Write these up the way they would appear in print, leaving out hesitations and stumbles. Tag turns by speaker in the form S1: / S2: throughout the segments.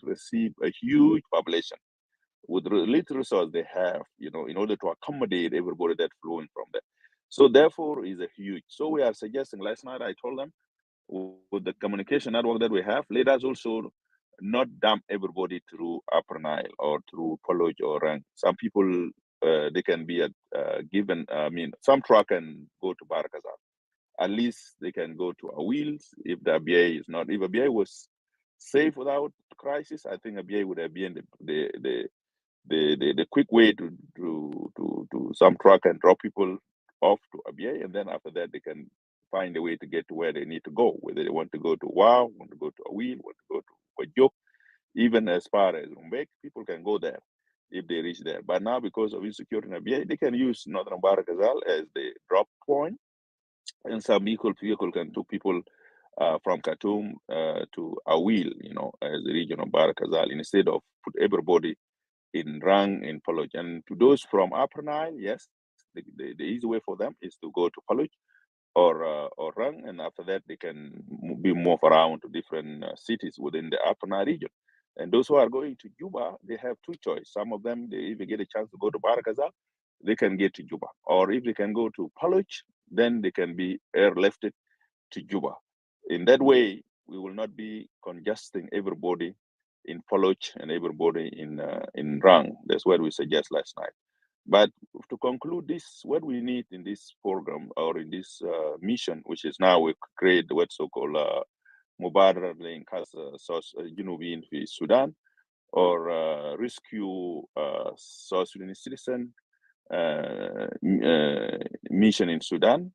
S1: receive a huge population with the little resource they have, in order to accommodate everybody that's flowing from there. So therefore, is a huge. So we are suggesting. Last night I told them with the communication network that we have, let us also not dump everybody through Upper Nile or through Paloge or Rang. Some people they can be given. I mean, some truck can go to Barakazal. At least they can go to Awils if the ABA is not. If ABA was safe without crisis, I think ABA would have been the quick way to some truck and drop people off to ABA, and then after that they can find a way to get to where they need to go, whether they want to go to Wow, want to go to Awil, want to go to Wajok, even as far as Rumbek, people can go there if they reach there. But now because of insecurity in ABA, they can use Northern Barakazal as the drop point, and some vehicle can take people from Khartoum to Awil, as the region of Barakazal, instead of put everybody in Rang, in Paluch. And to those from Upper Nile, yes, the easy way for them is to go to Paluch or Rang, and after that they can be moved around to different cities within the Upper Nile region. And those who are going to Juba, they have two choices. Some of them, if they get a chance to go to Barakazal, they can get to Juba. Or if they can go to Paluch, then they can be airlifted to Juba. In that way, we will not be congesting everybody in Poloch and everybody in Rang. That's what we suggest last night. But to conclude this, what we need in this program or in this mission, which is now we create what's so-called Mubadara Linkasa Junubin fi Sudan, or rescue South Sudanese citizen mission in Sudan.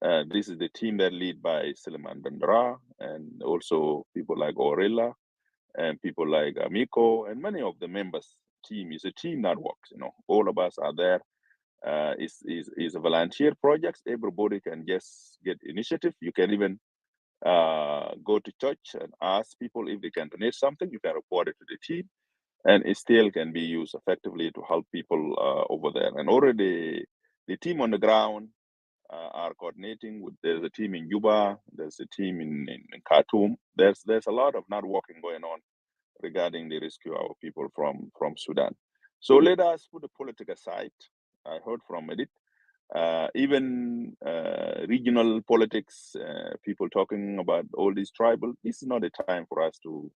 S1: This is the team that lead by Suleiman Bandara, and also people like Orella and people like Amico, and many of the members. Team is a team that works. All of us are there. Is a volunteer project. Everybody can just get initiative. You can even go to church and ask people if they can donate something. You can report it to the team, and it still can be used effectively to help people over there. And already the team on the ground are coordinating with. There's a team in Juba. There's a team in Khartoum. There's a lot of networking going on regarding the rescue of our people from Sudan. So let us put the political aside. I heard from Edith, even regional politics, people talking about all these tribal. This is not a time for us to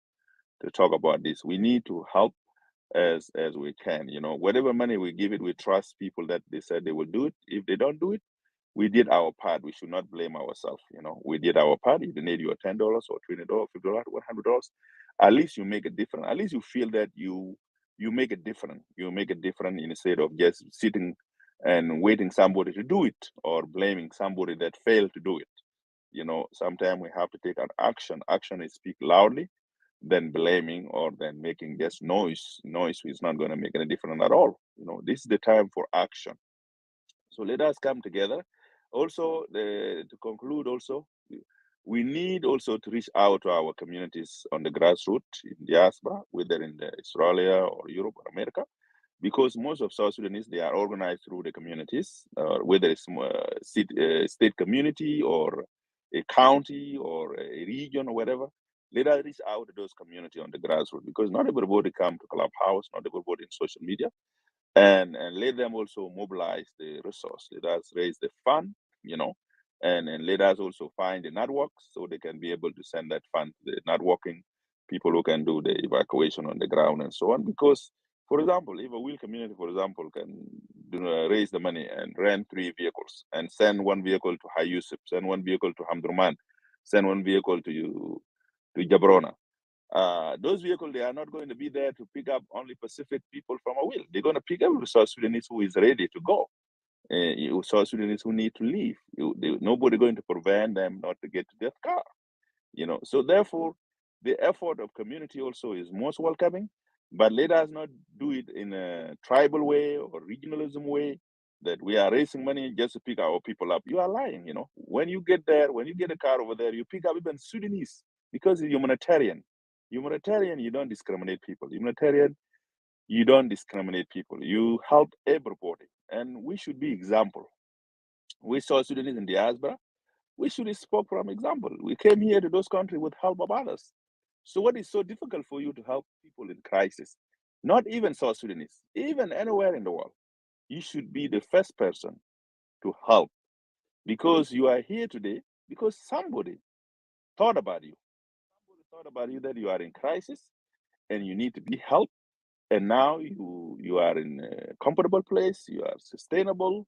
S1: talk about this. We need to help as we can. Whatever money we give it, we trust people that they said they will do it. If they don't do it, we did our part. We should not blame ourselves. We did our part. If they need your $10 or $20, $50, $100, at least you make a difference. At least you feel that you make a difference. You make a difference instead of just sitting and waiting somebody to do it or blaming somebody that failed to do it. Sometimes we have to take an action. Action is speak loudly than blaming or than making just noise. Noise is not going to make any difference at all. This is the time for action. So let us come together. Also, to conclude, also, we need also to reach out to our communities on the grassroots in diaspora, whether in Australia or Europe or America, because most of South Sudanese, they are organized through the communities, whether it's state community or a county or a region or whatever. Let us reach out to those communities on the grassroots, because not everybody come to Clubhouse, not everybody in social media, and let them also mobilize the resource. Let us raise the fund, and let us also find the networks so they can be able to send that fund to the networking people who can do the evacuation on the ground and so on. Because, for example, if a will community, for example, can raise the money and rent 3 vehicles and send 1 vehicle to Hay Yusuf, send 1 vehicle to Hamdurman, send 1 vehicle to Jabrona, those vehicles, they are not going to be there to pick up only Pacific people from a will. They're going to pick up South Sudanese who is ready to go. South Sudanese who need to leave. Nobody going to prevent them not to get to their car. So therefore, the effort of community also is most welcoming. But let us not do it in a tribal way or regionalism way, that we are raising money just to pick our people up. You are lying. When you get there, when you get a car over there, you pick up even Sudanese, because it's humanitarian. Humanitarian, you don't discriminate people. Humanitarian, you don't discriminate people. You help everybody. And we should be example. We South Sudanese in diaspora, we should spoke from example. We came here to those countries with help of others. So what is so difficult for you to help people in crisis? Not even South Sudanese, even anywhere in the world. You should be the first person to help because you are here today because somebody thought about you. Somebody thought about you that you are in crisis and you need to be helped. And now you are in a comfortable place. You are sustainable.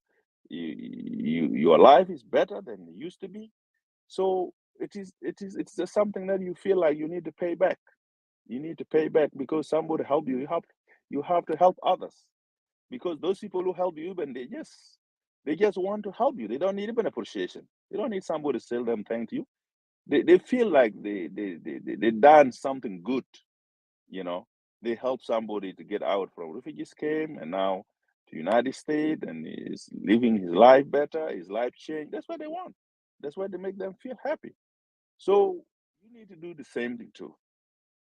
S1: Your life is better than it used to be. So it's just something that you feel like you need to pay back. You need to pay back because somebody helped you. You have to help others because those people who help you, even they just want to help you. They don't need even appreciation. They don't need somebody to tell them thank you. They feel like they done something good. You know, they help somebody to get out from refugees camp and now to United States and is living his life better. His life changed. That's what they want. That's why they make them feel happy. So you need to do the same thing too.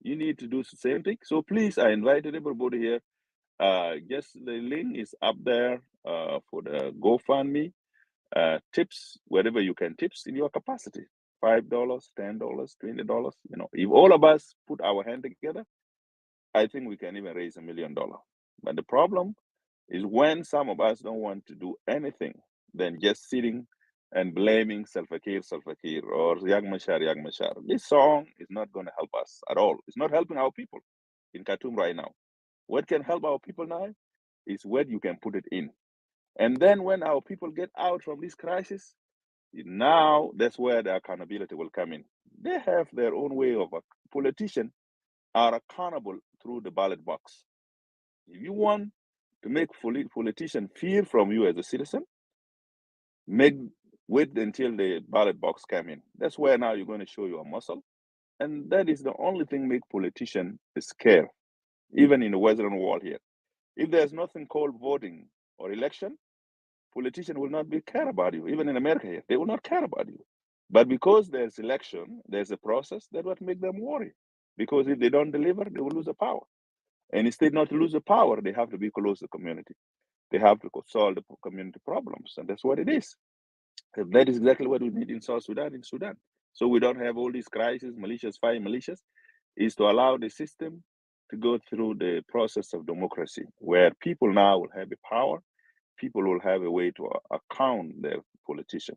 S1: You need to do the same thing. So please, I invited everybody here. Just the link is up there for the GoFundMe. Tips wherever you can tips in your capacity. $5, $10, $20. If all of us put our hand together, I think we can even raise $1 million. But the problem is when some of us don't want to do anything, then just sitting and blaming Salva Kiir, or Yag Mashar. This song is not going to help us at all. It's not helping our people in Khartoum right now. What can help our people now is where you can put it in. And then when our people get out from this crisis, now that's where the accountability will come in. They have their own way of a politician are accountable through the ballot box. If you want to make politician fear from you as a citizen, make wait until the ballot box come in. That's where now you're going to show your muscle, and that is the only thing make politician scare, even in the Western world here. If there's nothing called voting or election, politician will not be care about you. Even in America here, they will not care about you. But because there's election, there's a process that what make them worry. Because if they don't deliver, they will lose the power. And instead not to lose the power, they have to be close to the community. They have to solve the community problems, and that's what it is. And that is exactly what we need in South Sudan, in Sudan. So we don't have all these crises, militias, fighting militias, is to allow the system to go through the process of democracy, where people now will have the power, people will have a way to account their politician.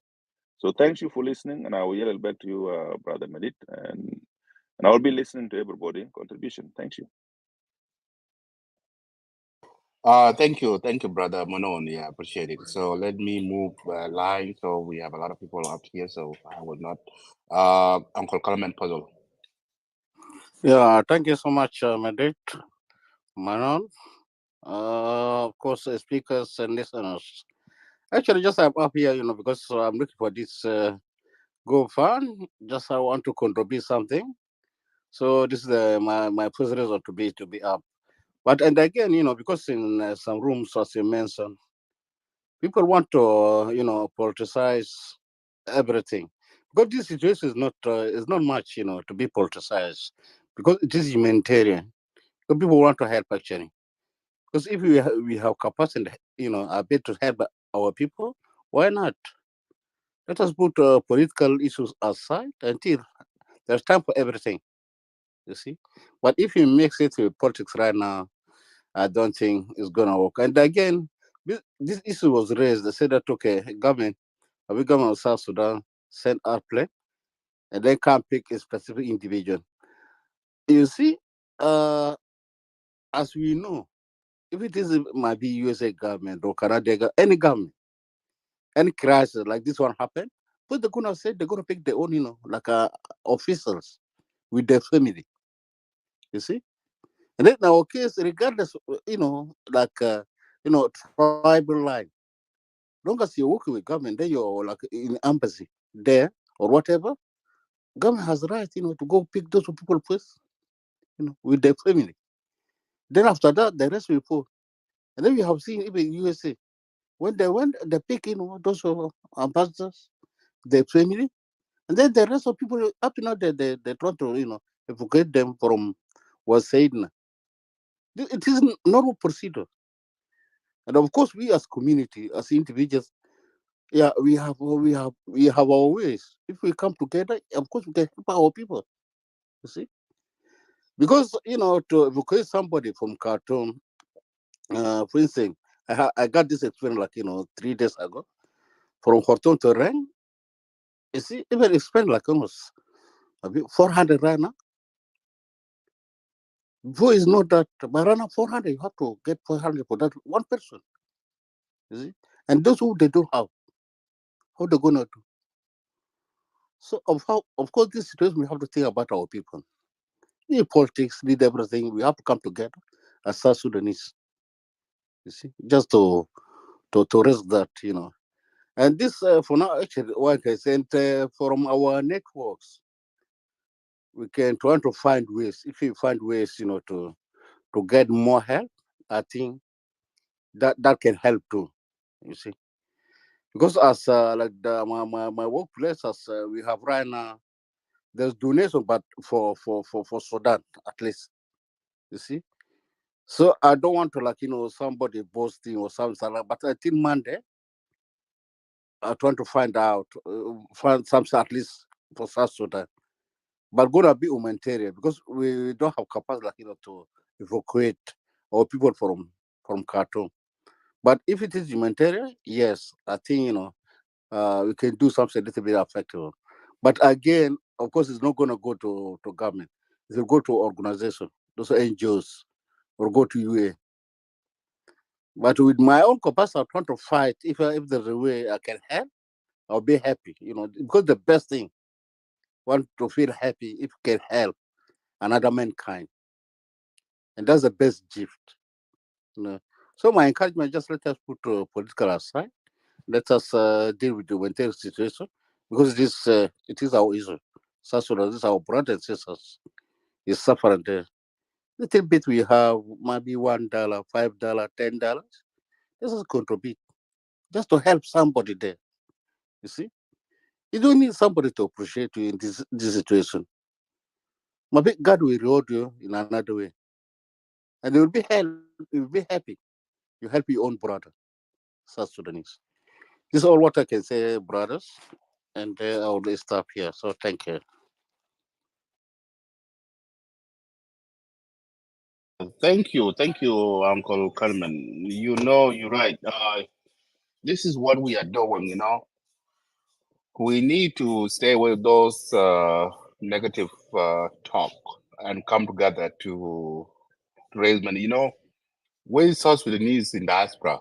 S1: So thank you for listening, and I will yell back to you, Brother Medit, and I will be listening to everybody contribution. Thank you.
S2: Thank you, brother Manon. Yeah, appreciate it. So let me move line. So we have a lot of people up here, so I will not. Uncle Kalaman Puzzle.
S3: Yeah, thank you so much, Madrid, Manon. Of course, speakers and listeners. Actually, just I'm up here, because I'm looking for this GoFund. Just I want to contribute something. So this is my first reason to be up. But and again, because in some rooms, as you mentioned, people want to politicize everything. Because this situation is not much, to be politicized. Because it is humanitarian. Because people want to help actually. Because if we have capacity, a bit to help our people, why not? Let us put political issues aside until there's time for everything. You see, but if you mix it with politics right now, I don't think it's gonna work. And again, this issue was raised. They said that okay, government of South Sudan send airplane and they can't pick a specific individual. You see, uh, as we know, if it is might be USA government or Canada, any government, any crisis like this one happen, but they're gonna say they're gonna pick their own, like officials with their family. You see, and then in our case, regardless, tribal line, long as you're working with government, then you're like in embassy there or whatever. Government has the right, to go pick those people first, with their family. Then after that, the rest will fall. And then we have seen even USA when they pick, those ambassadors, their family, and then the rest of people up to now they try to evacuate them from was said. It is normal procedure, and of course we as community, as individuals, yeah, we have our ways. If we come together, of course we can help our people. You see, Because, to evacuate somebody from Khartoum, for instance, I got this experience like, 3 days ago. From Khartoum to Reng, you see, even expend like almost 400 right now. Before is not that, but right now 400, you have to get 400 for that one person. You see? And those who they don't have, how they going to do? So, of course, this situation, we have to think about our people. Need politics, need everything. We have to come together as South Sudanese. You see, just to raise that. And this, for now, actually, like I said, from our networks, we can try to find ways. If we find ways, to get more help, I think that can help too. You see, because as like my workplace, as we have right now, there's donation, but for Sudan at least. You see, so I don't want to like somebody boasting or something like. But I think Monday, I'm trying to find out, find something at least for South Sudan. But gonna be humanitarian because we don't have capacity like to evacuate our people from Khartoum. But if it is humanitarian, yes, I think we can do something a little bit effective. But again, of course, it's not gonna go to government. It will go to organization, those are NGOs, or go to UA. But with my own capacity, I'm trying to fight. If there's a way I can help, I'll be happy. Because the best thing, want to feel happy if you can help another mankind, and that's the best gift. You know. So my encouragement, just let us put political aside. Let us deal with the humanitarian situation because it is our issue. South Sudan, this is our brothers and sisters. Is suffering there. Little bit we have, maybe $1, $5, $10. Let us contribute just to help somebody there. You see, you don't need somebody to appreciate you in this situation. Maybe God will reward you in another way, and you will be happy. You help your own brother, South Sudanese. This is all what I can say, brothers, and I will stop here. So thank you.
S2: Thank you, Uncle Kalman. You're right. This is what we are doing. We need to stay with those negative talk and come together to raise money. We South Sudanese in diaspora,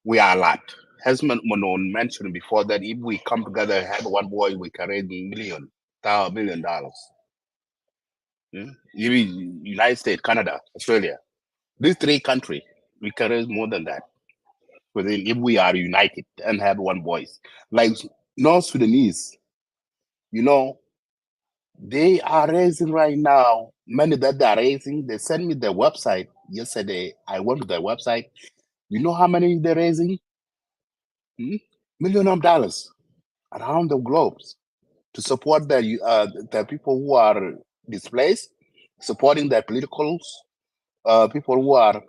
S2: we are a lot. As Manon mentioned before, that if we come together and have one boy, we can raise $1 million. Even United States, Canada, Australia, these three countries, we can raise more than that. Within if we are united and have one voice, like North Sudanese, you know, they are raising right now money that they are raising. They sent me their website yesterday. I went to their website. You know how many they're raising? Hmm? Million of dollars around the globe to support the people who are displaced, supporting their politicals, people who are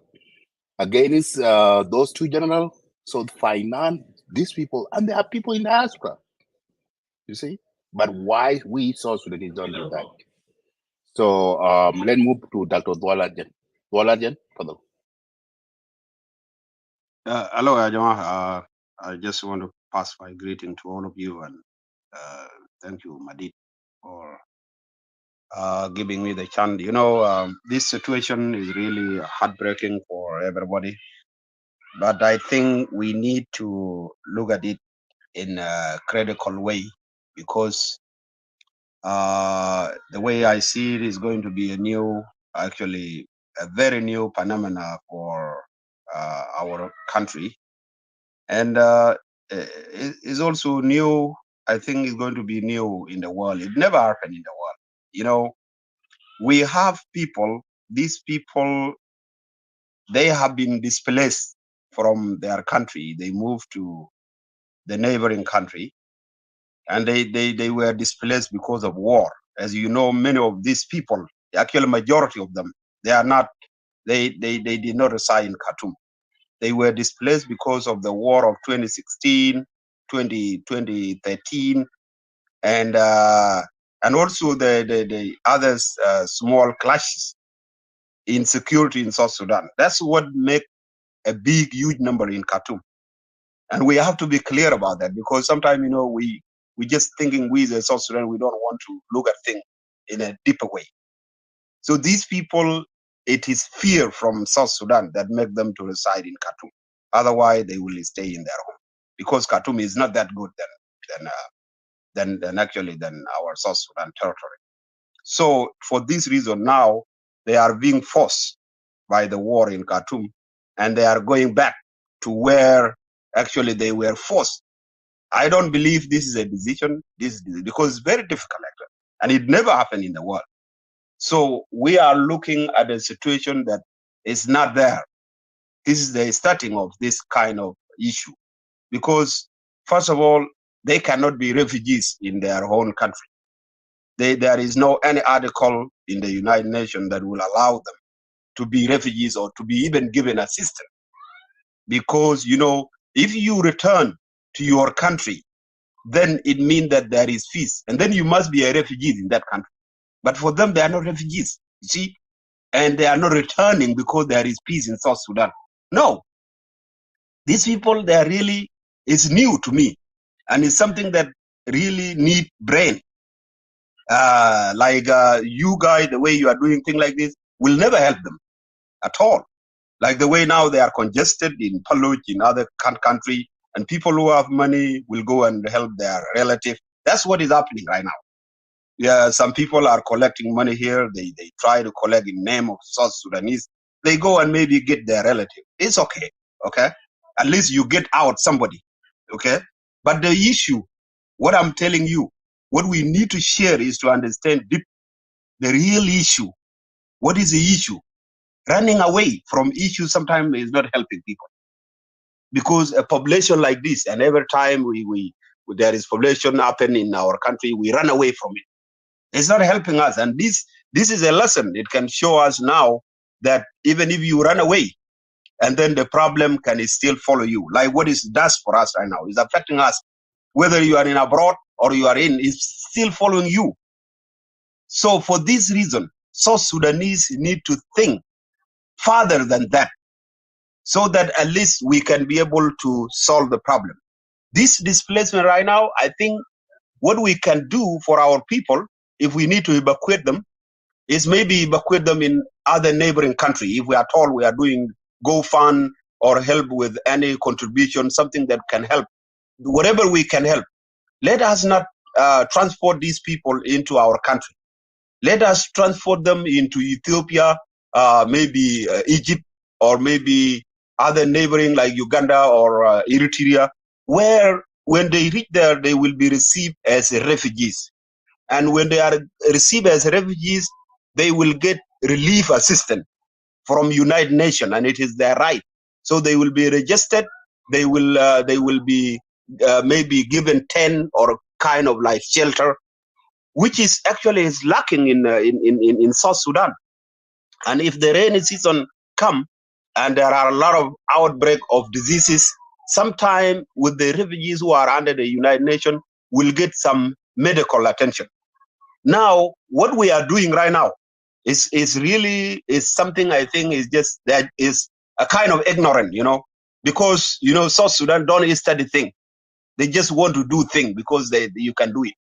S2: against those two generals. So finance these people, and there are people in diaspora. You see, but why we South Sudanese don't do that? So let's move to Dr. Dwalajan. Dwalajan, for the
S4: Hello, Ajama. I just want to pass my greeting to all of you and thank you, Madid, for giving me the chance. This situation is really heartbreaking for everybody, but I think we need to look at it in a critical way because the way I see it is going to be a very new phenomena for our country. And it's also new. I think it's going to be new in the world. It never happened in the world. We have people. These people, they have been displaced from their country. They moved to the neighboring country, and they were displaced because of war. As you know, many of these people, the actual majority of them, they are not. They did not reside in Khartoum. They were displaced because of the war of 2016, 2013, and and also the other small clashes in security in South Sudan. That's what make a big, huge number in Khartoum. And we have to be clear about that, because sometimes, we just thinking we as South Sudan, we don't want to look at things in a deeper way. So these people, it is fear from South Sudan that make them to reside in Khartoum. Otherwise, they will stay in their home, because Khartoum is not that good than our South Sudan territory. So for this reason, now they are being forced by the war in Khartoum, and they are going back to where actually they were forced. I don't believe this is a decision. Because it's very difficult, actually, and it never happened in the world. So we are looking at a situation that is not there. This is the starting of this kind of issue, because first of all, they cannot be refugees in their own country. There is no any article in the United Nations that will allow them to be refugees or to be even given assistance. Because, if you return to your country, then it means that there is peace. And then you must be a refugee in that country. But for them, they are not refugees, you see? And they are not returning because there is peace in South Sudan. No. These people, it's new to me. And it's something that really need brain. You guys, the way you are doing things like this will never help them at all. Like the way now they are congested in Paluch, in other country, and people who have money will go and help their relative. That's what is happening right now. Yeah, some people are collecting money here. They try to collect in name of South Sudanese. They go and maybe get their relative. It's okay, okay? At least you get out somebody, okay? But the issue, what I'm telling you, what we need to share is to understand deep the real issue. What is the issue? Running away from issues sometimes is not helping people. Because a population like this, and every time there is population happen in our country, we run away from it. It's not helping us. And this is a lesson. It can show us now that even if you run away, and then the problem can still follow you. Like what it does for us right now is affecting us. Whether you are in abroad or you are in, it's still following you. So for this reason, South Sudanese need to think further than that, so that at least we can be able to solve the problem. This displacement right now, I think what we can do for our people, if we need to evacuate them, is maybe evacuate them in other neighboring country. If we are told we are doing GoFund or help with any contribution, something that can help, whatever we can help, let us not transport these people into our country. Let us transport them into Ethiopia, maybe Egypt, or maybe other neighboring like Uganda or Eritrea, where when they reach there, they will be received as refugees. And when they are received as refugees, they will get relief assistance from United Nations, and it is their right. So they will be registered. They will be maybe given tent or kind of like shelter, which is actually is lacking in South Sudan. And if the rainy season come and there are a lot of outbreak of diseases, sometime with the refugees who are under the United Nations will get some medical attention. Now, what we are doing right now is really something I think is just that is a kind of ignorant, because South Sudan don't study thing. They just want to do thing because you can do it.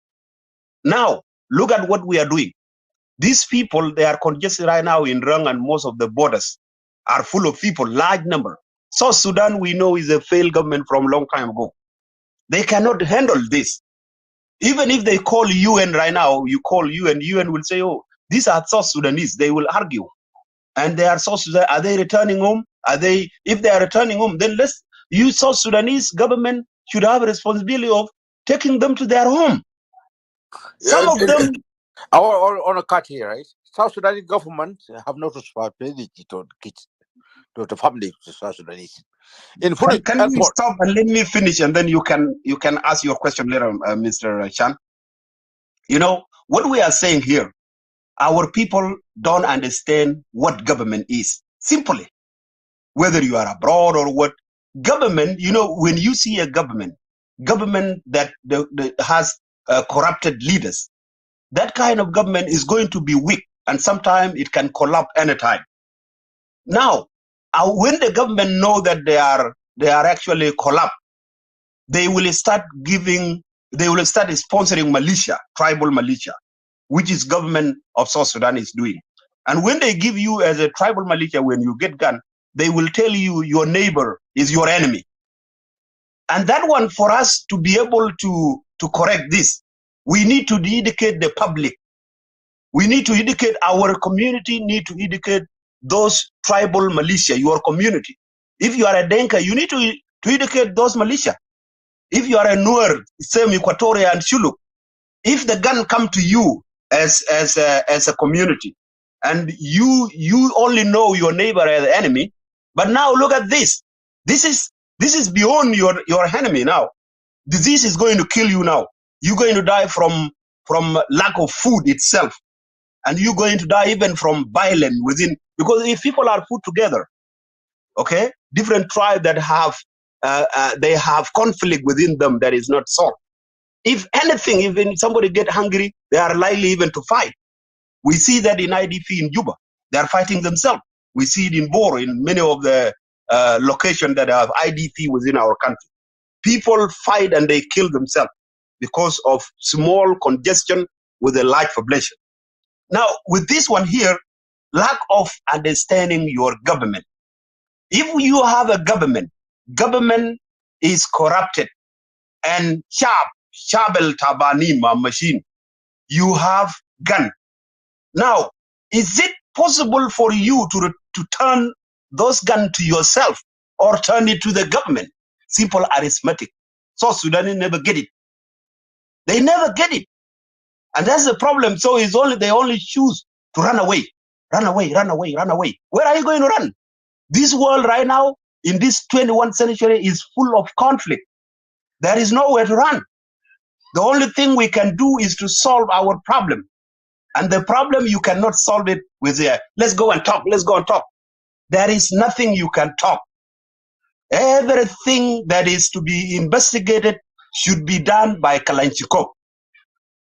S4: Now, look at what we are doing. These people, they are congested right now in Rang, and most of the borders are full of people, large number. South Sudan, we know, is a failed government from a long time ago. They cannot handle this. Even if they call UN right now, you call UN will say, oh, these are South Sudanese. They will argue. And they are South Sudanese. Are they returning home? If they are returning home, then South Sudanese government should have a responsibility of taking them to their home. Some of them.
S5: I want to cut here, right? South Sudanese government have no responsibility to kids, to the family of South Sudanese.
S4: Can you stop and let me finish, and then you can ask your question later, Mr. Chan. What we are saying here, our people don't understand what government is. Simply, whether you are abroad or what government, when you see a government that has corrupted leaders, that kind of government is going to be weak, and sometimes it can collapse anytime. Now, when the government know that they are actually collapsed, they will start sponsoring militia, tribal militia, which is government of South Sudan is doing. And when they give you as a tribal militia, when you get gun, they will tell you your neighbor is your enemy. And that one, for us to be able to correct this, we need to educate the public. We need to educate our community, need to educate those tribal militia, your community. If you are a Denka, you need to educate those militia. If you are a Nuer, same Equatoria and Shuluk, if the gun come to you as a community, and you only know your neighbor as the enemy, but now look at this. This is beyond your enemy now. Disease is going to kill you now. You're going to die from lack of food itself, and you're going to die even from violence within. Because if people are put together, okay, different tribes that have they have conflict within them that is not solved. If anything, even somebody get hungry, they are likely even to fight. We see that in IDP in Juba, they are fighting themselves. We see it in Boro, in many of the locations that have IDP within our country. People fight and they kill themselves because of small congestion with a large population. Now, with this one here, lack of understanding your government. If you have a government is corrupted, and Shabel Tabanima machine, you have gun. Now, is it possible for you to turn those guns to yourself or turn it to the government? Simple arithmetic. So Sudanese never get it. They never get it. And that's the problem. So they only choose to run away. Run away, run away, run away. Where are you going to run? This world right now, in this 21st century, is full of conflict. There is nowhere to run. The only thing we can do is to solve our problem. And the problem, you cannot solve it with let's go and talk, let's go and talk. There is nothing you can talk. Everything that is to be investigated should be done by Kalanchikop.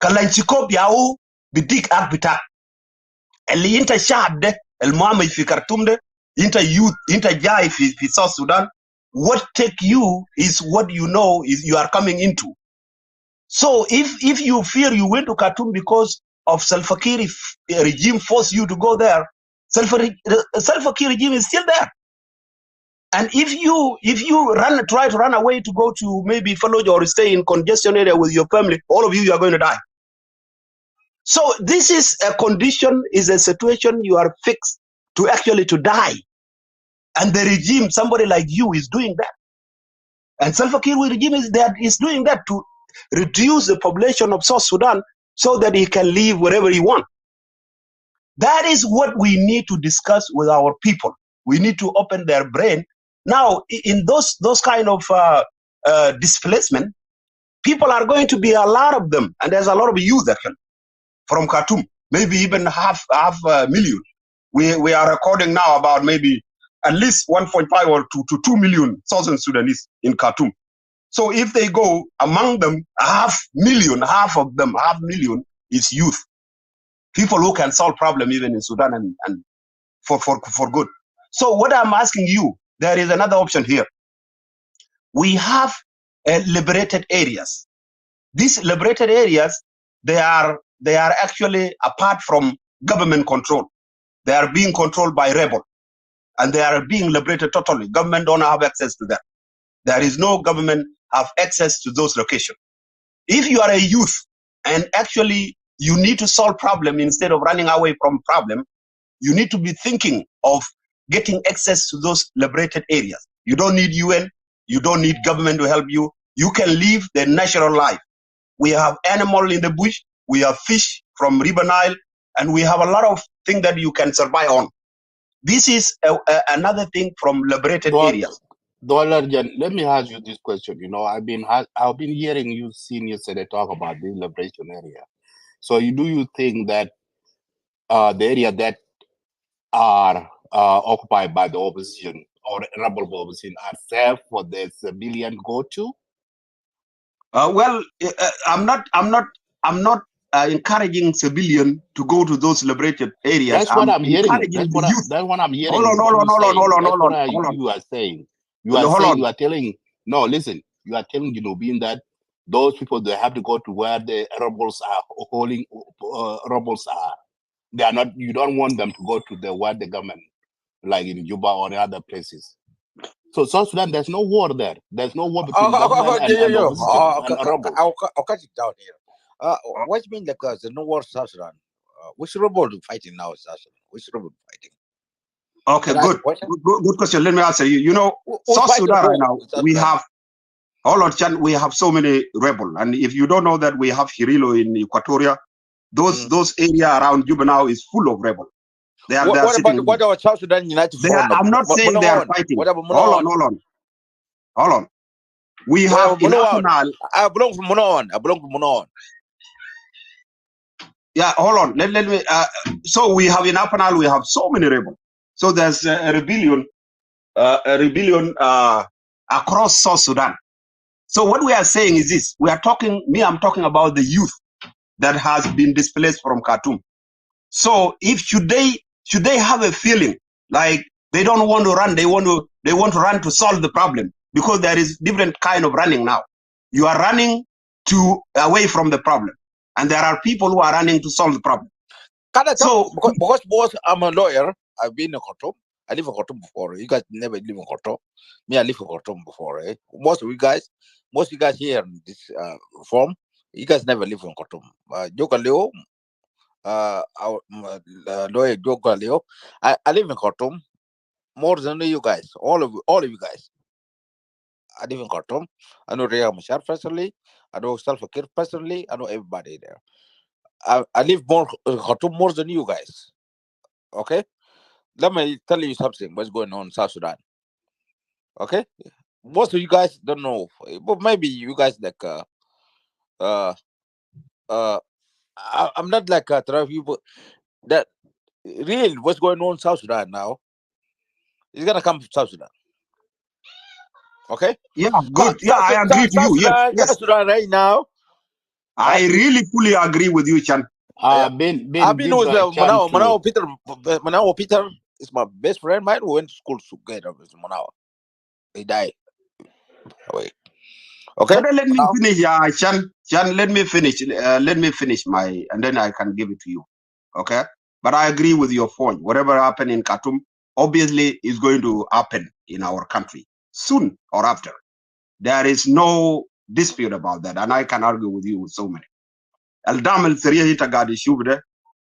S4: Kalanchikop yao bidik akbitak. Eli inta shahab de, el Muhammad fi Khartoum de, inta youth, inta jai fi South Sudan. What take you is what you know is you are coming into. So if you fear you went to Khartoum because of Salva Kiir regime forced you to go there, Salva Kiir regime is still there. And if you try to run away to go to maybe Fallujah or stay in congestion area with your family, all of you are going to die. So this is a condition, is a situation you are fixed to actually to die. And the regime, somebody like you, is doing that. And Salva Kiir regime is doing that to reduce the population of South Sudan so that he can live wherever he wants. That is what we need to discuss with our people. We need to open their brain. Now, in those kind of displacement, people are going to be a lot of them, and there's a lot of youth actually from Khartoum, maybe even half a million. We are recording now about maybe at least 1.5 or to 2 million Southern Sudanese in Khartoum. So if they go among them, half of them, 500,000 is youth. People who can solve problems even in Sudan and for good. So what I'm asking you, there is another option here. We have liberated areas. These liberated areas, they are actually apart from government control. They are being controlled by rebels, and they are being liberated totally. Government don't have access to that. There is no government have access to those locations. If you are a youth and actually you need to solve problem instead of running away from problem, you need to be thinking of getting access to those liberated areas. You don't need UN, you don't need government to help you. You can live the natural life. We have animal in the bush, we have fish from River Nile, and we have a lot of things that you can survive on. This is another thing from liberated areas.
S2: Dolarjan, let me ask you this question. You know, I've been hearing you seniors talk about the liberation area. So do you think that the area that are occupied by the opposition or rebel opposition are safe for the civilian go to?
S4: Well, I'm not encouraging civilian to go to those liberated areas.
S2: That's what I'm hearing.
S4: Encouraging the youth.
S2: That's what I'm hearing.
S4: Hold on,
S2: That's what
S4: hold on.
S2: you are saying.
S4: Hold
S2: You are telling. No, listen. You are telling Jinobin that those people, they have to go to where the rebels are holding. Rebels are. They are not. You don't want them to go to the where the government, like in Juba or other places. So South Sudan, there's no war there. There's no war between government and opposition and rebels.
S5: I'll cut it down here. What do you mean like there's no war in South Sudan? Which rebel fighting now in South Sudan? Which rebel fighting?
S4: Okay, good question. Let me answer you. You know, South Sudan right now, we have, hold on, Chan, we have so many rebels. And if you don't know that we have Hirilo in Equatoria, those area around Juba now is full of rebels.
S5: What about South Sudan United Front?
S4: I'm not saying they are fighting. Hold on. We have in Apanal.
S5: I belong to Monon.
S4: Yeah, hold on. Let me. So we have in Apanal, we have so many rebels. So there's a rebellion across South Sudan. So what we are saying is this: I'm talking about the youth that has been displaced from Khartoum. So should they have a feeling like they don't want to run, they want to run to solve the problem, because there is different kind of running now. You are running away from the problem, and there are people who are running to solve the problem.
S5: So because I'm a lawyer, I've been in Khartoum. I live in Khartoum before. You guys never live in Khartoum. Me, I live in Khartoum before. Most of you guys here in this form, you guys never live in Khartoum. Joka Leo, our lawyer Joka Leo, I live in Khartoum more than you guys. All of you guys. I live in Khartoum. I know Riyad Mashar personally. I know Salva Kiir personally. I know everybody there. I live more Khartoum more than you guys. Okay, let me tell you something. What's going on in South Sudan? Okay, most of you guys don't know, but maybe you guys like I'm not like people that real what's going on in South Sudan now is gonna come from South Sudan. Okay.
S4: Yeah, good. I agree to you. Yes.
S5: South Sudan right now.
S4: I really fully agree with you, Chan.
S5: I've been with Manawa Peter. Manawa Peter is my best friend, mate. We went to school together with Manawa. He died. Wait. Okay.
S4: Let me finish, Chan. Let me finish. Let me finish and then I can give it to you. Okay. But I agree with your point. Whatever happened in Khartoum, obviously is going to happen in our country soon or after. There is no dispute about that, and I can argue with you with so many. الدعم السريع انت قاعد تشوف ده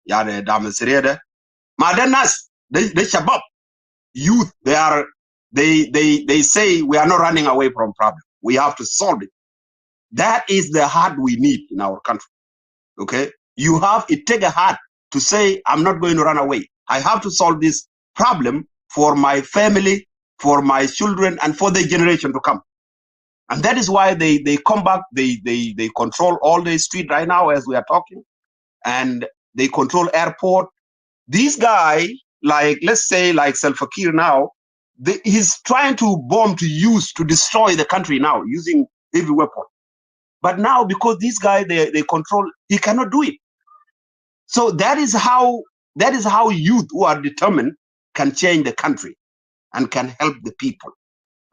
S4: يعني الدعم السريع ده ما ده الناس ده شباب youth they say we are not running away from problem, we have to solve it. That is the heart we need in our country. Okay, it take a heart to say I'm not going to run away, I have to solve this problem for my family, for my children, and for the generation to come. And that is why they come back. They control all the street right now as we are talking, and they control airport. This guy, like let's say like Salva Kiir now, he's trying to bomb to destroy the country now using heavy weapon. But now because this guy they control, he cannot do it. So that is how youth who are determined can change the country and can help the people.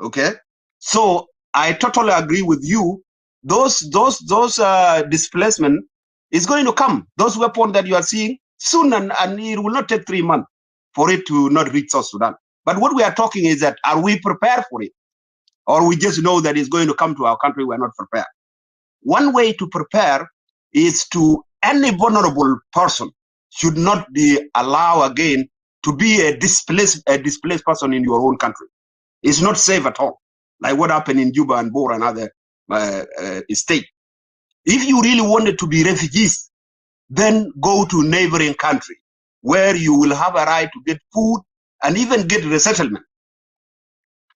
S4: Okay, so I totally agree with you. Those displacement is going to come. Those weapons that you are seeing soon, and it will not take 3 months for it to not reach South Sudan. But what we are talking is that are we prepared for it, or we just know that it's going to come to our country? We are not prepared. One way to prepare is to any vulnerable person should not be allowed again to be a displaced person in your own country. It's not safe at all, like what happened in Juba and Bor and other states. If you really wanted to be refugees, then go to neighboring country where you will have a right to get food and even get resettlement.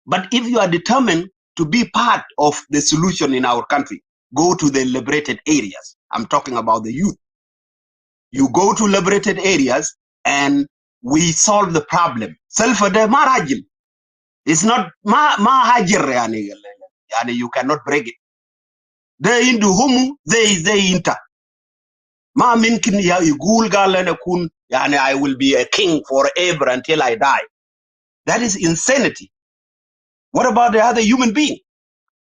S4: But if you are determined to be part of the solution in our country, go to the liberated areas. I'm talking about the youth. You go to liberated areas and we solve the problem. Self-de marajil. It's not ma hajir yani you cannot break it. They into humu, they inter. Ma minkin ya igul galene kun yani I will be a king forever until I die. That is insanity. What about the other human being?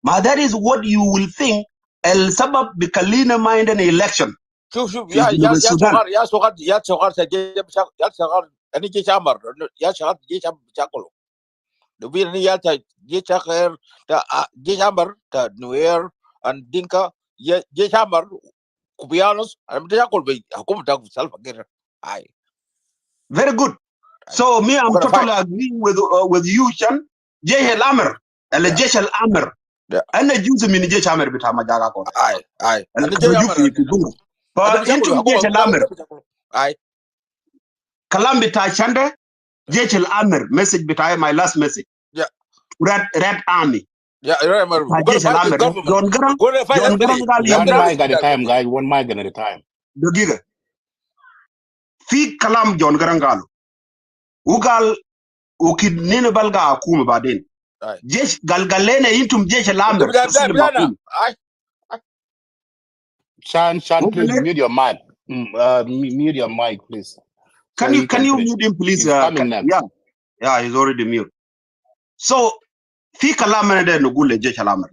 S4: Ma, that is what you will think El Sabab Bikalina mind an election.
S5: شوف شوف
S4: في جنوب السودان.
S5: يا صغار يا صغار انا جيش امر يا صغار جيش بتاكله لو بيني يا جيش اخر جيش امر تا نوير ان دينكا جيش امر كوبيانوس انا بدي اكل بحكومه تاكل سالفه كده هاي.
S4: Very good. So me, I'm totally agreeing with you, Chan. Jay El Amr, El Jesh El Amr. أنا جزء من جيش أمر بتاع مجاعة كون.
S5: أي أنا جيش
S4: الرجوع
S5: أمر
S4: في بنغ. فأنتم جيش الأمر.
S5: أي
S4: كلام بتاع شنده جيش الأمر. Message بتاعي my last message. Red Army.
S5: Yeah, remember. We're gonna fight the government. We're gonna fight everybody.
S2: One mic at a time, guys. One mic at a time.
S4: دقيقة. في كلام جون جران قالوا. وقال وكدنين بلغا حكومة بعدين. جيش قال لنا انتم جيش الامر تسلم حكومة.
S2: Chan, please mute your mic. Mute your mic, please.
S4: Can you mute him, please?
S2: He's coming next.
S4: Yeah, he's already mute. So, في كلام أنا ده نقول لجيش الامر.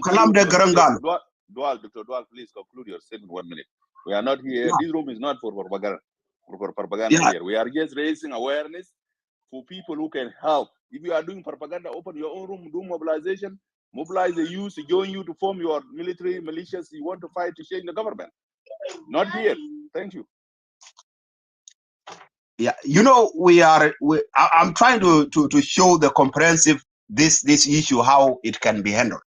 S4: كلام ده جران قالوا.
S1: Dr. Dual, please conclude your statement 1 minute. We are not here. Yeah. This room is not for propaganda. Here. We are just raising awareness for people who can help. If you are doing propaganda, open your own room, do mobilization, mobilize the youth to join you to form your military militias. You want to fight to change the government. Not here. Thank you.
S4: Yeah, you know, I'm trying to show the comprehensive this issue, how it can be handled.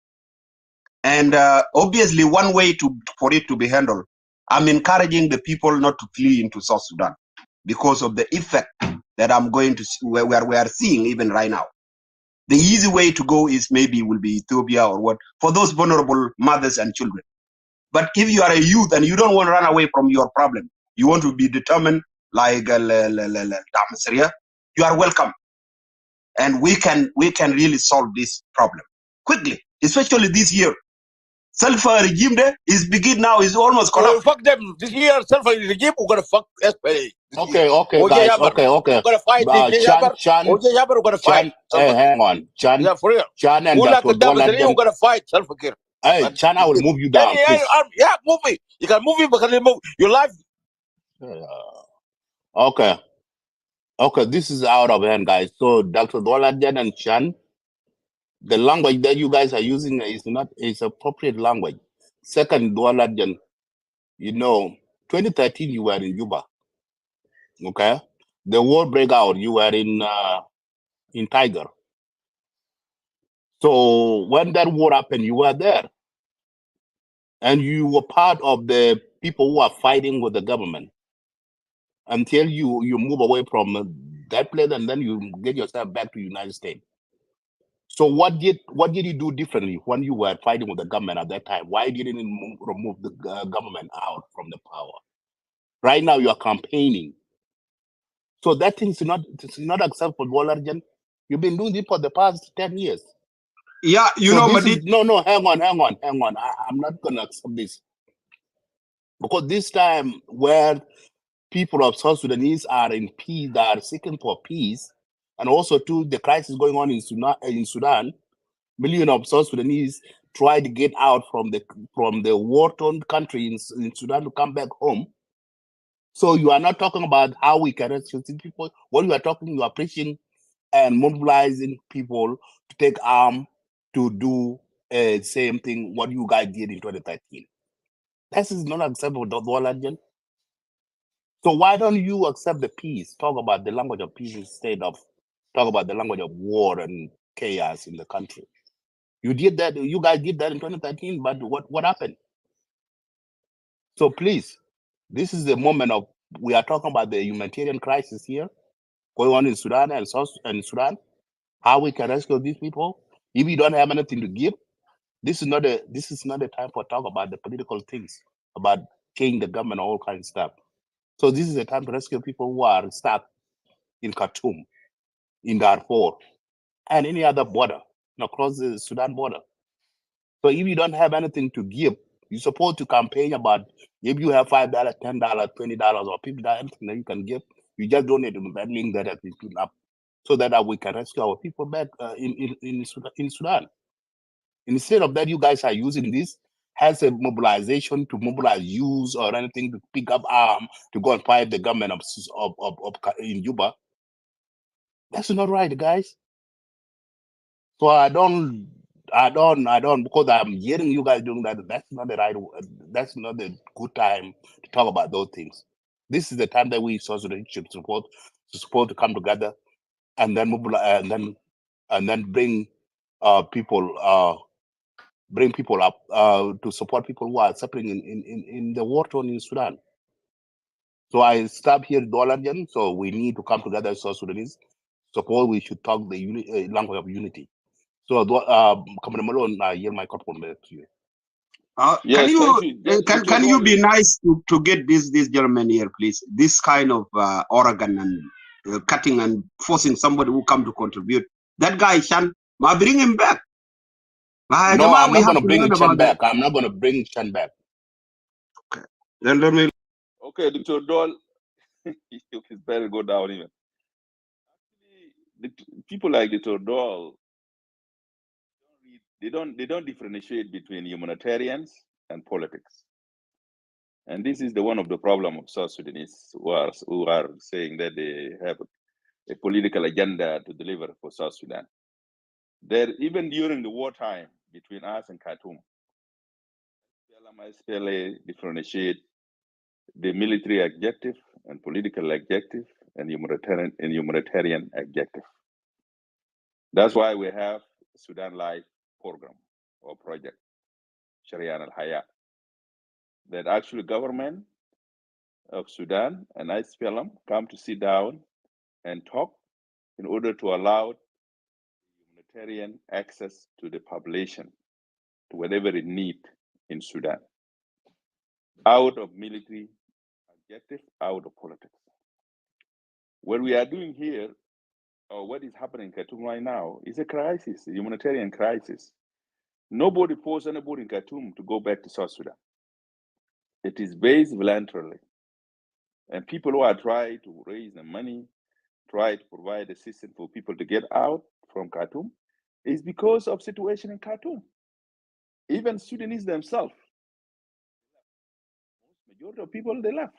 S4: And obviously, one way for it to be handled, I'm encouraging the people not to flee into South Sudan because of the effect that I'm going to see, where we are seeing even right now. The easy way to go is maybe will be Ethiopia or what, for those vulnerable mothers and children. But if you are a youth and you don't want to run away from your problem, you want to be determined like Damasria, you are welcome. And we can really solve this problem quickly, especially this year. Sulfur regime there is begin now, is almost collapsed.
S5: Fuck them this year. Sulfur regime, we're gonna fuck SPLA.
S2: Okay, guys. Okay.
S5: We're gonna fight
S2: Chan.
S5: We're gonna fight.
S2: Hang on, Chan.
S5: Yeah, for real.
S2: Chan and Dr.
S5: We're gonna fight Sulfur here.
S2: Hey, Chan, I will move you down.
S5: Yeah, move me. You can move me because you move your life.
S2: Okay, this is out of hand, guys. So Dr. Doladen and Chan, the language that you guys are using is appropriate language. Second, Doladen, 2013 you were in Juba. Okay, the war break out. You were in Tiger. So when that war happened, you were there, and you were part of the people who are fighting with the government until you move away from that place, and then you get yourself back to the United States. So what did you do differently when you were fighting with the government at that time? Why didn't you remove the government out from the power? Right now you are campaigning. So that thing is not acceptable, Walarjan. You've been doing it for the past 10 years.
S4: Yeah, hang
S2: on. I'm not gonna accept this. Because this time where people of South Sudanese are in peace, they are seeking for peace, and also too the crisis going on in Sudan, millions of South Sudanese try to get out from the war-torn country in Sudan to come back home. So you are not talking about how we can rescue people. What you are preaching and mobilizing people to take arm to do same thing what you guys did in 2013. This is not acceptable, Dr. So why don't you accept the peace? Talk about the language of peace instead of talk about the language of war and chaos in the country. You did that. You guys did that in 2013, but what happened? So please, this is the moment of we are talking about the humanitarian crisis here going on in Sudan and Sudan. How we can rescue these people? If you don't have anything to give, this is not a time for talk about the political things, about changing the government, all kinds of stuff. So this is a time to rescue people who are stuck in Khartoum, in Darfur, and any other border, across the Sudan border. So if you don't have anything to give, You're supposed to campaign about if you have $5, $10, $20, or $50, anything that you can give. You just donate to that link that has been put up, so that we can rescue our people back in Sudan. Instead of that, you guys are using this as a mobilization to mobilize youth or anything to pick up arm to go and fight the government in Juba. That's not right, guys. So I don't, because I'm hearing you guys doing that. That's not the right. That's not the good time to talk about those things. This is the time that we South Sudan should support to come together and then mobilize and then bring people up to support people who are suffering in the war torn in Sudan. So I stop here, Dollargen. So we need to come together as South Sudanese. Suppose we should talk the language of unity. So, Commander Malone, I yield my compliment to you.
S1: Yes, thank you. Dr.
S4: Can you be
S1: Dolly.
S4: nice to get this gentleman here, please? This kind of organ and cutting and forcing somebody who come to contribute. That guy, Shan, bring him back.
S2: No, I'm not going to bring
S4: Chan
S2: back. I'm not going to bring Chan back.
S4: Okay. Then let me.
S1: Okay, Dr. Doll, it's better go down even. Actually, people like Dr. Doll, they don't differentiate between humanitarians and politics. And this is one of the problem of South Sudanese who are saying that they have a political agenda to deliver for South Sudan. There, even during the wartime between us and Khartoum, SPLA differentiate the military objective and political objective and humanitarian objective. That's why we have Sudan Life program or project, Sharian al-Hayat, that actually government of Sudan and SPLM come to sit down and talk in order to allow humanitarian access to the population, to whatever it needs in Sudan, out of military objective, out of politics. What we are doing here, or what is happening in Khartoum right now, is a crisis, a humanitarian crisis. Nobody forced anybody in Khartoum to go back to South Sudan. It is based voluntarily. And people who are trying to raise the money, try to provide assistance for people to get out from Khartoum, is because of situation in Khartoum. Even Sudanese themselves, majority of people, they left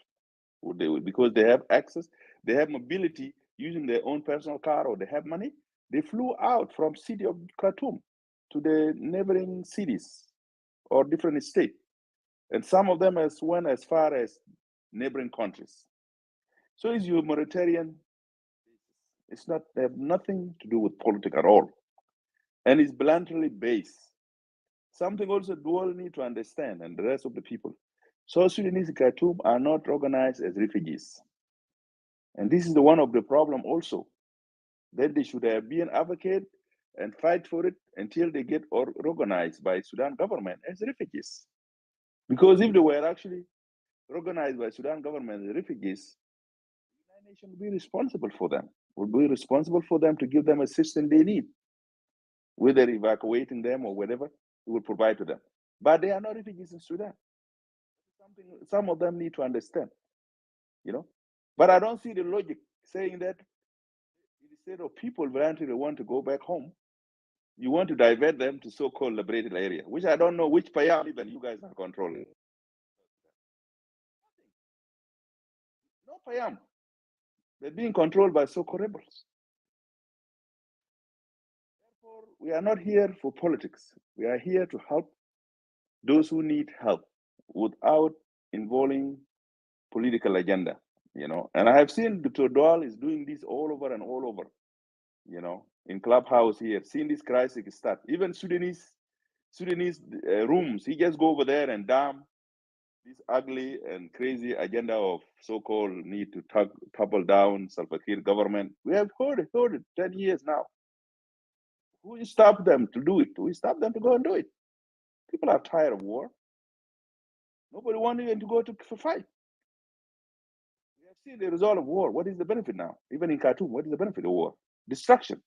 S1: because they have access, they have mobility using their own personal car, or they have money. They flew out from city of Khartoum to the neighboring cities or different states. And some of them went as far as neighboring countries. So it's humanitarian. It's not, they have nothing to do with politics at all. And it's bluntly based. Something also the world need to understand, and the rest of the people. South Sudanese in Khartoum are not organized as refugees. And this is one of the problem also, that they should have been advocate and fight for it until they get organized by Sudan government as refugees. Because if they were actually organized by Sudan government as refugees, the United Nations would be responsible for them, to give them assistance they need, whether evacuating them or whatever, it will provide to them. But they are not refugees in Sudan. Something some of them need to understand, you know. But I don't see the logic saying that instead of people voluntarily want to go back home, you want to divert them to so-called liberated area, which I don't know which Payam even you guys are controlling. No Payam. They're being controlled by so-called rebels. Therefore, we are not here for politics. We are here to help those who need help without involving political agenda, you know. And I have seen Dr. Doal is doing this all over and all over, you know, in Clubhouse here, seen this crisis start. Even Sudanese rooms, he just go over there and damn this ugly and crazy agenda of so-called need to topple down Salva Kiir government. We have heard it 10 years now. Who stopped them to do it? Who stopped them to go and do it? People are tired of war. Nobody wants even to go to fight. We have seen the result of war. What is the benefit now? Even in Khartoum, what is the benefit of war? Destruction.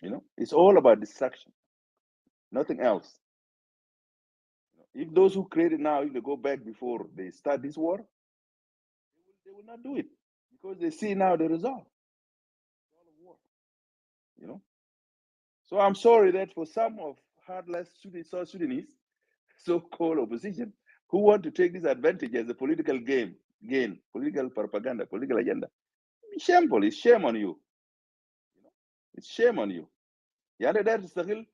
S1: You know, it's all about destruction, nothing else. If those who created now, if they go back before they start this war, they will not do it because they see now the result. All of war, you know. So I'm sorry that for some of heartless South Sudanese, so-called opposition, who want to take this advantage as a political gain, political propaganda, political agenda. Shameful. It's shame on you. It's shame on you. يعني داير تستغل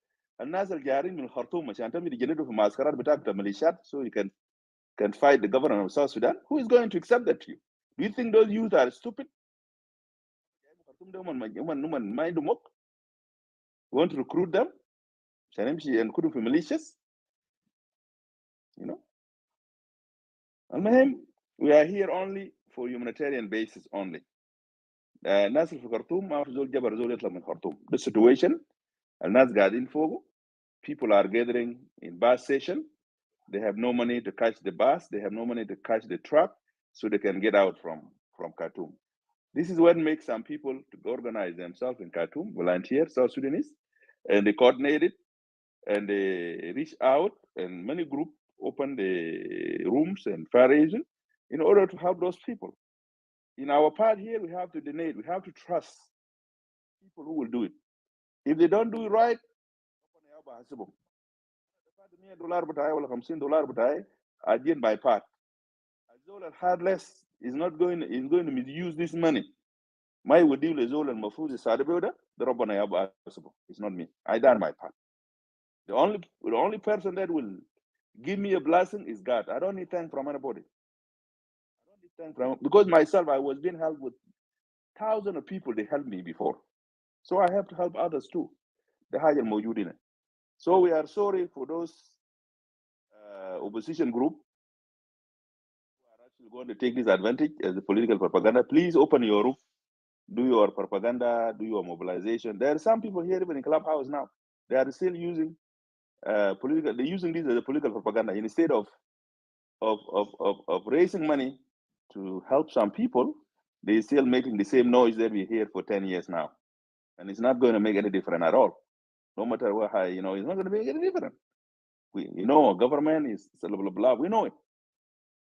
S1: الناس الجارين من الخرطوم عشان تمشي تجندوا في معسكرات بتاعت الميليشيات so you can fight the government of South Sudan. Who is going to accept that to you? Do you think those youth are stupid? You want to recruit them عشان يمشي ينكدوا في militias? You know. المهم, we are here only for humanitarian basis only. الناس اللي في خرطوم ما في زول جبر زول يطلع من خرطوم. The situation الناس قاعدين فوقه. People are gathering in bus station. They have no money to catch the bus. They have no money to catch the truck, so they can get out from Khartoum. This is what makes some people to organize themselves in Khartoum, volunteer South Sudanese, and they coordinate it, and they reach out, and many groups open the rooms and fundraising in order to help those people. In our part here, we have to donate. We have to trust people who will do it. If they don't do it right, $100 بتاعي ولا $50 بتاعي again by part. الزول الهاردلس is going to misuse this money. ما يوديه للزول المفروض يساعد به ده ربنا يبقى حسبه. It's not me. I done my part. The only person that will give me a blessing is God. I don't need thanks from anybody. I don't need thanks from, because myself I was being helped with thousands of people. They helped me before, so I have to help others too. The حاجة الموجودين. So we are sorry for those opposition group who are actually going to take this advantage as a political propaganda. Please open your roof, do your propaganda, do your mobilization. There are some people here even in Clubhouse now. They are still using political. They're using this as a political propaganda instead of raising money to help some people. They're still making the same noise that we hear for 10 years now, and it's not going to make any difference at all. No matter what, it's not going to make any difference. Government is blah blah blah. We know it,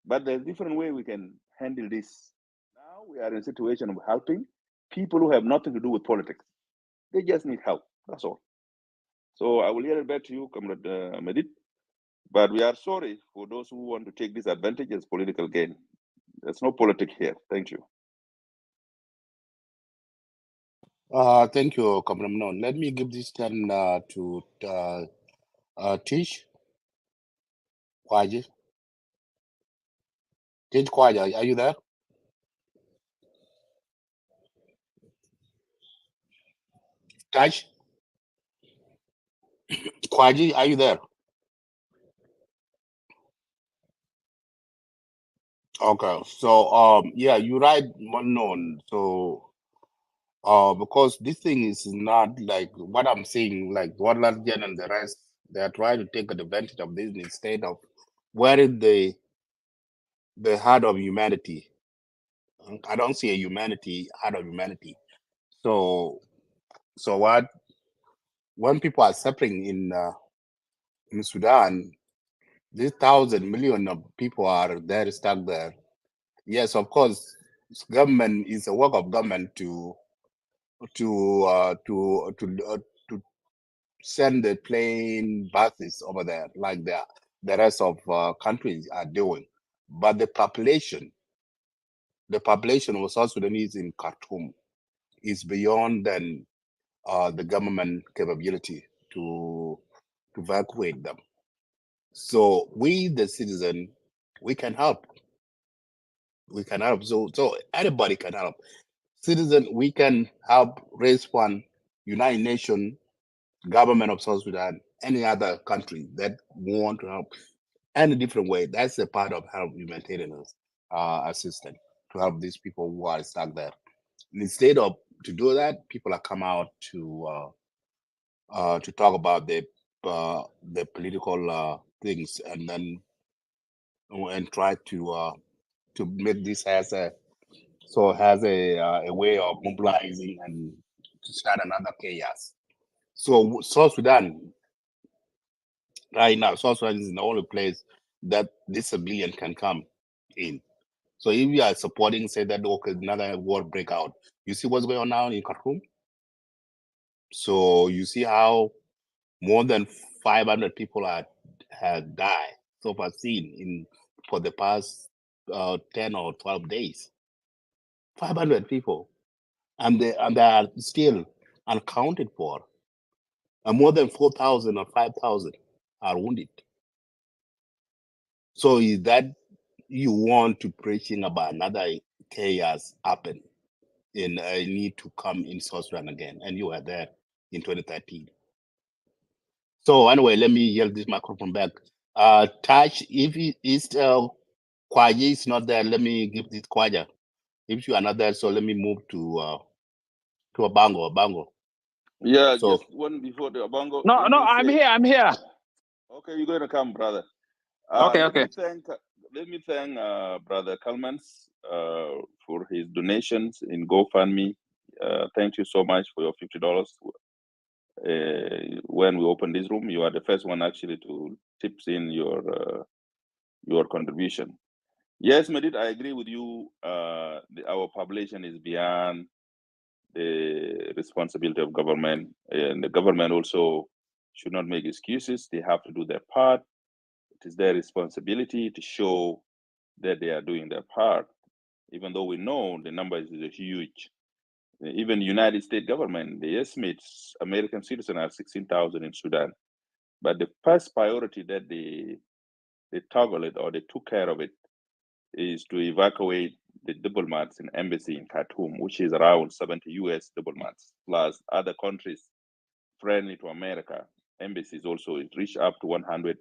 S1: but there's a different way we can handle this. Now we are in a situation of helping people who have nothing to do with politics. They just need help. That's all. So I will hear it back to you, Comrade Medit. But we are sorry for those who want to take this advantage as political gain. There's no politics here. Thank you.
S2: Thank you, Comrade Manon. Let me give this turn to Tish Kwaji. Tish Kwaji, are you there? Tish Kwaji, are you there? Okay, so yeah, you're right, Manon. So because this thing is not like what I'm saying, like what Largen and the rest, they are trying to take advantage of this instead of where is the heart of humanity. I don't see a heart of humanity. So what when people are suffering in Sudan, these 1,000 million of people are there stuck there. Yes, of course, government is a work of government to send the plane buses over there like the rest of countries are doing. But the population of South Sudanese in Khartoum is beyond than the government capability to evacuate them. So we, the citizen, we can help. We can help. So anybody can help. Citizen, we can help raise fund, United Nations, government of South Sudan, any other country that want to help any different way. That's a part of help humanitarian assistance to help these people who are stuck there. And instead of to do that, people are come out to talk about the political things and try to make this as a way of mobilizing and to start another chaos. So South Sudan, right now, South Sudan is the only place that this civilian can come in. So if you are supporting, say that okay, another war break out, you see what's going on now in Khartoum. So you see how more than 500 people have died so far seen in for the past 10 or 12 days. 500 people, and they are still unaccounted for. And more than 4,000 or 5,000 are wounded. So is that you want to preaching about another chaos happen and need to come in South Sudan again, and you were there in 2013. So anyway, let me yield this microphone back. Touch, if Kwaji is not there, let me give this Kwaja. If you are not there, so let me move to Abango.
S1: Yeah,
S2: So
S1: just one before the Abango.
S6: No,
S1: Let
S6: no,
S1: me
S6: I'm
S1: say,
S6: here. I'm here.
S1: okay, you're going to come, brother.
S6: Okay,
S1: Let
S6: okay.
S1: me thank Brother Kalmans for his donations in GoFundMe. Thank you so much for your $50. When we opened this room, you are the first one actually to tips in your contribution. Yes, Medit, I agree with you. Our population is beyond the responsibility of government, and the government also should not make excuses. They have to do their part. It is their responsibility to show that they are doing their part, even though we know the numbers is huge. Even United States government, they estimate American citizens are 16,000 in Sudan. But the first priority that they toggle it or they took care of it is to evacuate the diplomats in embassy in Khartoum, which is around 70 US diplomats, plus other countries friendly to America. Embassies also reach up to 100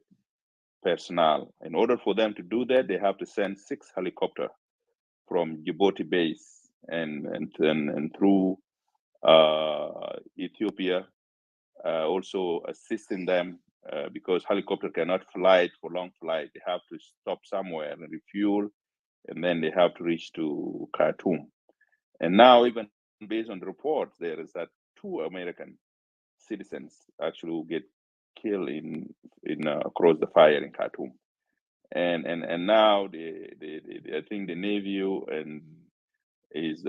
S1: personnel. In order for them to do that, they have to send 6 helicopters from Djibouti base and through Ethiopia, also assisting them because helicopter cannot fly for long flight. They have to stop somewhere and refuel, and then they have to reach to Khartoum. And now, even based on the reports, there is that 2 American citizens actually get killed in across the fire in Khartoum. And now I think the Navy and is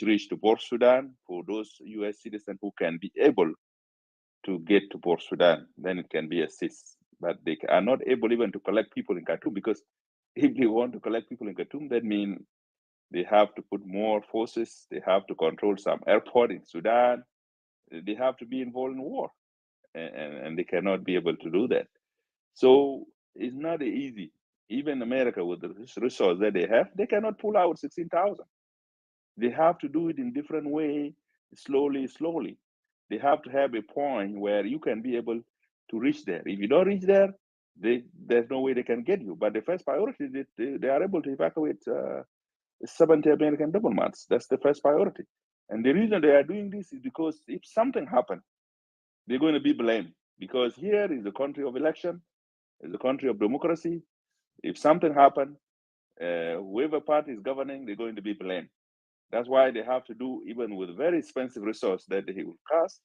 S1: reach to Port Sudan for those U.S. citizens who can be able to get to Port Sudan. Then it can be assist, but they are not able even to collect people in Khartoum, because if they want to collect people in Khartoum, that means they have to put more forces. They have to control some airport in Sudan. They have to be involved in war, and they cannot be able to do that. So it's not easy. Even America, with the resources that they have, they cannot pull out 16,000. They have to do it in different way, slowly. They have to have a point where you can be able to reach there. If you don't reach there, there's no way they can get you. But the first priority, they are able to evacuate 70 American diplomats. That's the first priority. And the reason they are doing this is because if something happens, they're going to be blamed. Because here is a country of election, is a country of democracy. If something happens, whoever party is governing, they're going to be blamed. That's why they have to do, even with very expensive resource that they will cost,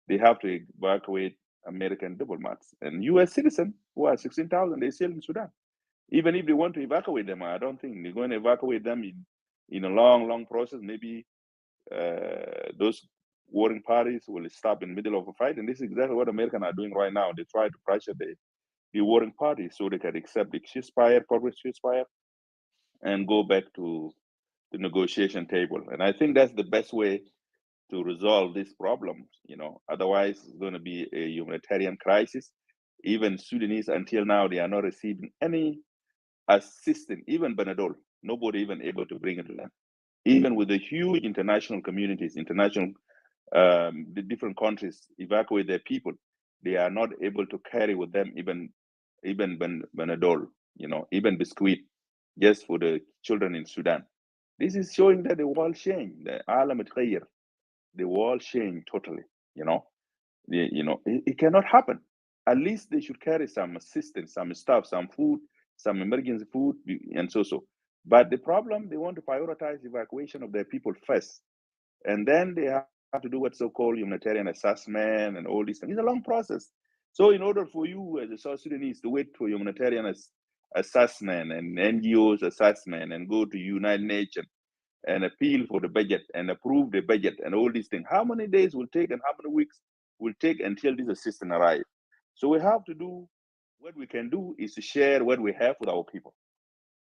S1: they have to evacuate American diplomats. And US citizens who are 16,000, they're still in Sudan. Even if they want to evacuate them, I don't think they're going to evacuate them in a long process. Maybe those warring parties will stop in the middle of a fight. And this is exactly what Americans are doing right now. They try to pressure the warring parties so they can accept the ceasefire, public ceasefire, and go back to the negotiation table. And I think that's the best way to resolve these problems. Otherwise it's going to be a humanitarian crisis. Even Sudanese, until now, they are not receiving any assistance, even Benadol. Nobody even able to bring it to them. Even with the huge international communities, the different countries evacuate their people, they are not able to carry with them even Benadol, even biscuit, just for the children in Sudan. This is showing that the world changed. The world changed totally. It cannot happen. At least they should carry some assistance, some stuff, some food, some emergency food, and so. But the problem, they want to prioritize evacuation of their people first, and then they have to do what's so-called humanitarian assessment and all these things. It's a long process. So in order for you as a South Sudanese to wait for humanitarian assessment and NGOs assessment and go to United Nations and appeal for the budget and approve the budget and all these things, how many days will take and how many weeks will take until this assistance arrives? So we have to do, what we can do is to share what we have with our people.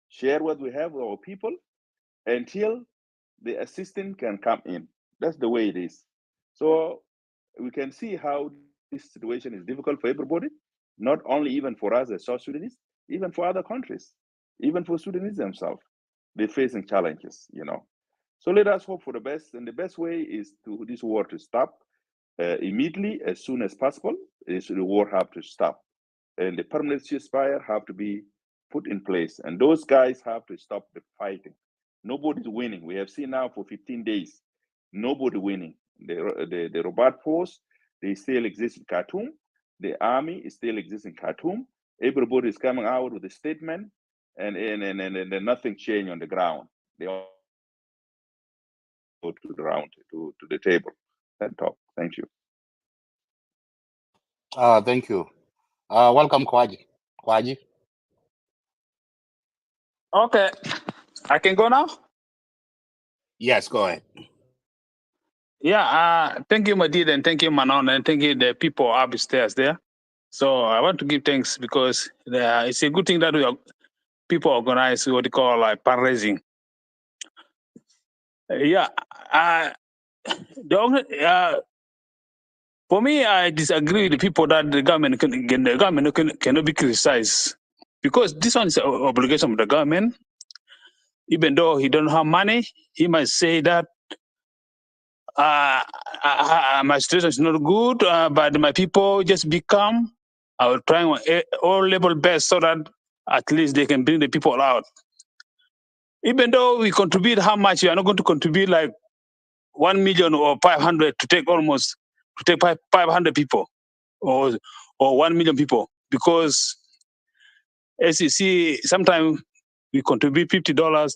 S1: Share what we have with our people until the assistance can come in. That's the way it is. So we can see how this situation is difficult for everybody, not only even for us as South Sudanese, even for other countries, even for Sudanese themselves. They're facing challenges, you know. So let us hope for the best, and the best way is to this war to stop immediately, as soon as possible. The war have to stop, and the permanent ceasefire have to be put in place, and those guys have to stop the fighting. Nobody's winning. We have seen now for 15 days, nobody winning. The robot force, they still exist in Khartoum. The army still exists in Khartoum. Everybody is coming out with a statement, and nothing changed on the ground. They all go to the round to the table and talk. Thank you.
S2: Thank you. Welcome, Kwaji.
S6: Okay, I can go now.
S2: Yes, go ahead.
S6: Yeah, thank you, Madid, and thank you, Manon, and thank you, the people upstairs there. So I want to give thanks because it's a good thing that people organize what they call like fundraising. For me, I disagree with the people that the government cannot be criticized because this one is an obligation of the government. Even though he don't have money, he might say that my situation is not good, but my people just become. I will try all level best so that at least they can bring the people out. Even though we contribute how much, we are not going to contribute like 1 million or 500 to take 500 people or 1 million people, because as you see, sometimes we contribute $50,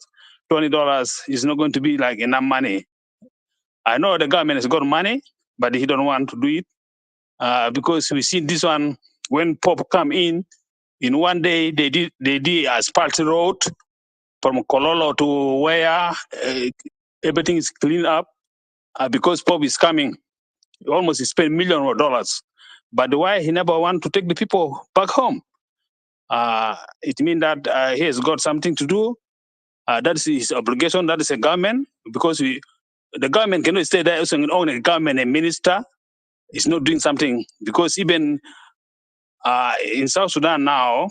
S6: $20 is not going to be like enough money. I know the government has got money, but he don't want to do it because we see this one when Pop come in one day they did asphalt road from Kololo to where everything is cleaned up because Pop is coming. He almost spent millions of dollars, but why he never want to take the people back home? It means that he has got something to do. That is his obligation. That is a government, because the government cannot stay there as an own government and minister is not doing something, because even in South Sudan now,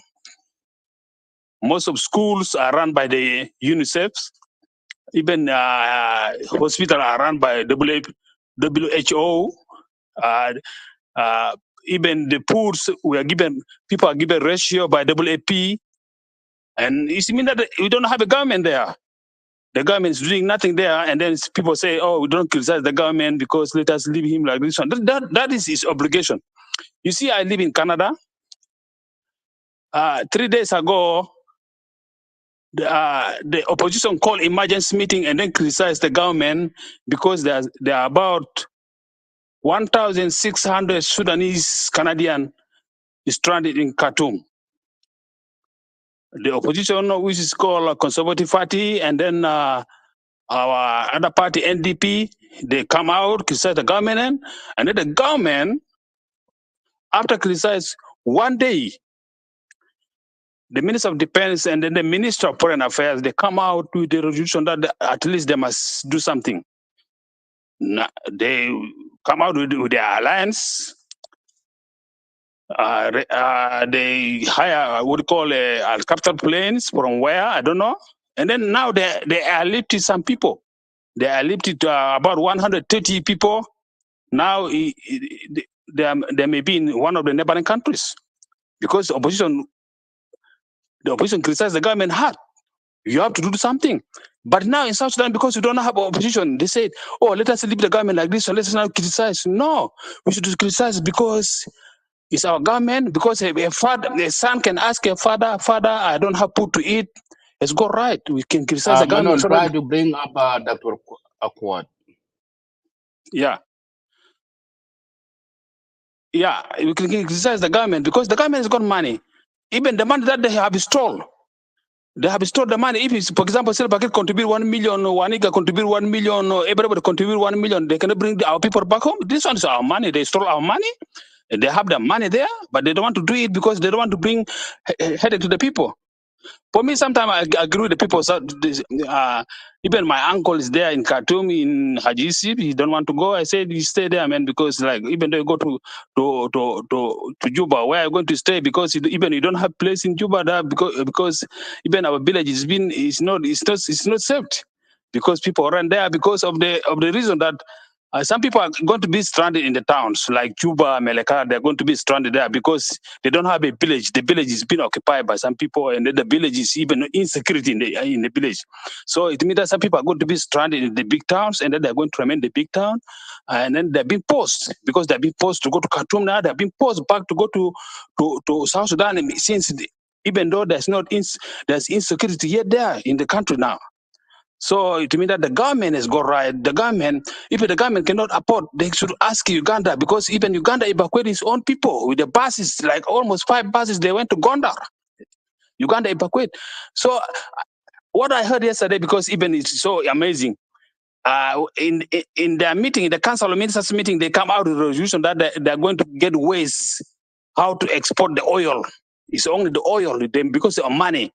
S6: most of schools are run by the UNICEF. Even hospitals are run by WHO. Even the foods people are given ratio by WAP. And it means that we don't have a government there. The government is doing nothing there, and then people say, "Oh, we don't criticize the government because let us leave him like this one." That is his obligation. You see, I live in Canada. 3 days ago, the opposition called emergency meeting and then criticized the government because there are about 1,600 Sudanese Canadian stranded in Khartoum. The opposition, which is called Conservative Party, and then our other party, NDP, they come out, criticize the government, and then the government, after criticize one day, the Minister of Defense and then the Minister of Foreign Affairs, they come out with the resolution that at least they must do something. They come out with their alliance. They hire what we call helicopter planes from where, I don't know. And then now they airlifted some people. They airlifted about 130 people. Now they may be in one of the neighboring countries because the opposition criticized the government hard. You have to do something. But now in South Sudan, because we don't have opposition, they said, "Oh, let us leave the government like this, so let us not criticize." No, we should criticize because it's our government. Because a son can ask a father, "Father, I don't have food to eat." It's got right. We can criticize the government.
S2: Manon, try to bring up Dr. Akwad.
S6: Yeah. yeah, we can criticize the government because the government has got money. Even the money that they have stolen. They have stored the money. If it's, for example, Silver Packet contribute 1 million, or Wanika contribute 1 million, or everybody contribute 1 million, they cannot bring our people back home. This one is our money. They stole our money. They have the money there, but they don't want to do it because they don't want to bring headache to the people. For me, sometimes I agree with the people. So even my uncle is there in Khartoum, in Haji Yusuf. He don't want to go. I said, you stay there, man, because like even though you go to Juba, where are you going to stay? Because even you don't have place in Juba, that because even our village is not safe because people run there because of the reason that. Some people are going to be stranded in the towns like Juba, Melaka. They're going to be stranded there because they don't have a village. The village is being occupied by some people, and then the village is even insecurity in the village. So it means that some people are going to be stranded in the big towns, and then they're going to remain in the big town, and then they're being forced because they're being forced to go to Khartoum now. They're being forced back to go to South Sudan, and even though there's insecurity yet there in the country now. So it means that the government has got right. The government, if the government cannot afford, they should ask Uganda because even Uganda evacuated its own people with the buses, like almost 5 buses. They went to Gondar. Uganda evacuated. So what I heard yesterday, because even it's so amazing, in their meeting, in the Council of Ministers meeting, they come out with a resolution that they're going to get ways how to export the oil. It's only the oil because of money.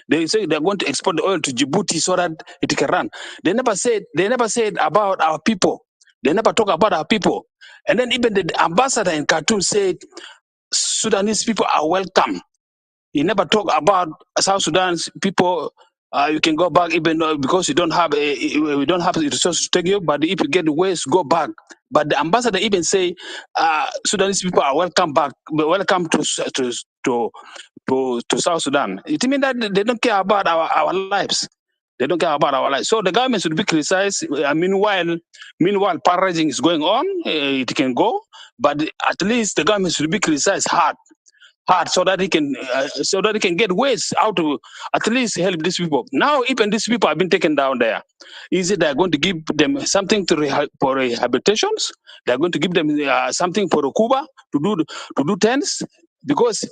S6: They say they're going to export the oil to Djibouti so that it can run. They never said about our people. They never talk about our people. And then even the ambassador in Khartoum said Sudanese people are welcome. He never talk about South Sudan's people. You can go back even though because we don't have the resources to take you. But if you get the ways, go back. But the ambassador even say Sudanese people are welcome back, welcome to South Sudan. It means that they don't care about our lives. They don't care about our lives. So the government should be criticized. Meanwhile, paraging is going on. It can go, but at least the government should be criticized hard so that he can get ways how to at least help these people. Now even these people have been taken down there. Is it they're going to give them something for rehabilitations? They're going to give them something for Cuba to do tents? Because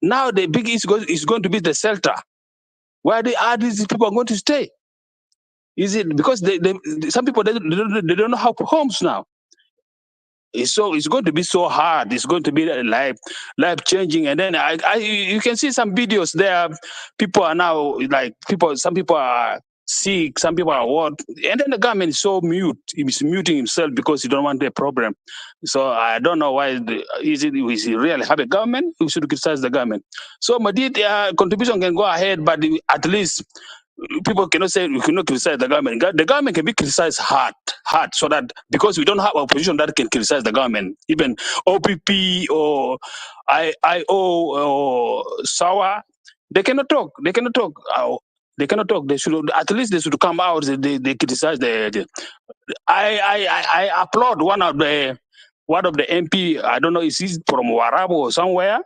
S6: now the big issue is going to be the shelter. Where are these people going to stay? Is it because some people they don't have homes now? It's going to be so hard. It's going to be life changing. And then you can see some videos there. People are now some people are sick, some people are what, and then the government is so mute. He's muting himself because he don't want the problem. So I don't know why. Is it really have a government? We should criticize the government. So Madid contribution can go ahead, but at least people cannot say we cannot criticize the government. The government can be criticized hard, so that because we don't have a opposition that can criticize the government, even OPP or IO or SAWA, they cannot talk. They cannot talk. They cannot talk. They should at least they should come out. They criticize I applaud one of the MP. I don't know if he's from Warabo or somewhere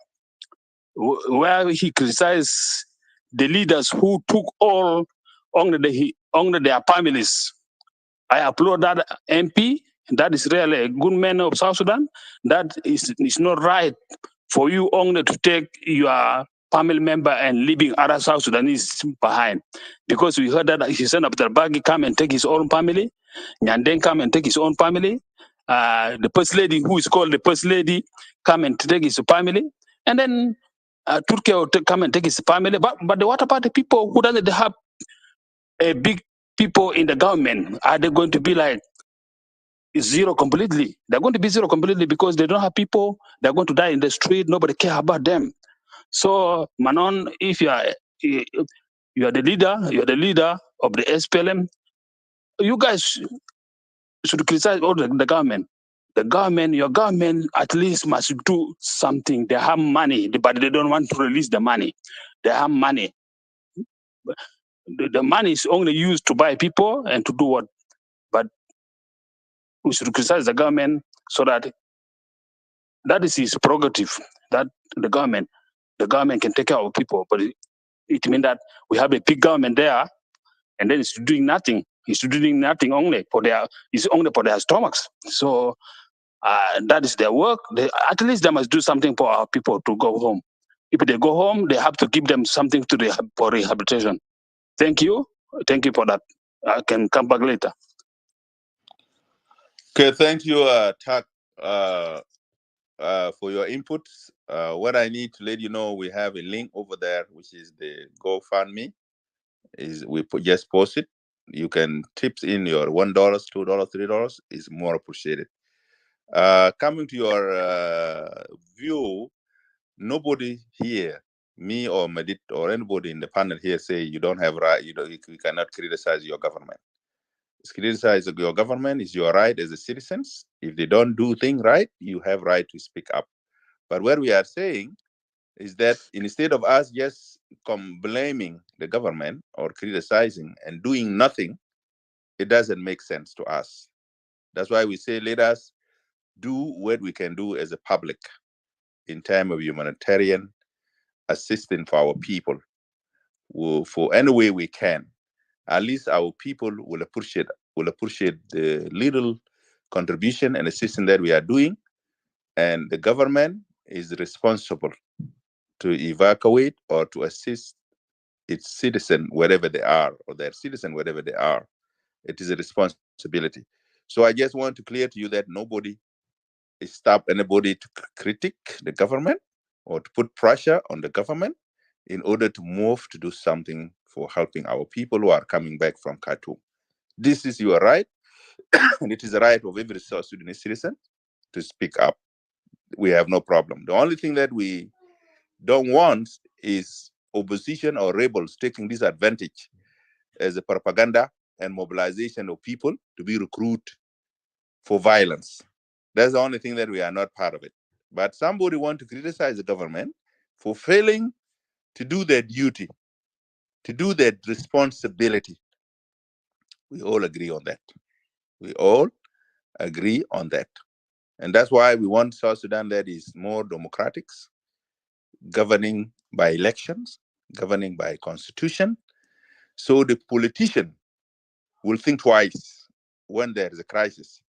S6: where he criticized the leaders who took all under their families. I applaud that MP. That is really a good man of South Sudan. That is not right for you only to take your family member and leaving other South Sudanese behind. Because we heard that his son Abdel Bagi come and take his own family. Nyanden come and take his own family. The first lady, who is called the first lady, come and take his family. And then Turkey will come and take his family. But what about the people who doesn't have a big people in the government? Are they going to be like zero completely? They're going to be zero completely because they don't have people. They're going to die in the street. Nobody care about them. So Manon, if you are the leader of the SPLM, you guys should criticize all the government. Your government at least must do something. They have money, but they don't want to release the money. They have money. The money is only used to buy people and to do what? But we should criticize the government so that is his prerogative. That the government can take care of people. But it means that we have a big government there, and then it's doing nothing. It's doing nothing only for their stomachs. So That is their work. At least they must do something for our people to go home. If they go home, they have to give them something for rehabilitation. Thank you. Thank you for that. I can come back later.
S1: Okay, thank you, Tak, for your inputs. What I need to let you know, we have a link over there, which is the GoFundMe. Just post it. You can tips in your $1, $2, $3 is more appreciated. Coming to your view, nobody here, me or Medit or anybody in the panel here, say you don't have right. You cannot criticize your government. Criticize your government is your right as a citizens. If they don't do things right, you have right to speak up. But what we are saying is that instead of us just blaming the government or criticizing and doing nothing, it doesn't make sense to us. That's why we say let us do what we can do as a public in terms of humanitarian assistance for our people, for any way we can. At least our people will appreciate the little contribution and assistance that we are doing, and the government is responsible to evacuate or to assist its citizen wherever they are, or their citizen wherever they are. It is a responsibility. So I just want to clear to you that nobody stop anybody to critique the government or to put pressure on the government in order to move to do something for helping our people who are coming back from Khartoum. This is your right, and it is the right of every South Sudanese citizen to speak up. We have no problem. The only thing that we don't want is opposition or rebels taking this advantage as a propaganda and mobilization of people to be recruited for violence. That's the only thing that we are not part of it. But somebody want to criticize the government for failing to do their duty, to do their responsibility. We all agree on that. We all agree on that. And that's why we want South Sudan that is more democratic, governing by elections, governing by constitution. So the politician will think twice when there is a crisis.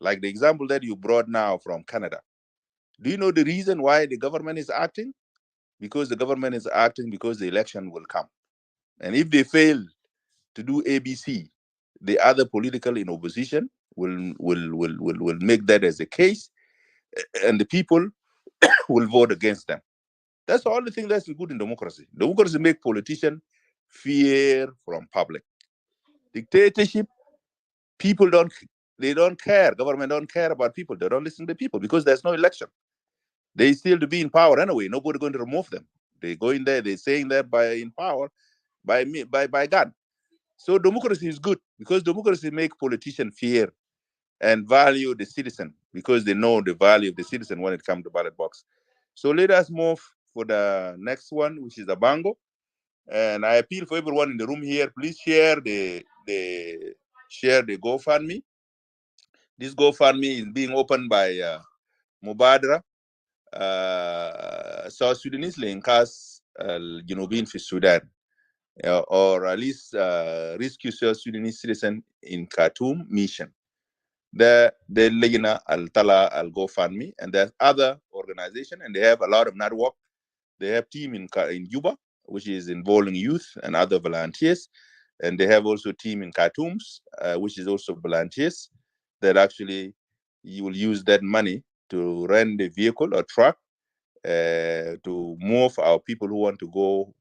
S1: Like the example that you brought now from Canada. Do you know the reason why the government is acting? Because the government is acting because the election will come. And if they fail to do ABC, the other political in opposition will make that as a case, and the people will vote against them. That's the only thing that's good in democracy. Democracy make politicians fear from public. Dictatorship, people don't care. Government don't care about people. They don't listen to people because there's no election. They still to be in power anyway. Nobody going to remove them. They go in there. They saying that by in power, by God. So democracy is good because democracy make politicians fear and value the citizen because they know the value of the citizen when it comes to ballot box. So let us move for the next one, which is the Bango. And I appeal for everyone in the room here, please share the GoFundMe. This GoFundMe is being opened by Mubadra, South Sudanese Linkas, Junubin for Sudan, or at least Rescue South Sudanese Citizen in Khartoum mission. The Legina Al Tala Al GoFundMe, and there's other organization, and they have a lot of network. They have team in Juba, which is involving youth and other volunteers, and they have also team in Khartoum, which is also volunteers that actually you will use that money to rent a vehicle or truck to move our people who want to go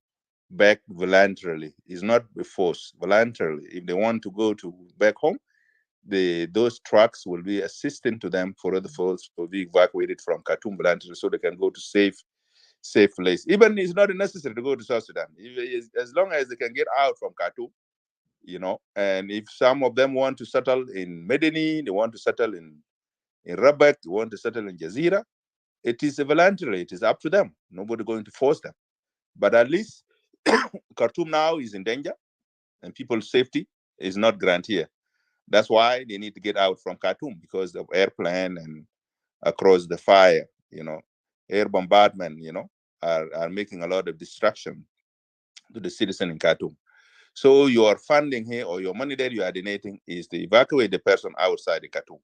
S1: back voluntarily. It's not a force, voluntarily. If they want to go back home, those trucks will be assisting to them for other folks to be evacuated from Khartoum voluntarily so they can go to safe place. Even it's not necessary to go to South Sudan. As long as they can get out from Khartoum, and if some of them want to settle in Medini, they want to settle in Rabat, they want to settle in Jazeera, it is voluntary. It is up to them. Nobody going to force them. But at least Khartoum now is in danger, and people's safety is not guaranteed. That's why they need to get out from Khartoum because of airplane and across the fire, air bombardment, are making a lot of destruction to the citizen in Khartoum. So your funding here or your money that you are donating is to evacuate the person outside the Khartoum.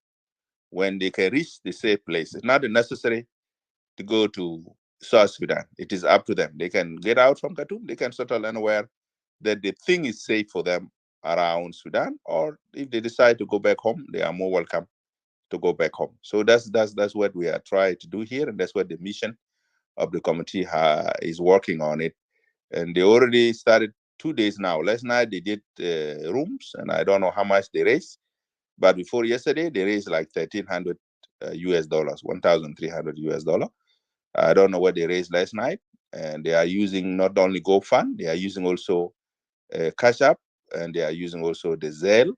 S1: when they can reach the safe place. It's not necessary to go to South Sudan. It is up to them. They can get out from Khartoum. They can settle anywhere that they think is safe for them around Sudan, or if they decide to go back home, they are more welcome to go back home. So that's what we are trying to do here, and that's what the mission of the committee is working on it. And they already started 2 days now. Last night they did rooms, and I don't know how much they raised, but before yesterday they raised like $1,300 US dollars, 1,300 US dollar. I don't know what they raised last night, and they are using not only GoFund, they are using also Cash App, and they are using also the Zelle,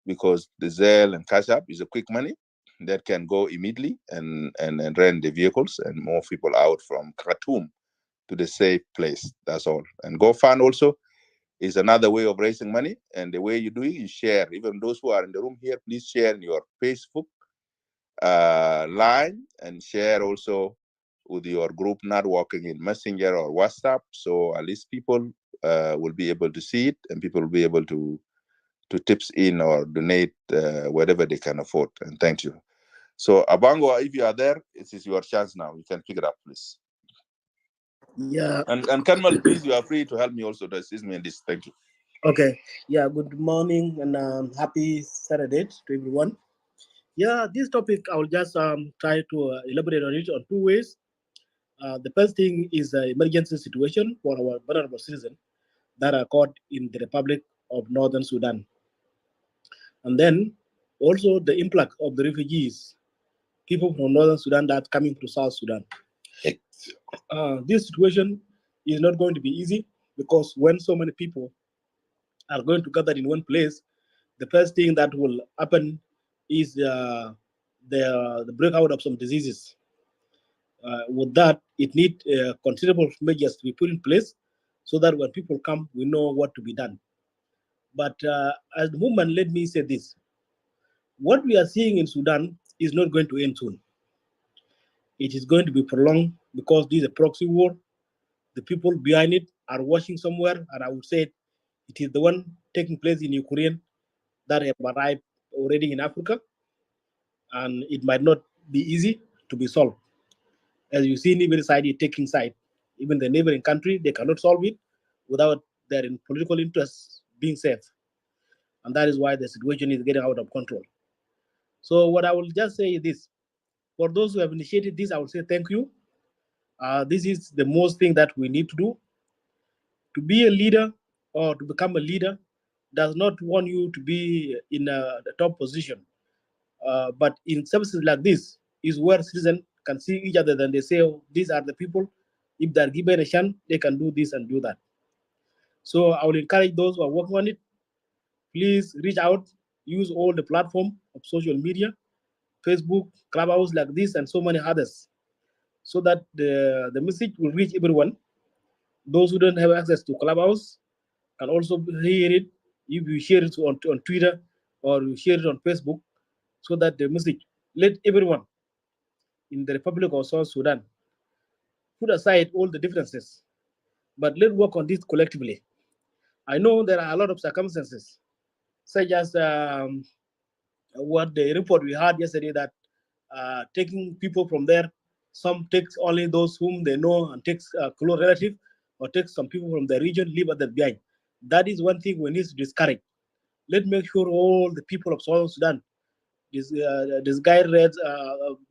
S1: because the Zelle and Cash App is a quick money that can go immediately and rent the vehicles and move people out from Khartoum to the safe place. That's all. And GoFund also is another way of raising money. And the way you do it, you share. Even those who are in the room here, please share in your Facebook line, and share also with your group networking in Messenger or WhatsApp. So at least people will be able to see it, and people will be able to tips in or donate whatever they can afford. And thank you. So Abango, if you are there, it is your chance now. You can pick it up, please.
S7: Yeah.
S1: And Kanmal, please, you are free to help me also to assist me in this. Thank you.
S7: Okay. Yeah. Good morning and happy Saturday to everyone. Yeah, this topic I will just try to elaborate on it on two ways. The first thing is the emergency situation for our vulnerable citizens that are caught in the Republic of Northern Sudan, and then also the influx of the refugees, people from Northern Sudan that are coming to South Sudan. This situation is not going to be easy, because when so many people are going to gather in one place, the first thing that will happen is the breakout of some diseases. With that, it needs considerable measures to be put in place so that when people come, we know what to be done. But as the movement, let me say this. What we are seeing in Sudan is not going to end soon. It is going to be prolonged, because this is a proxy war. The people behind it are watching somewhere, and I would say it is the one taking place in Ukraine that have arrived already in Africa, and it might not be easy to be solved. As you see, neither side is taking side. Even the neighboring country, they cannot solve it without their political interests being safe. And that is why the situation is getting out of control. So what I will just say is this. For those who have initiated this, I will say thank you. This is the most thing that we need to do. To be a leader or to become a leader does not want you to be in the top position. But in services like this is where citizens can see each other, then they say, oh, these are the people. If they're given a chance, they can do this and do that. So I will encourage those who are working on it, please reach out, use all the platform of social media, Facebook, Clubhouse like this, and so many others, so that the message will reach everyone. Those who don't have access to Clubhouse can also hear it if you share it on Twitter or you share it on Facebook, so that the message, let everyone in the Republic of South Sudan put aside all the differences, but let's work on this collectively. I know there are a lot of circumstances, such as what the report we had yesterday, that taking people from there, some takes only those whom they know and takes close relative, or takes some people from the region, leave others behind. That is one thing we need to discourage. Let's make sure all the people of South Sudan, this guy reads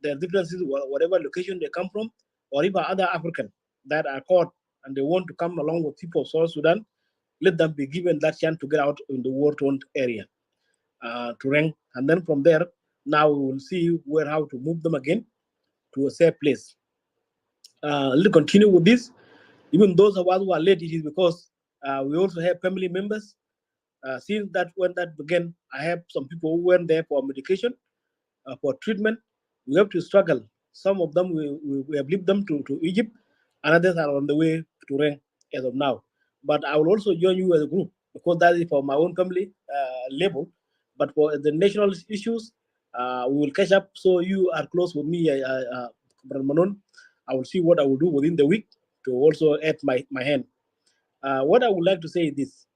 S7: their differences, whatever location they come from, or even other African that are caught and they want to come along with people of South Sudan, let them be given that chance to get out in the war-torn area to rank. And then from there, now we will see how to move them again to a safe place. Let's continue with this. Even those of us who are late, it is because we also have family members. Since that when that began, I have some people who went there for medication, for treatment. We have to struggle. Some of them we have lived them to Egypt, and others are on the way to rank as of now. But I will also join you as a group, because that is for my own family level. But for the national issues, we will catch up. So you are close with me, Brother Manon. I will see what I will do within the week to also add my hand. What I would like to say is this: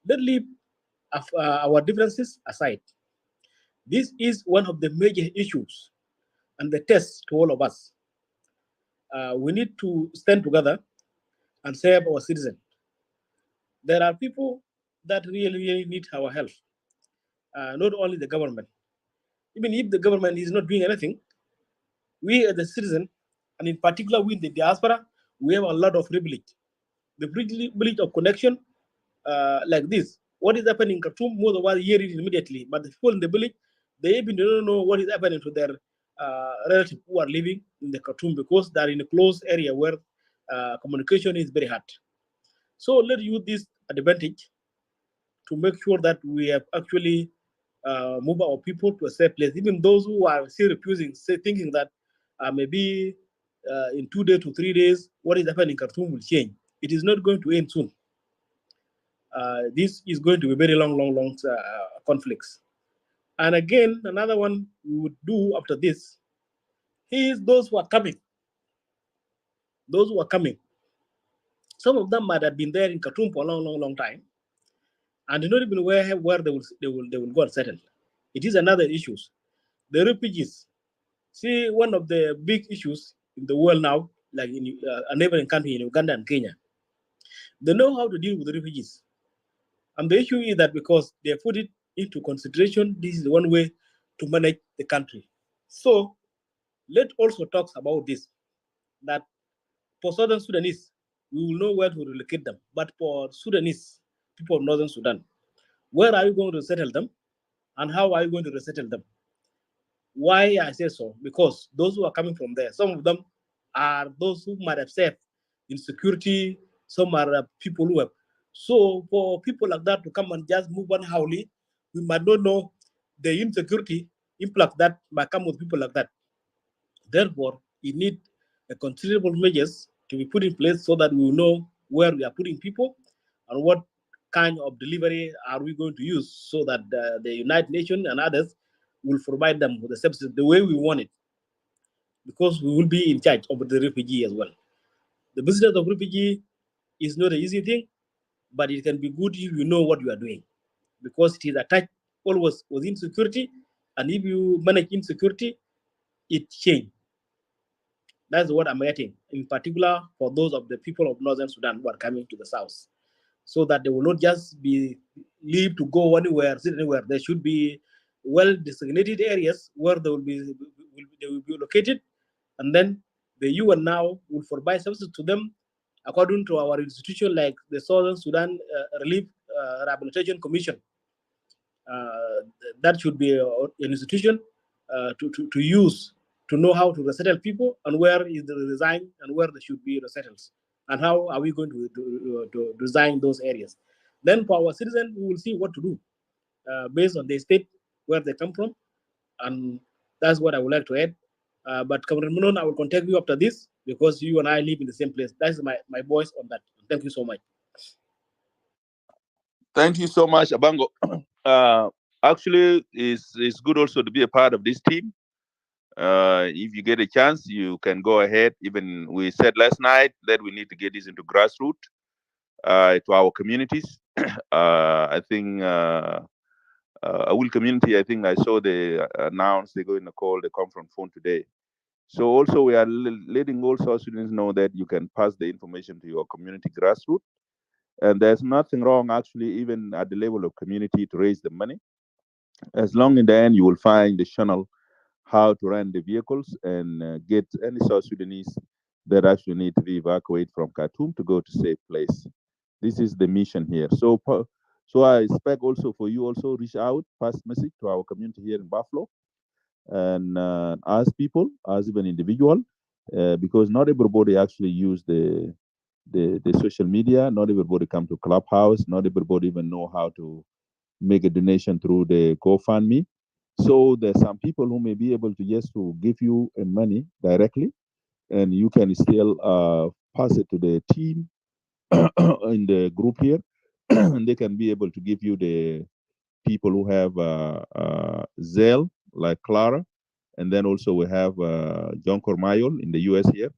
S7: let's leave our differences aside. This is one of the major issues and the test to all of us. We need to stand together and serve our citizens. There are people that really need our help, not only the government. Even if the government is not doing anything, we as the citizen, and in particular we in the diaspora, we have a lot of privilege. The privilege of connection, like this. What is happening in Khartoum, most of us hear it immediately, but the people in the village, they even don't know what is happening to their relatives who are living in the Khartoum because they are in a closed area where communication is very hard. So let's use this advantage to make sure that we have actually move our people to a safe place. Even those who are still refusing, say, thinking that maybe in 2 days to 3 days, what is happening in Khartoum will change. It is not going to end soon. This is going to be very long conflicts. And again, another one we would do after this is those who are coming. Those who are coming. Some of them might have been there in Khartoum for a long time, and they don't even where they will go and settle. It is another issue. The refugees. See, one of the big issues in the world now, like in a neighboring country in Uganda and Kenya, they know how to deal with the refugees. And the issue is that because they put it into consideration, this is one way to manage the country. So let's also talk about this, that for Southern Sudanese, we will know where to relocate them. But for Sudanese, people of Northern Sudan, where are you going to settle them? And how are you going to resettle them? Why I say so? Because those who are coming from there, some of them are those who might have served in security, some are people who have. So for people like that to come and just move on howly, we might not know the insecurity impact that might come with people like that. Therefore, we need a considerable measures to be put in place so that we will know where we are putting people and what kind of delivery are we going to use so that the United Nations and others will provide them with the services the way we want it, because we will be in charge of the refugee as well. The business of refugee is not an easy thing, but it can be good if you know what you are doing, because it is attached always with insecurity, and if you manage insecurity, it change. That's what I'm getting, in particular for those of the people of Northern Sudan who are coming to the south, so that they will not just be leave to go anywhere, sit anywhere. There should be well designated areas where they will be located, and then the UN now will provide services to them according to our institution, like the Southern Sudan Relief Rehabilitation Commission. Uh, that should be an institution to use to know how to resettle people and where is the design and where they should be resettled, and how are we going to design those areas. Then for our citizens, we will see what to do based on the state where they come from, and that's what I would like to add. But Cameron Munon, I will contact you after this because you and I live in the same place. That's my voice on that. Thank you so much.
S1: Thank you so much, Abango. Actually, it's good also to be a part of this team. If you get a chance, you can go ahead. Even we said last night that we need to get this into grassroots to our communities. I think a will community. I think I saw they announced they're going to call the conference phone today. So also we are letting all South Sudanese know that you can pass the information to your community grassroots. And there's nothing wrong actually, even at the level of community, to raise the money. As long in the end you will find the channel how to run the vehicles and get any South Sudanese that actually need to be evacuated from Khartoum to go to safe place. This is the mission here. So I expect also for you also reach out, pass message to our community here in Buffalo, and ask people, as even individual, because not everybody actually use the social media. Not everybody come to Clubhouse. Not everybody even know how to make a donation through the GoFundMe. So there's some people who may be able to just to give you money directly, and you can still pass it to the team in the group here, and they can be able to give you the people who have Zelle, like Clara, and then also we have John Cormayol in the US here.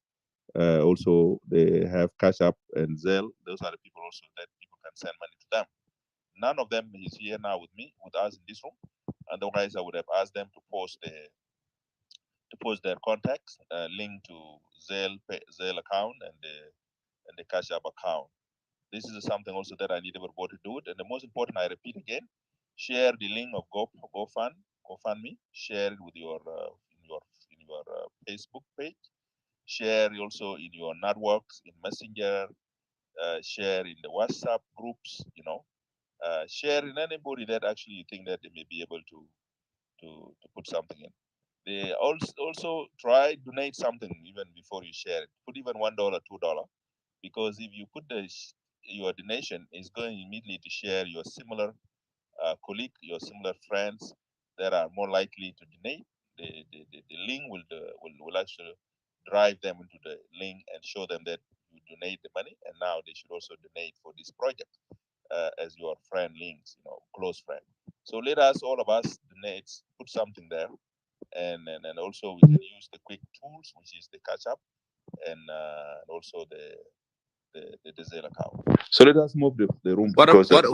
S1: Also, they have Cash App and Zelle. Those are the people also that people can send money to them. None of them is here now with me, with us in this room. Otherwise, I would have asked them to post their contacts, link to Zelle account and the Cash App account. This is something also that I need everybody to do it. And the most important, I repeat again, share the link of GoFundMe. Share it with your Facebook page. Share also in your networks, in Messenger. Share in the WhatsApp groups. Share in anybody that actually you think that they may be able to put something in. They also try donate something even before you share it. Put even $1, $2, because if you put your donation, is going immediately to share your similar colleague, your similar friends that are more likely to donate. The link will actually drive them into the link and show them that you donate the money, and now they should also donate for this project as your friend links, close friend. So let us, all of us, donate, put something there, and also we can use the quick tools, which is the catch up, and also the Zelle account. So let us move the room because
S8: what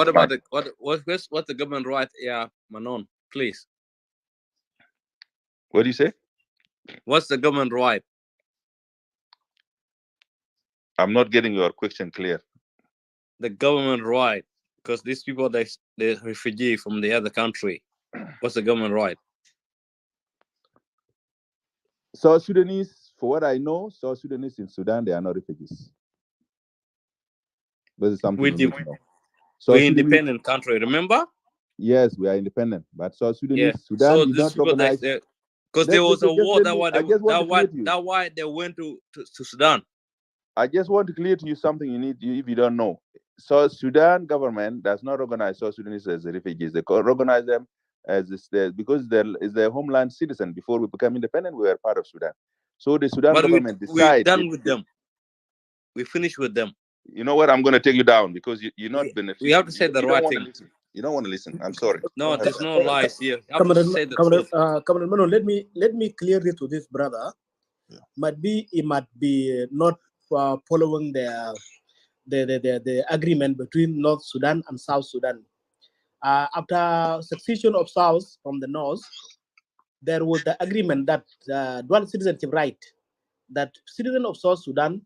S8: about what's the government right? Yeah, Manon, please.
S1: What do you say?
S8: What's the government right?
S1: I'm not getting your question clear.
S8: The government right, because these people they're refugee from the other country. What's the government right?
S1: South Sudanese, for what I know, South Sudanese in Sudan, they are not refugees. This is something you need to know.
S8: We're independent country, remember?
S1: Yes, we are independent, but South Sudanese, Sudan,
S8: so
S1: you
S8: these
S1: not
S8: people
S1: recognize.
S8: Because there was a war. That's
S1: why
S8: they went to Sudan.
S1: I just want to clear to you something you need if you don't know. So Sudan government does not recognize South Sudanese as refugees. They recognize them as because they're their homeland citizen. Before we become independent, we were part of Sudan. So the Sudan government decided.
S8: We're done with them. We finished with them.
S1: You know what? I'm going to take you down because you're not benefiting.
S8: We have to say the right thing.
S1: You don't want to listen. I'm sorry.
S8: No, there's no lies here. You have to say the truth.
S7: Manon, let me clear this to this brother.
S1: Yeah.
S7: It might be not following the agreement between North Sudan and South Sudan. After succession of South from the North, there was the agreement that dual citizenship right, that citizens of South Sudan,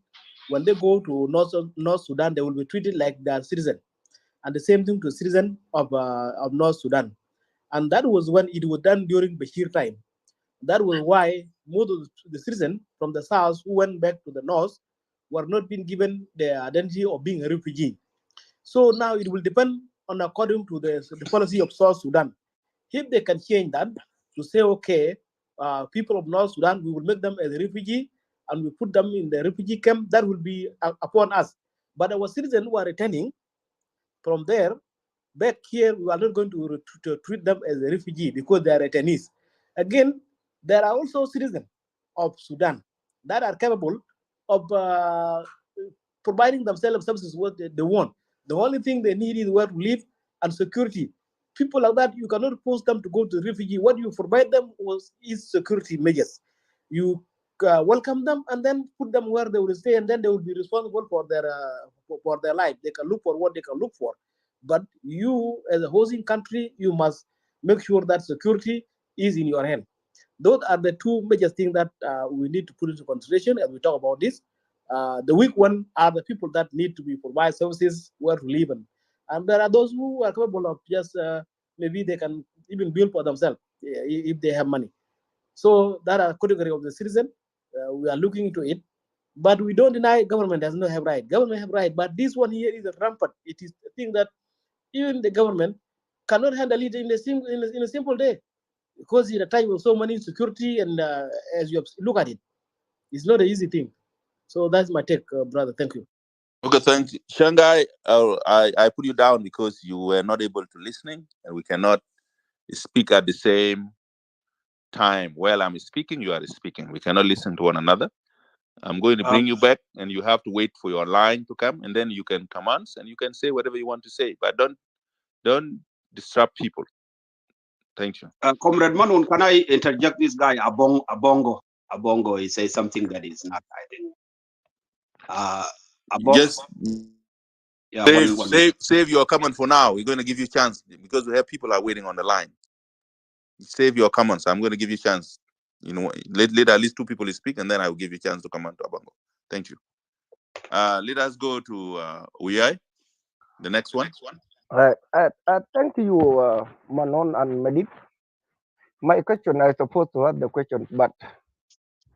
S7: when they go to North Sudan, they will be treated like their citizen, and the same thing to citizen of North Sudan. And that was when it was done during Bashir time. That was why most of the citizens from the South who went back to the North were not being given the identity of being a refugee. So now it will depend on according to the policy of South Sudan. If they can change that to say, okay, people of North Sudan, we will make them as a refugee and we put them in the refugee camp, that will be upon us. But our citizens who are returning from there back here, we are not going to treat them as a refugee because they are returnees. Again, there are also citizens of Sudan that are capable of providing themselves services what they want. The only thing they need is where to live and security. People like that, you cannot force them to go to refugee. What you provide them is security measures. You welcome them and then put them where they will stay, and then they will be responsible for their life. They can look for what they can look for. But you, as a hosting country, you must make sure that security is in your hand. Those are the two major things that we need to put into consideration as we talk about this. The weak one are the people that need to be provide services where to live in. And there are those who are capable of just maybe they can even build for themselves if they have money. So that are category of the citizen. We are looking into it. But we don't deny government does not have right. Government have right, but this one here is a rampant. It is a thing that even the government cannot handle it in a simple day, because in a time of so many insecurity and as you look at it, it's not an easy thing. So that's my take, brother. Thank you.
S1: Okay, thank you. Shanghai, I put you down because you were not able to listening, and we cannot speak at the same time. While I'm speaking, you are speaking. We cannot listen to one another. I'm going to bring you back, and you have to wait for your line to come, and then you can commence and you can say whatever you want to say, but don't disrupt people. Thank you.
S4: Comrade Manon, can I interject this guy, Abongo, he says something that is not, I think.
S1: Just save your comment for now. We're going to give you a chance because we have people are waiting on the line. save your comments. I'm going to give you a chance. You know, let at least 2 people speak, and then I will give you a chance to comment to Abango. Thank you. Let us go to Uyai, the next one.
S9: Thank you, Manon and Medit. My question, I supposed to have the question, but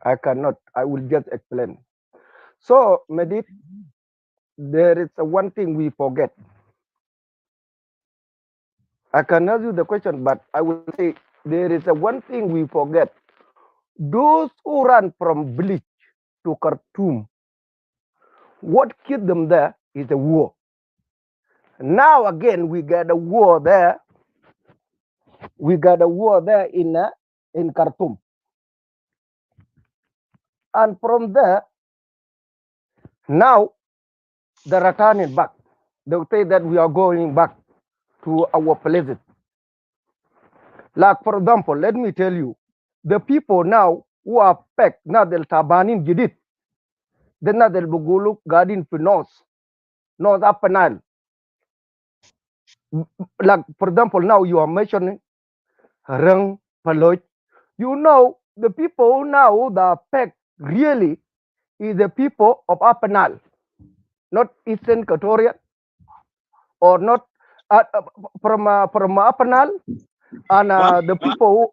S9: I cannot. I will just explain. So, Medit, there is one thing we forget. I can ask you the question, but I will say there is one thing we forget. Those who ran from village to Khartoum, what killed them there is a war. Now again, we got a war there. We got a war there in Khartoum. And from there, now they're returning back. They say that we are going back to our places. Like, for example, let me tell you, the people now who are packed, now they'll tabanin jidit, then now they'll bugulu garden for North Upper Nile. Like, for example, now you are mentioning Rang, Paloj. You know, the people now that are packed really is the people of Upper Nile, not Eastern Equatoria, or not from Upper Nile, and the people who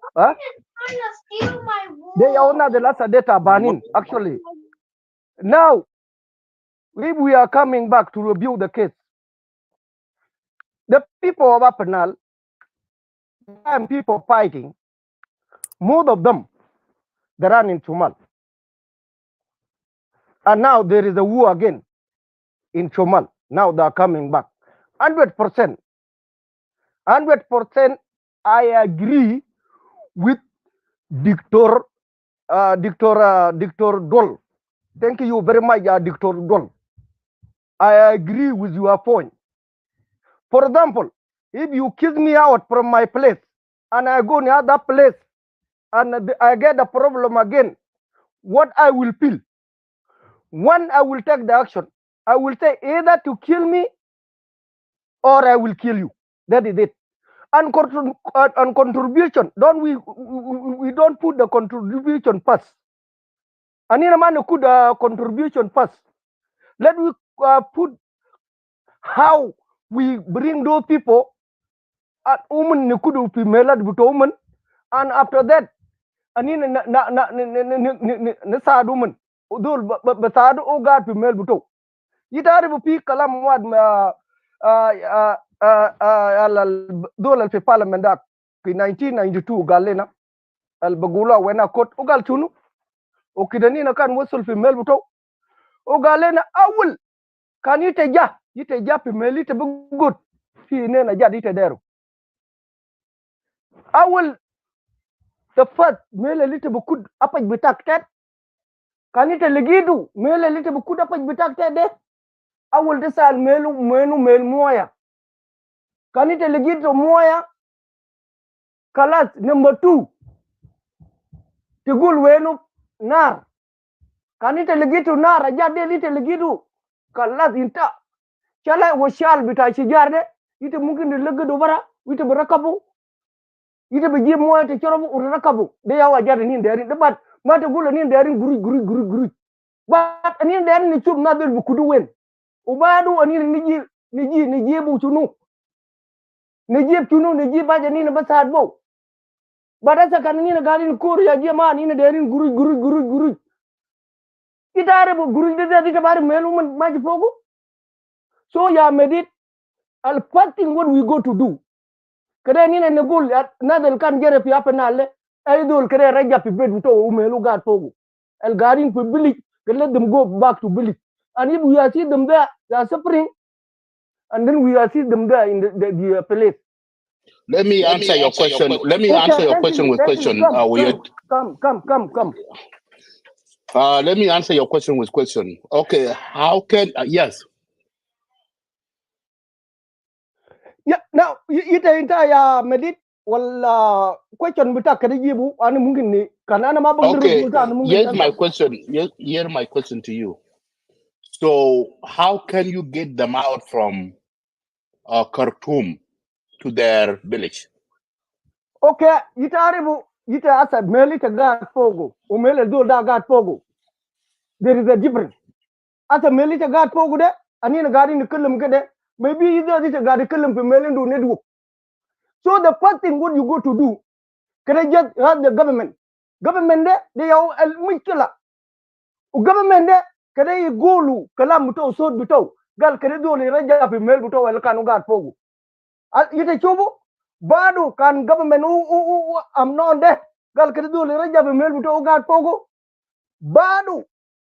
S9: they are not the last data banning. Actually, now if we are coming back to review the case, the people of Upper Nile and people fighting, most of them they run in Chumal, and now there is a war again in Chumal. Now they are coming back, 100%. 100%. I agree with Dictor Dol. Thank you very much, Dictor Dol. I agree with your point. For example, if you kick me out from my place and I go near that place and I get a problem again, what I will feel? One, I will take the action. I will say either to kill me or I will kill you. That is it. And contribution, we don't put the contribution first. And in a man could contribution first. Let me put how we bring those people at woman nikudu female woman, and after that, and in sad woman, but sad oh God female buto. Yitari pi kalam wad dol al fi parliament that in 1992 galena al bagula wena kot ugal chunu okidani na kan wasul fi mel buto ugalena awul kan yite fi mel yite bugut fi nena jadi yite deru awul the first mel yite bukud apaj bitak tet kan yite legidu mel yite bukud apaj bitak tet de awul de sal mel moya kan yite legidu moya kalas number 2 tigul wenu nar kan ite legitu nar aja de ite legitu kalas inta chala washal bita shijar de ite mungkin de legidu bara ite berakabu ite beji moya te chorobu urakabu de ya wajar ni ndari de bat mata gulo ni ndari guri bat ni ndari ni chub na del bukudu wen ubadu ani ni bu tunu ni baja ni basad bo badasa kan ni garin kur ya jema ni derin guru itare bo guru de bar melu man maji fogu. So ya medit al parting what we go to do kare ni ne gol na del kan gere fi apenale ay dol kare raja fi bed to melu gat fogu al garin fi bilik let them go back to bilik, and if we are see them there they are suffering, and then we are see them there in the place.
S2: Let me answer your question. Let me answer your question with question.
S9: Come.
S2: Let me answer your question with question. Okay, how can yes?
S9: Yeah, now ita ya medit wala question buta kada jibu ani mungkin ni kana ma bang
S2: okay, here's my question. Here's my question to you. So how can you get them out from Khartoum to their village?
S9: Okay, itaribu ita asa meli ta gat fogo, o meli do da gat fogo. There is a difference. Asa meli ta gat fogo de, anina gari ni kullum kede, maybe you do this gari kullum pe meli do network. So the first thing what you go to do, can just have the government. Government de, they are al mikila. O government de, kada yi golu, kala muto so buto, gal kada do le raja pe mel buto wal kanu gat fogo. Ite chubu, badu kan government am non de, gal kada do le raja pe mel buto gat fogo. Badu.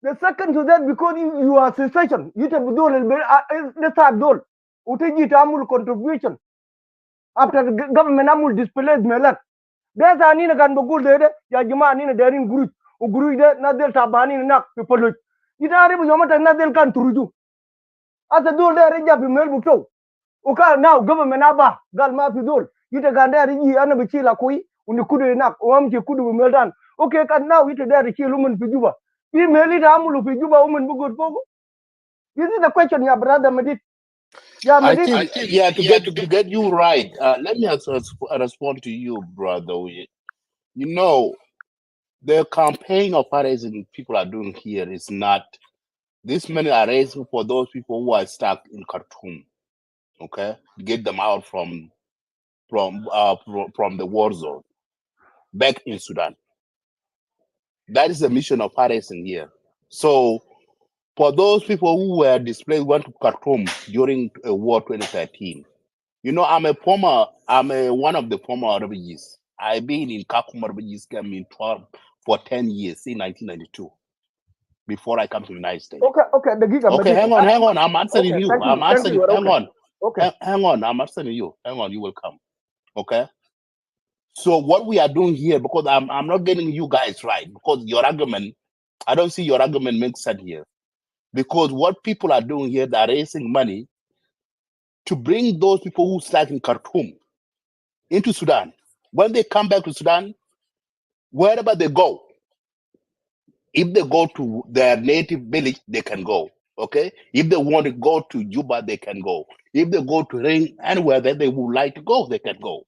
S9: The second to that, because you are cessation, you have dole the third dole. Uteji tamul contribution after the government amul displaced melat. There's anina kan bogul de ya juma anina darin guru uguru de na del tabani na people. Ita aribu yomata na del kan turuju. Asa dole de reja bi mel buto. Uka now government aba gal ma fi dole. Ita kan da riji ana bici la koi uni kudu na wamke kudu meldan. Okay kan now ita da riji lumun fi juba. Bi meli da amulu fi juba umun bugud fogo. This is the question, yeah, brother Medit. Yeah,
S2: I
S9: Medit.
S2: think, yeah, to get you right, let me respond to you, brother. You know, the campaign of raising people are doing here is not. This money are raising for those people who are stuck in Khartoum. Okay, get them out from the war zone back in Sudan. That is the mission of raising here. So for those people who were displaced, went to Khartoum during war 2013. You know, I'm one of the former refugees. I've been in Khartoum refugees camp for 10 years in 1992 before I come to the United States.
S9: Okay, the giga.
S2: Okay, hang on. I'm answering
S9: okay,
S2: you.
S9: Thank
S2: I'm answering you. Hang on.
S9: Okay.
S2: Hang on. I'm answering you. Hang on. You will come. Okay. So what we are doing here, because I'm not getting you guys right, because your argument, I don't see your argument makes sense here. Because what people are doing here, they're raising money to bring those people who stuck in Khartoum into Sudan. When they come back to Sudan, wherever they go, if they go to their native village, they can go. Okay? If they want to go to Juba, they can go. If they go to Ring, anywhere that they would like to go, they can go.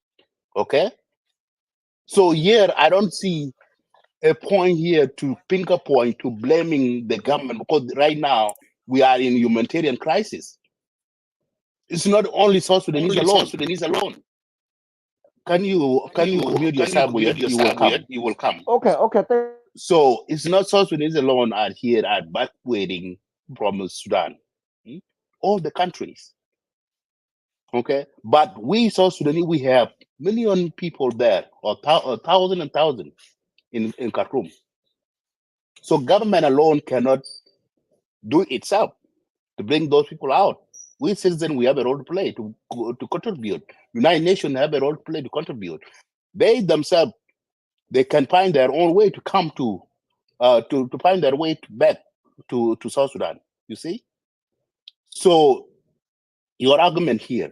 S2: Okay? So here, I don't see a point here to finger point to blaming the government, because right now we are in humanitarian crisis. It's not only South Sudanese alone. Can you mute yourself? You will come.
S9: Okay.
S2: So it's not South Sudanese alone are here are backwarding from Sudan. All the countries. Okay, but we South Sudanese, we have million people there, or thousand and thousand in Khartoum. So government alone cannot do it itself to bring those people out. We citizens, we have a role to play to contribute. United Nations have a role to play to contribute. They themselves, they can find their own way to come to find their way back to South Sudan. You see? So your argument here,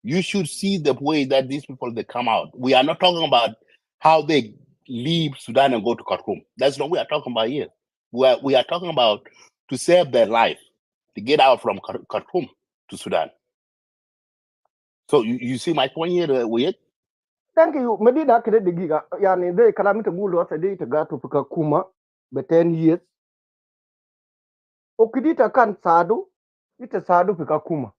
S2: you should see the way that these people they come out. We are not talking about how they leave Sudan and go to Khartoum. That's not what we are talking about here. We are talking about to save their life, to get out from Khartoum to Sudan. So you see my point here, Wiyet?
S9: Thank you. Medida kede the giga. Yani they kalamita gulu asa de ita gato pika kuma be 10 years. Okidita kan sadu, ita sadu pika kuma.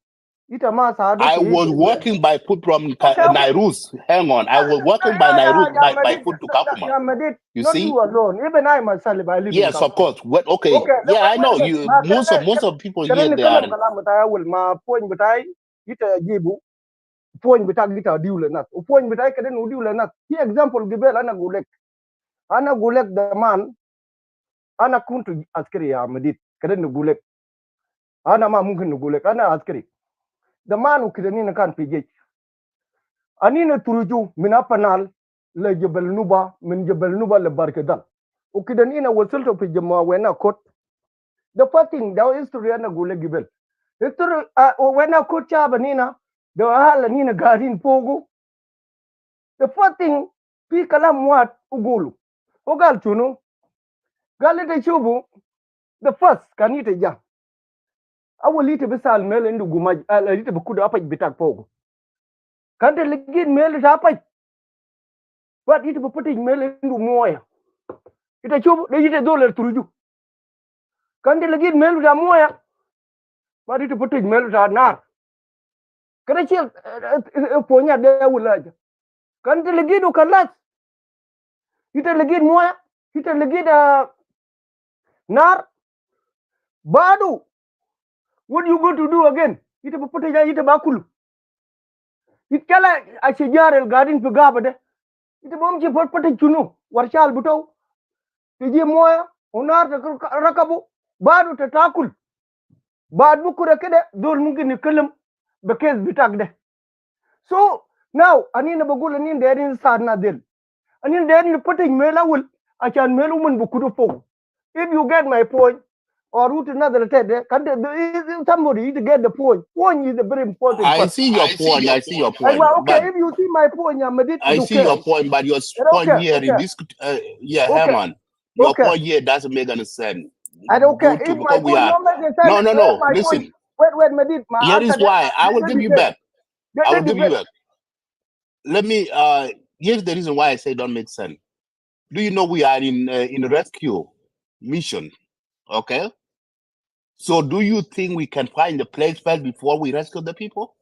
S9: Ita ma sadu.
S2: I was working by foot from Nairus. Hang on, I was working by Nairus by foot to Kakuma. You
S9: not
S2: see?
S9: You alone. Even I myself, I live
S2: yes,
S9: in
S2: of course. Okay. Yeah, I know you. Most of people here they are.
S9: Ma point betai ita jibu point betai ita diule nat. Point betai keden diule nat. Here example gibel ana gulek the man ana kuntu askari ya medit keden gulek. Ana ma mungkin gulek ana askari. The man who kideni kan pijej. Anina turuju min apanal le jebel nuba min jebel nuba le barkedan. Ukidanina wasulto fi jama wena kot. The first thing that history ana gule gibel. History wena kot chaba nina the hala nina garin pogo. The first thing pi kalam wat ugulu. Ogal chuno. Galite chubu the first kanite ja. Awalite besal mel indu gumaj alite bekuda apa bitak pogo. Kante ligin mel tapaj. but it be putting mail into moya ita chubu de ite dollar turuju kan de lagi mail da moya but it putting mail da nar kada chi ponya de wulaja kan de lagi do kalas ite lagi moya ite lagi da nar badu what you going to do again ite putting ja ite bakulu it kala ashjar el gadin fi gaba de ite bom ci putting chunu warshal butaw tiji moya unar rakabu badu ta takul بعد بكره كده دول ممكن نتكلم بكيس بتاعك ده. So now أنا بقول أني دايرين صارنا ديل أني دايرين putting mail أول عشان mail ومن بكره فوق. If you get my point or root another letter, somebody to get the point. Point is a very important
S2: I
S9: part.
S2: see your point. I see your point.
S9: Okay,
S2: But
S9: if you see my point,
S2: I see your point. But your point
S9: okay,
S2: here
S9: okay,
S2: in this, yeah,
S9: okay,
S2: hang on. Your
S9: okay.
S2: point here doesn't make any sense.
S9: I don't care.
S2: Due to
S9: If my
S2: because we
S9: point
S2: are
S9: don't make sense,
S2: no.
S9: my
S2: Listen.
S9: point. Wait, Madid, my
S2: Here
S9: answer.
S2: is why I will give you back. I will give you back. Let me. Here's the reason why I say don't make sense. Do you know we are in a rescue mission? Okay. So do you think we can find the place first before we rescue the people?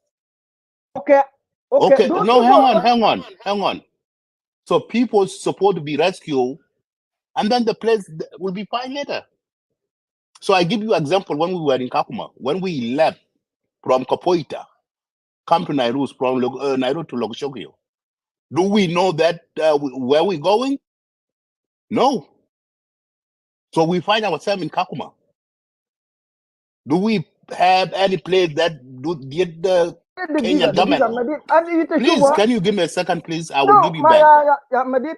S9: Okay.
S2: Okay. No, hang on. So people supposed to be rescued, and then the place will be fine later. So I give you an example when we were in Kakuma, when we left from Kapoita, come to Nairobi, from Nairobi to Logshogyo. Do we know that where we're going? No. So we find ourselves in Kakuma. Do we have any place that did the Kenyan government? Please, can you give me a second, please? I will give you back.
S9: Madid.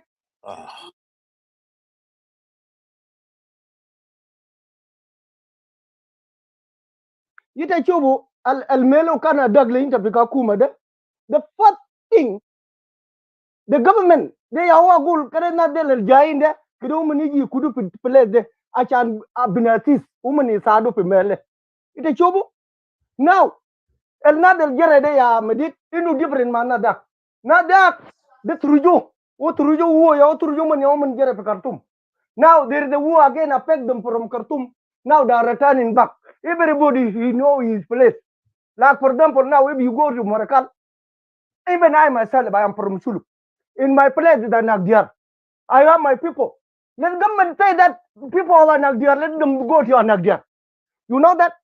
S9: Yita chubu al melo kana dagle inta bika kuma de. The first thing the government they are gul kare na del jain de kido mani ji kudu place de achan abinatis umani sadu pe mele. Yita chubu now el nadel jere de ya Madid inu different man nadak. Nadak the trujo o trujo wo ya o trujo man ya man jere pe Khartoum. Now there is a war again affect them from Khartoum. Now they are returning back. Everybody he know his place. Like for example, now if you go to Morakal, even I myself, I am from Shulu. In my place is Nagdiar. I have my people. Let government say that people of Nagdiar, let them go to Nagdiar. You know that?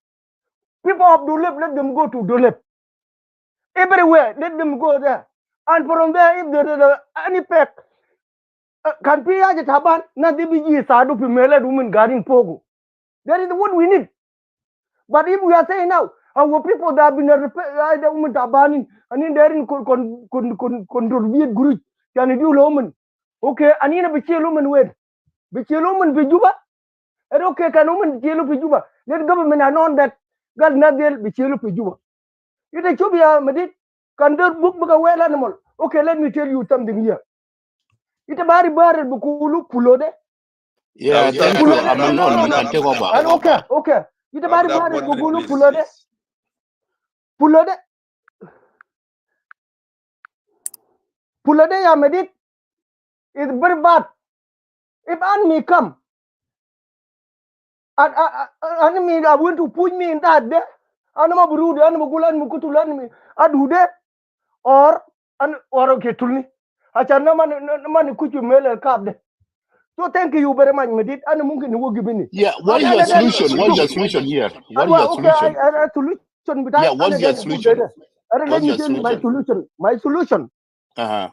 S9: People of Dulep, let them go to Dulep. Everywhere, let them go there. And from there, if there is any pack, can be at Taban, not the BG Sadu Pimela woman guarding Pogo. That is what we need. But if we are saying now, our people that have been the woman Tabanin, and in there in contribute group, can do woman. Okay, and in a Bichel woman wait. Bichel woman Bijuba, and okay, can woman Jelu Pijuba. Let government announce that God not there Bichelu Pijuba. It a chubia, Madid, can the book a well animal. Okay, let me tell you something here. It a very bad Bukulu Pulode.
S2: Yeah, thank you. No, you can take over.
S9: Okay. It a very bad Bukulu Pulode. Pulode. Pulade ya Madid is very bad. If enemy come, and enemy are going to put me in that there, anama burude, anama gulan mukutulan me, adude, or okay tulni. Achana man kuchu mele kab de. So thank you very much, Madid. And mungkin you will give me.
S2: Yeah, what is your solution? What is your solution here? What is your solution?
S9: Solution.
S2: Yeah, what is your solution?
S9: Let me tell you my solution. My solution.
S2: Uh-huh.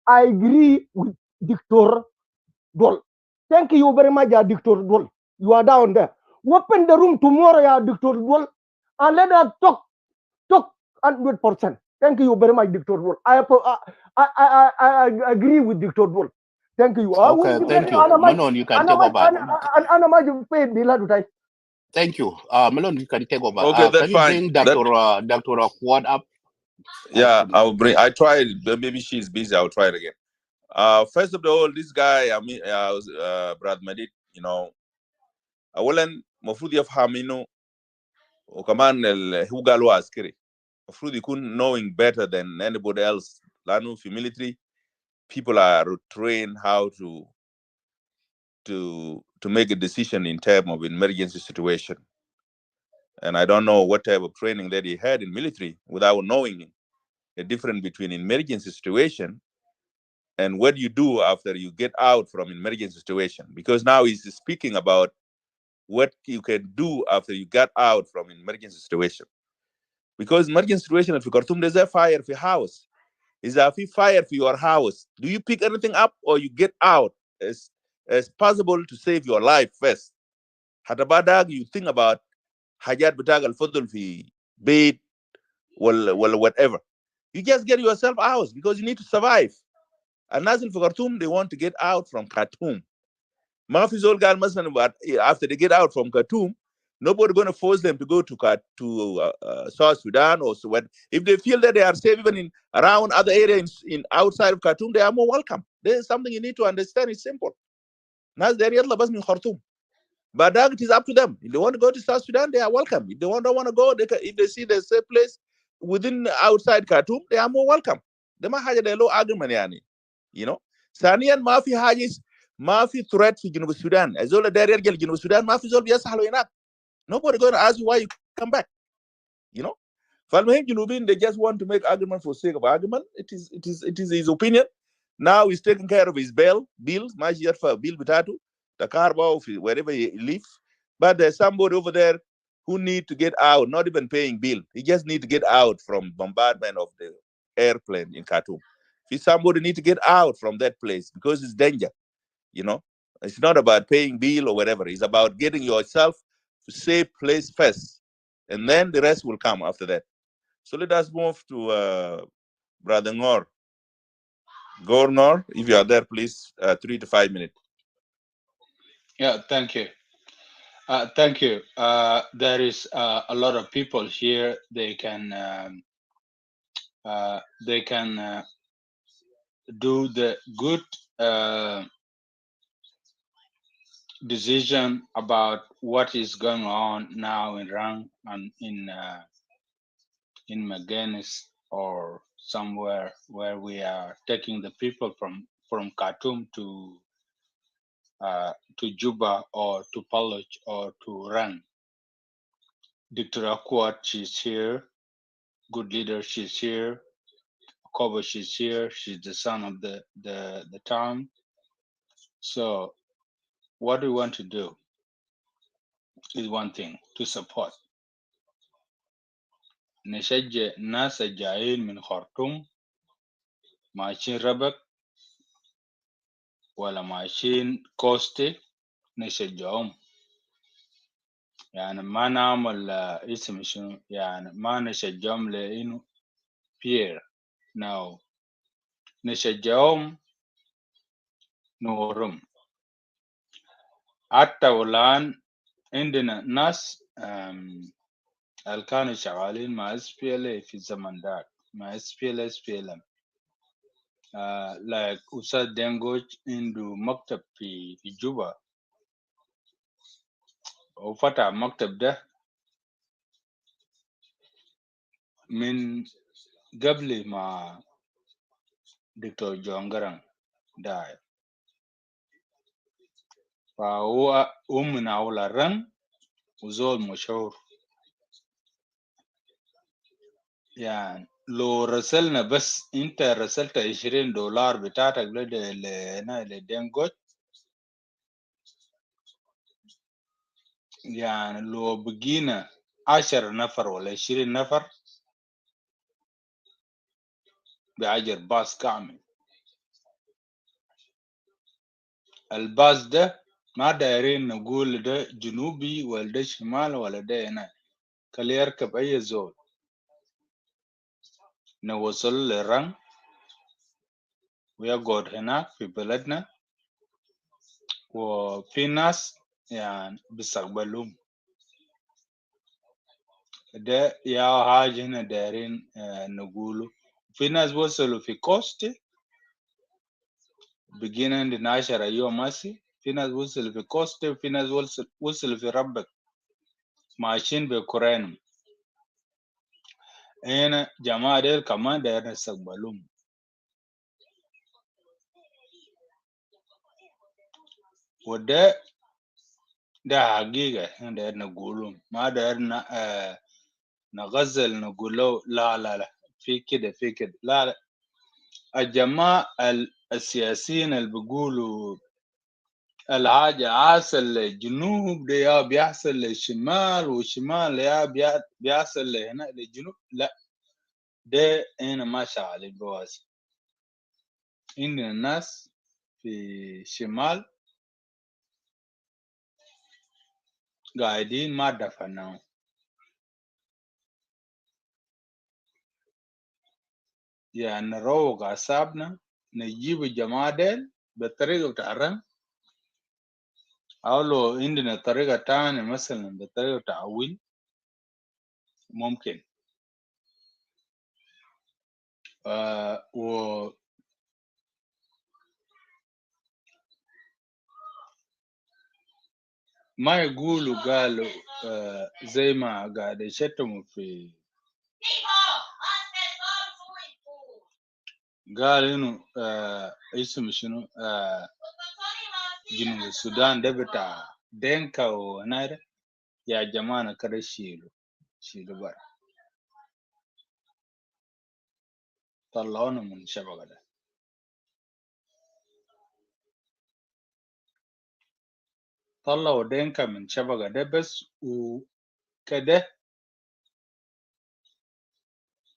S9: I agree with Dr. Dol. Thank you very much, Dr. Dol. You are down there. Open the room tomorrow, Dr. Dol, and let us talk 100%. Thank you very much, Dr. Dol. I agree with Dr. Dol. Thank you.
S2: Okay, thank you. Malone, you can take over. Thank you. Malone, you can take over.
S1: Okay, that's
S2: can you
S1: fine.
S2: bring Dr. Quad up?
S1: Yeah, I'll bring. I tried. Maybe she's busy. I'll try it again. First of all, this guy, Brad Madid, you know, أولا مفروض يفهم إنه وكمان هو قالوا عسكري. مفروض يكون knowing better than anybody else. لأنه في military people are trained how to make a decision in terms of emergency situation. And I don't know what type of training that he had in military without knowing the difference between emergency situation and what you do after you get out from emergency situation. Because now he's speaking about what you can do after you got out from emergency situation. Because emergency situation in Khartoum, there's a fire for house. Is a fire for your house. Do you pick anything up or you get out as possible to save your life first? Hatabadag, you think about hajat bitagal fadul fi bait well whatever. You just get yourself out because you need to survive. And Nazil for Khartoum, they want to get out from Khartoum. Mafizol Gal Maslan, but after they get out from Khartoum, nobody going to force them to go to South Sudan or so. If they feel that they are safe even in around other areas in outside of Khartoum, they are more welcome. There is something you need to understand. It's simple. Nas there yalla bas min Khartoum. But that it is up to them. If they want to go to South Sudan, they are welcome. If they don't want to go, if they see there's a safe place within outside Khartoum, they are more welcome. They might have a low argument, yani. You know. Saniyan mafi hajis, mafi threat fi Junub Sudan. As all the area Junub Sudan, mafi zol biyasahalo inak. Nobody going to ask you why you come back. You know. Falmahim Junubin, they just want to make argument for sake of argument. It is his opinion. Now he's taking care of his bills, Majiyat for bill bitatu, the car wherever he lives. But there's somebody over there who need to get out, not even paying bill. He just need to get out from bombardment of the airplane in Khartoum. If somebody need to get out from that place because it's danger, you know. It's not about paying bill or whatever. It's about getting yourself to safe place first, and then the rest will come after that. So let us move to Brother Ngor. Gornor, if you are there, please, 3 to 5 minutes.
S10: Yeah, thank you. Thank you. There is a lot of people here. They can do the good decision about what is going on now in Rang and in Magenis or somewhere where we are taking the people from Khartoum to Juba or to Paluch or to Rang. Dr. Akwat, she's here. Good leader, she's here. Koba, she's here. She's the son of the town. So what we want to do is one thing, to support. نشجع الناس الجايين من خرطوم ماشيين ربك ولا ماشيين كوستي نشجعهم. يعني ما نعمل اسم شنو، يعني ما نشجعهم لانه fear. No, نشجعهم نورهم. حتى والآن عندنا ناس اللي كانوا شغالين مع SPLA في الزمن داك مع SPLA SPLM. like أستاذ دينجوج عنده مكتب في جوبا وفتح المكتب ده من قبل ما دكتور جونغران داي. فهو من أول الرن وزول مشهور. يعني لو رسلنا بس انت رسلت $20 بتاعتك لدينجوت، يعني لو بقينا 10 نفر ولا 20 نفر بأجر باص كامل. الباص ده ما دايرين نقول ده جنوبي ولا ده شمال ولا ده هنا، خليه يركب أي زول نوصل للرن ويقعد هناك في بلدنا، وفي ناس يعني بيستقبلهم. ده يا حاجة هنا دايرين نقوله. في ناس وصلوا في كوستي بقينا عندنا 10 يوم ماشي. في ناس وصلوا في كوستي وفي ناس وصلوا في ربك ماشيين بكورين. هنا جماعة ديل كمان دايرين نستقبلهم. وده حقيقة ده نقوله ما ده نغزل نقول له لا في كده لا الجماعة السياسيين اللي بيقولوا الحاجة عاصل للجنوب ده يا بيحصل للشمال والشمال يا بيحصل لهنا للجنوب لا ده هنا ما شغالين بواسي عندنا الناس في الشمال قاعدين ما دفناهم يعني نروق أعصابنا نجيب الجماعة ديل بالطريقة بتاع الرمي أو لو عندنا طريقة تانية مثلا بالطريقة بتاع ويل ممكن وما يقولوا قالوا زي ما قاعد يشتموا في قال إنه اسمه شنو جنوب السودان ده بتاع دينكا ونايرة يا جماعة كده شيلوا برا طلعونا من الشبكة ده طلعوا دينكا من الشبكة ده بس وكده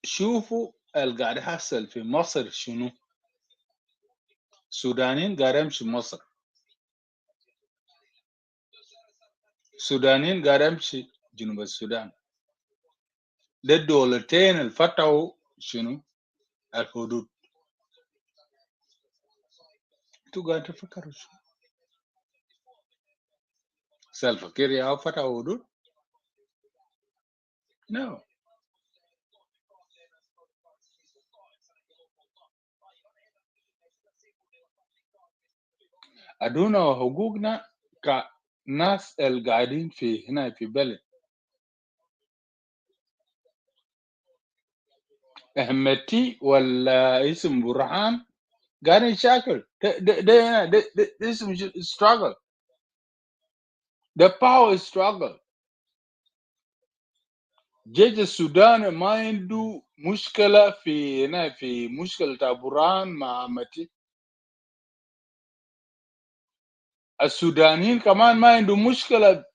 S10: شوفوا اللي قاعد يحصل في مصر شنو سودانيين قاعد يمشي مصر سودانيين قاعد يمشي جنوب السودان ده الدولتين اللي فتحوا شنو الحدود انتوا قاعد تفكروا شنو سالفة كير يا فتحوا حدود no أدونا حقوقنا كناس القاعدين في هنا في بلد أحمدتي ولا اسم برهان قاعد يشاكل ده اسم struggle the power struggle جيش السودان ما عنده مشكلة في هنا في مشكلة تاع برهان مع أحمدتي السودانيين كمان ما عنده مشكلة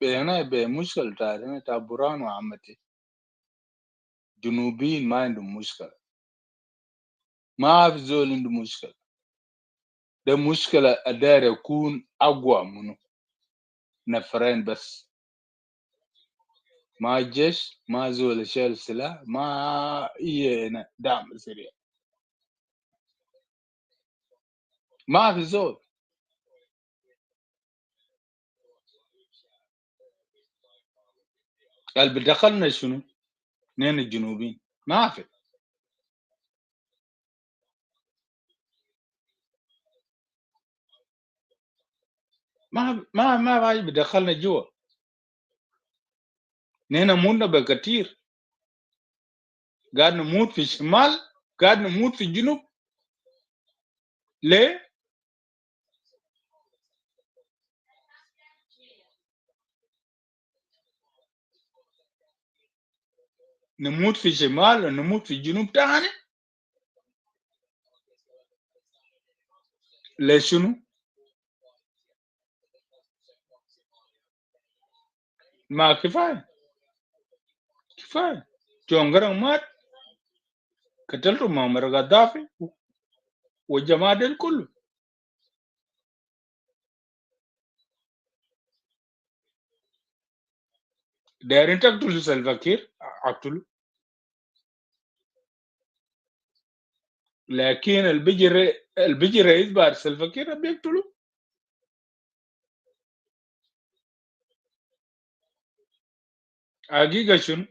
S10: هنا بمشكلة تاع برهان وأحمدتي جنوبيين ما عندهم مشكلة ما في زول عنده مشكلة ده مشكلة أدار يكون أقوى منه نفرين بس ما الجيش ما زول شال سلاح ما هنا دعم سريع ما في زول اللي بدخلنا شنو نين الجنوبيين ما في ما باي بدخلنا جوا نين مونا بكتير قاعد نموت في الشمال قاعد نموت في الجنوب ليه نموت في الشمال ونموت في الجنوب تاني ليه شنو ما كفاية جونجران مات قتلته معمر غدافي والجماعة ديل كله دايرين تقتلوا سلفاكير اقتلوا لكن البيجي رئيس بعد سلفاكير بيقتلوا حقيقة شنو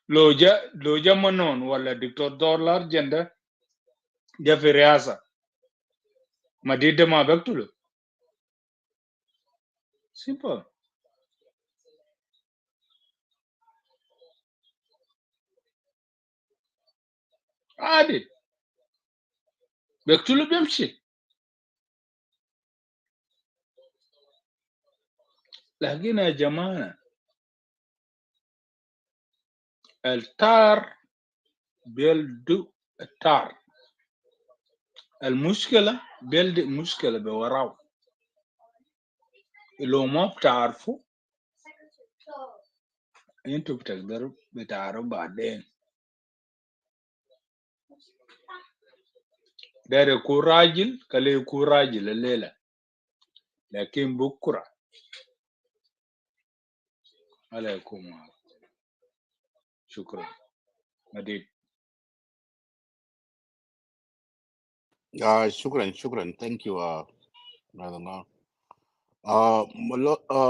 S10: لو جا منون ولا دكتور دولار جندا جا في رئاسة ما دي ده ما بيقتلوا سيمبل عادي بيقتلوا بيمشي. لكن يا جماعة التار بيلدوا التار، المشكلة بيلد مشكلة بوراه. لو ما بتعرفوا انتوا بتقدروا بتعرفوا بعدين. داير يكون راجل كله يكون راجل الليلة، لكن بكرة ولا يكون معه. شكرا مديد.
S2: Shukran. Thank you, Brother Ngor.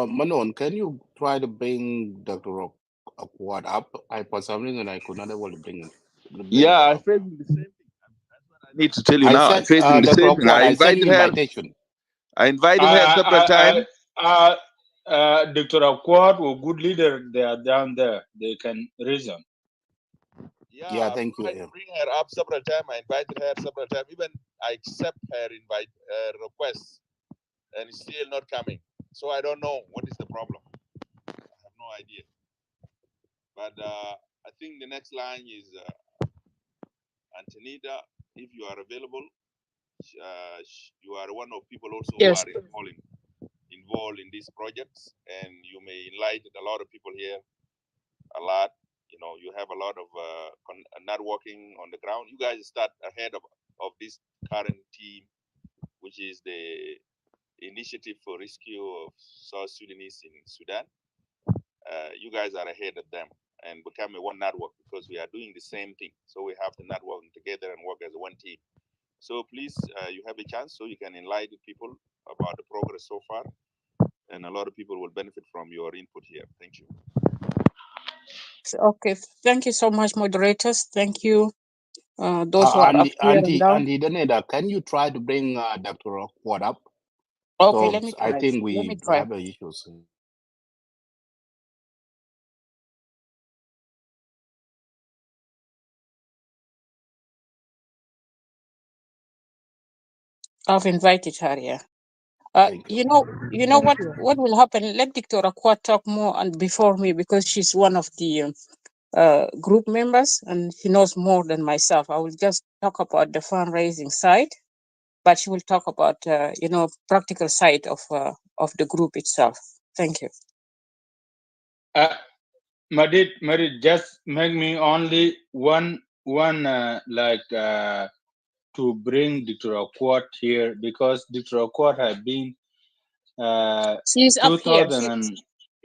S2: Manon, can you try to bring Dr. Akwad up? For some reason, I could not able to bring him.
S1: Yeah, I
S2: Up.
S1: facing the same thing. That's what I need to tell you
S2: I
S1: now. I
S2: sent
S1: facing the
S2: Dr.
S1: same thing.
S2: Akwad,
S1: I
S2: I sent
S1: invited
S2: you
S1: her.
S2: invitation.
S1: I invited her several times.
S10: Dr. Akwad or good leader, they are down there. They can reason.
S2: Yeah, thank you.
S1: I tried to bring her up several times. I invited her several times. Even I accept her request, and it's still not coming. So I don't know what is the problem. I have no idea. But I think the next line is Antonita. If you are available, you are one of people also
S11: Yes.
S1: who are involved in these projects, and you may enlighten a lot of people here a lot. You know, you have a lot of networking on the ground. You guys start ahead of this current team, which is the Initiative for Rescue of South Sudanese in Sudan. You guys are ahead of them and become a one network, because we are doing the same thing. So we have to network together and work as one team. So please, you have a chance so you can enlighten people about the progress so far. And a lot of people will benefit from your input here. Thank you.
S11: Okay. Thank you so much, moderators. Thank you. Those who are up here and down.
S2: Andy Daneda, can you try to bring Dr. Akwad up?
S11: Okay,
S2: So
S11: let me try.
S2: I think
S11: Let me
S2: we
S11: try.
S2: have issues.
S11: I've invited her here. You know what will happen? Let Dr. Akwad talk more and before me, because she's one of the group members and she knows more than myself. I will just talk about the fundraising side, but she will talk about practical side of the group itself. Thank you.
S10: Madid, just make me only one to bring Dr. Akwad here, because Dr. Akwad has been
S11: she's up here.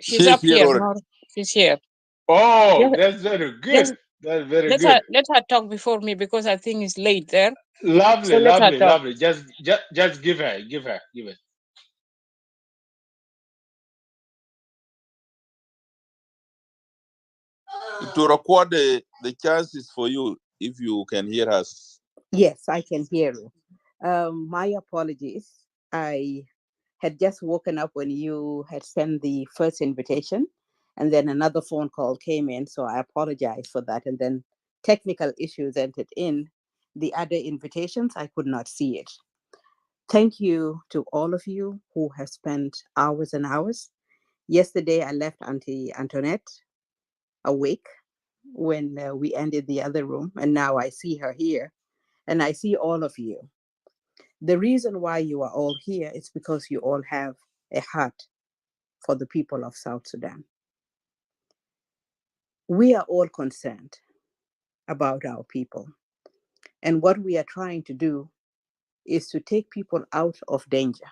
S11: She's up here. No, she's here.
S10: Oh, that's very good. That's very good.
S11: Let her talk before me, because I think it's late there.
S10: Lovely,
S11: so
S10: lovely. Just give her.
S1: To record the chances for you, if you can hear us.
S12: Yes, I can hear you. My apologies. I had just woken up when you had sent the first invitation, and then another phone call came in, so I apologize for that. And then technical issues entered in. The other invitations, I could not see it. Thank you to all of you who have spent hours and hours. Yesterday, I left Auntie Antoinette awake when we ended the other room, and now I see her here, and I see all of you. The reason why you are all here is because you all have a heart for the people of South Sudan. We are all concerned about our people. And what we are trying to do is to take people out of danger.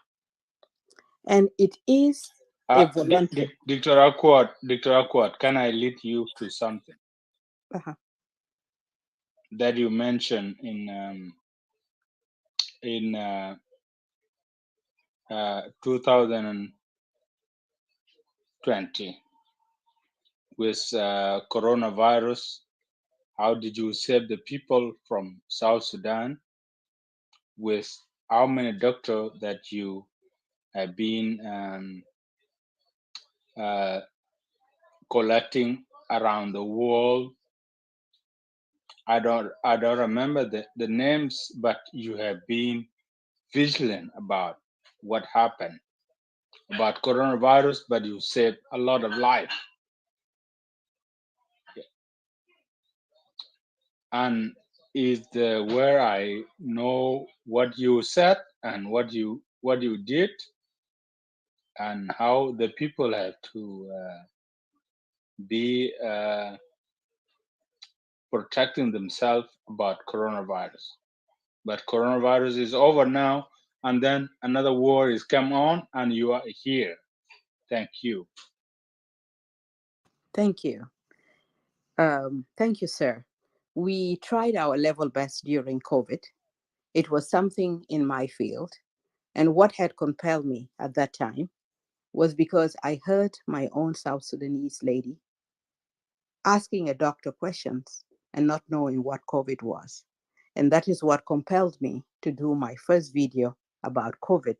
S12: And it is a voluntary.
S10: Dr. Akwad, can I lead you to something that you mentioned in 2020 with coronavirus? How did you save the people from South Sudan? With how many doctors that you have been collecting around the world? I don't remember the names, but you have been vigilant about what happened about coronavirus, but you saved a lot of life. And is the where I know what you said and what you did and how the people have to be protecting themselves about coronavirus. But coronavirus is over now, and then another war is come on, and you are here. Thank you.
S12: Thank you. Thank you, sir. We tried our level best during COVID. It was something in my field. And what had compelled me at that time was because I heard my own South Sudanese lady asking a doctor questions and not knowing what COVID was. And that is what compelled me to do my first video about COVID.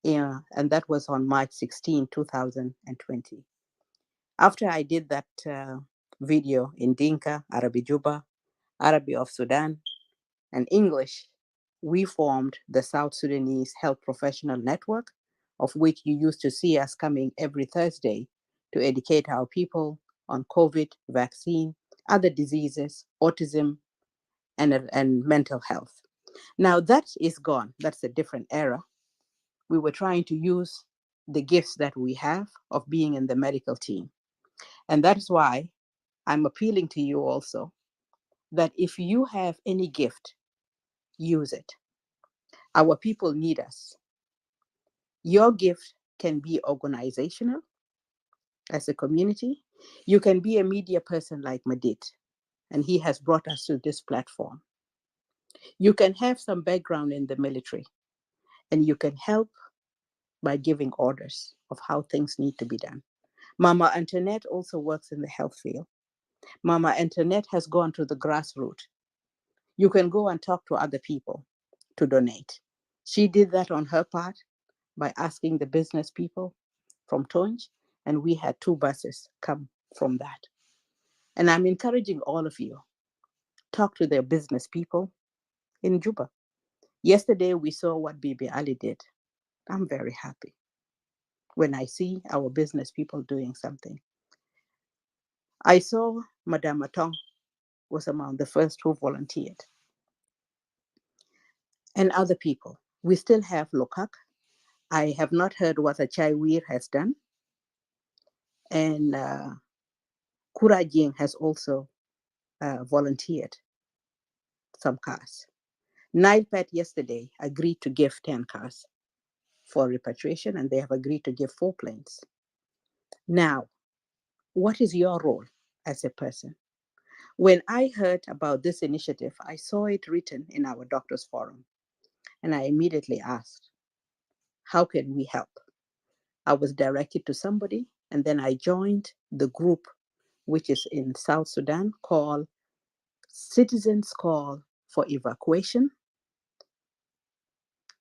S12: Yeah, and that was on March 16, 2020. After I did that video in Dinka, Arabi Juba, Arabi of Sudan, and English, we formed the South Sudanese Health Professional Network, of which you used to see us coming every Thursday to educate our people on COVID, vaccine, other diseases, autism, and mental health. Now that is gone. That's a different era. We were trying to use the gifts that we have of being in the medical team. And that is why I'm appealing to you also that if you have any gift, use it. Our people need us. Your gift can be organizational as a community. You can be a media person like Madid, and he has brought us to this platform. You can have some background in the military, and you can help by giving orders of how things need to be done. Mama Antoinette also works in the health field. Mama Antoinette has gone to the grassroots. You can go and talk to other people to donate. She did that on her part by asking the business people from Tonj, and we had 2 buses come from that. And I'm encouraging all of you, talk to their business people in Juba. Yesterday, we saw what Bibi Ali did. I'm very happy when I see our business people doing something. I saw Madame Atong was among the first who volunteered. And other people. We still have Lokak. I have not heard what Achai Weir has done. And Kura Jing has also volunteered some cars. NIPET yesterday agreed to give 10 cars for repatriation, and they have agreed to give 4 planes. Now, what is your role as a person? When I heard about this initiative, I saw it written in our doctors' forum, and I immediately asked, how can we help? I was directed to somebody, and then I joined the group, which is in South Sudan, called Citizens Call for Evacuation,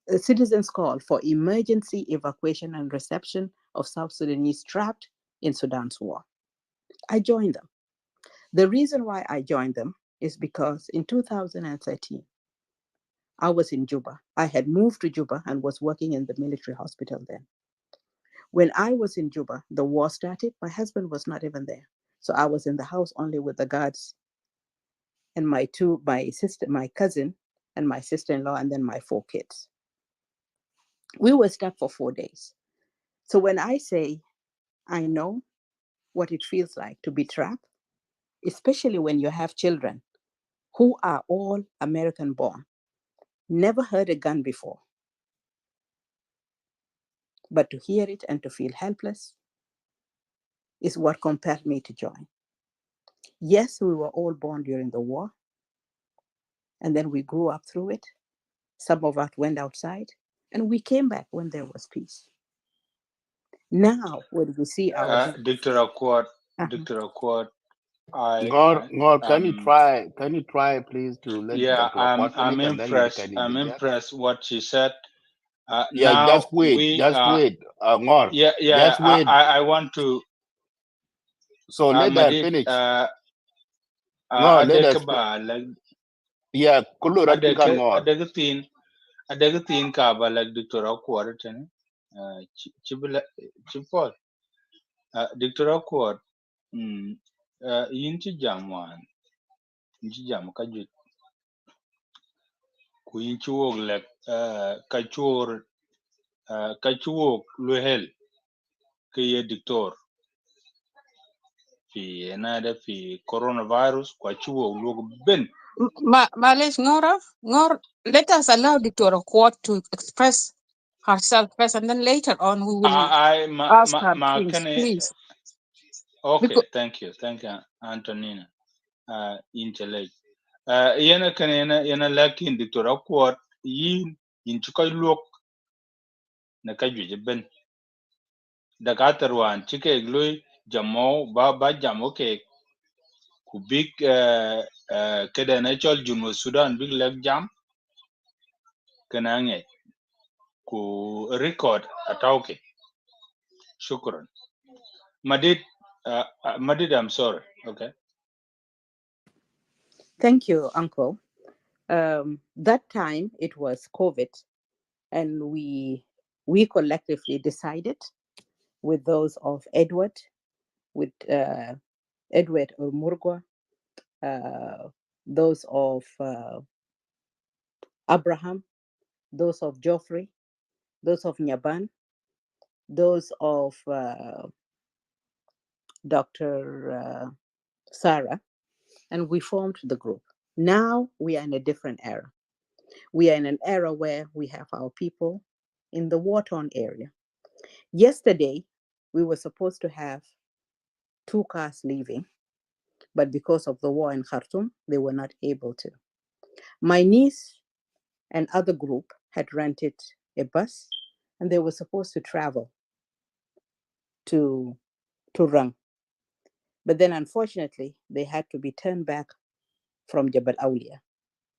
S12: a Citizens Call for Emergency Evacuation and Reception of South Sudanese trapped in Sudan's war. I joined them. The reason why I joined them is because in 2013, I was in Juba. I had moved to Juba and was working in the military hospital then. When I was in Juba, the war started. My husband was not even there. So I was in the house only with the guards and my cousin and my sister-in-law, and then my 4 kids. We were stuck for 4 days. So when I say I know what it feels like to be trapped, especially when you have children who are all American born, never heard a gun before, but to hear it and to feel helpless is what compelled me to join. Yes, we were all born during the war, and then we grew up through it. Some of us went outside, and we came back when there was peace. Now, when we see our
S10: Dr. Akwat, Dr. Akwat,
S2: God, can you try, please, to let
S10: yeah,
S2: Dr. Akwat
S10: I'm
S2: finish, and then you
S10: impressed.
S2: can
S10: I'm
S2: interject?
S10: impressed what she said.
S2: Yeah,
S10: Now
S2: just wait, God, just wait.
S10: I want to.
S2: So let her
S10: Madid,
S2: finish. No, let
S10: adek
S2: us.
S10: ba like
S2: Yeah, kulu ratin kan ngor.
S10: adek tin ka ba like Dr. Akwar ten chibla chipol Dr. Akwar yin chi jam wan yin chi jam ka ju ku yin chi wok like ka chur ka chi wok lo hel ke ye Dr. fi nada fi coronavirus kwa chi wok lo ben
S11: Malish Ngor, let us allow Dr. Quote to express herself first, and then later on we will
S10: I
S11: ask her
S10: ma
S11: things,
S10: kane
S11: please.
S10: okay
S11: Because
S10: thank you Antonina intellect yana kan yana lakin Dr. Akwat yin ci koy lok na ka juje ben daga tarwan cike gloy jamo ba jamo ke ku big kada na chol juno Sudan big leg jam kana nge ku record atauke shukran madid madid I'm sorry okay.
S12: Thank you, Uncle. That time it was COVID, and we collectively decided with those of Edward, with Edward or Murgwa, those of Abraham, those of Geoffrey, those of Nyaban, those of Dr. Sarah, and we formed the group. Now we are in a different era. We are in an era where we have our people in the war-torn area. Yesterday, we were supposed to have 2 cars leaving, but because of the war in Khartoum, they were not able to. My niece and other group had rented a bus, and they were supposed to travel to Rang. But then, unfortunately, they had to be turned back from Jabal Awliya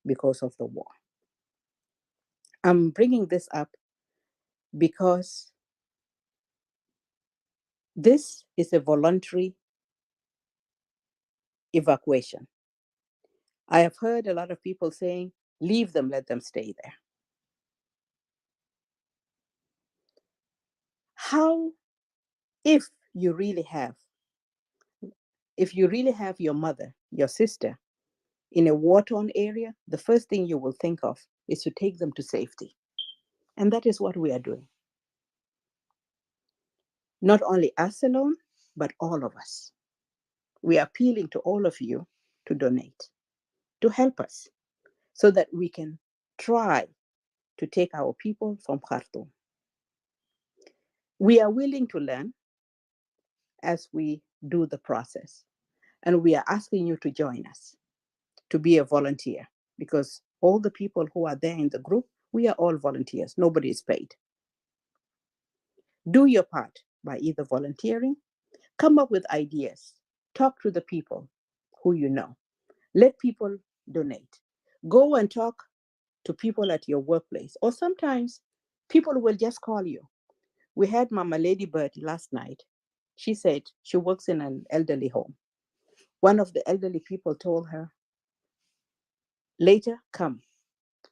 S12: because of the war. I'm bringing this up because this is a voluntary evacuation. I have heard a lot of people saying, leave them, let them stay there. How, if you really have your mother, your sister in a war-torn area, the first thing you will think of is to take them to safety. And that is what we are doing. Not only us alone, but all of us. We are appealing to all of you to donate, to help us, so that we can try to take our people from Khartoum. We are willing to learn as we do the process, and we are asking you to join us, to be a volunteer, because all the people who are there in the group, we are all volunteers. Nobody is paid. Do your part by either volunteering, come up with ideas, talk to the people who you know, let people donate, go and talk to people at your workplace, or sometimes people will just call you. We had Mama Ladybird last night. She said she works in an elderly home. One of the elderly people told her, later come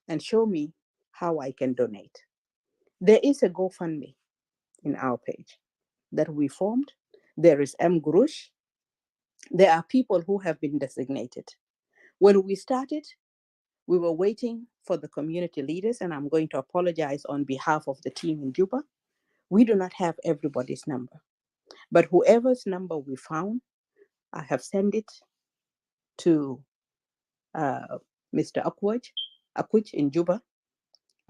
S12: and show me how I can donate. There is a GoFundMe in our page that we formed. There is M. Gurush. There are people who have been designated. When we started, we were waiting for the community leaders, and I'm going to apologize on behalf of the team in Juba. We do not have everybody's number, but whoever's number we found, I have sent it to Mr. Akwaj in Juba,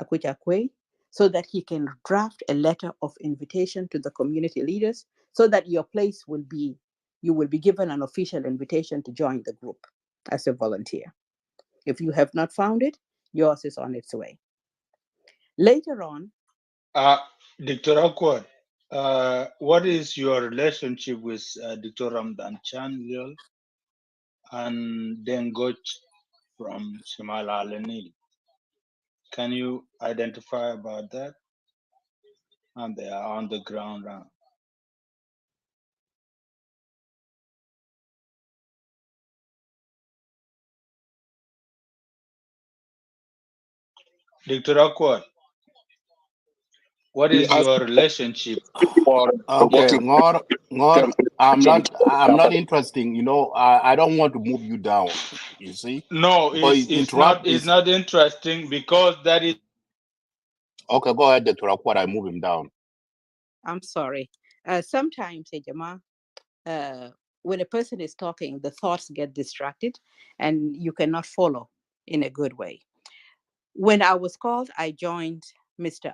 S12: Akwaj Akwe, so that he can draft a letter of invitation to the community leaders, so that you will be given an official invitation to join the group as a volunteer. If you have not found it, yours is on its way. Later on,
S10: Dr. Akwad, what is your relationship with Dr. Ramdan Chanil and Dengoch from Shimal Al-Nil? Can you identify about that? And they are on the ground now. Dr. Akwad, what is your relationship?
S2: Okay, Ngor, I'm not interested. You know, I don't want to move you down. You see,
S10: No,
S2: because
S10: it's not interesting because that is.
S2: Okay, go ahead, Dr. Akwad. I move him down.
S12: I'm sorry. Sometimes, Jama, when a person is talking, the thoughts get distracted and you cannot follow in a good way. When I was called, I joined Mr.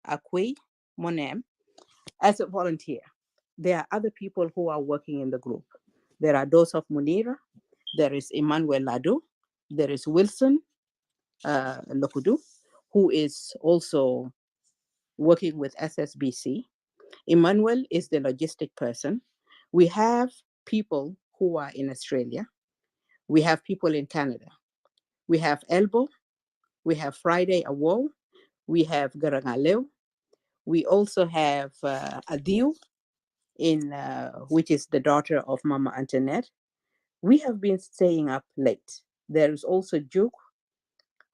S12: Akwi Monem, as a volunteer. There are other people who are working in the group. There are those of Munira, there is Emmanuel Ladu, there is Wilson Lokudu, who is also working with SSBC. Emmanuel is the logistic person. We have people who are in Australia. We have people in Canada. We have Elbow. We have Friday Awo. We have Garangaleo. We also have Adil, which is the daughter of Mama Antoinette. We have been staying up late. There is also Juk,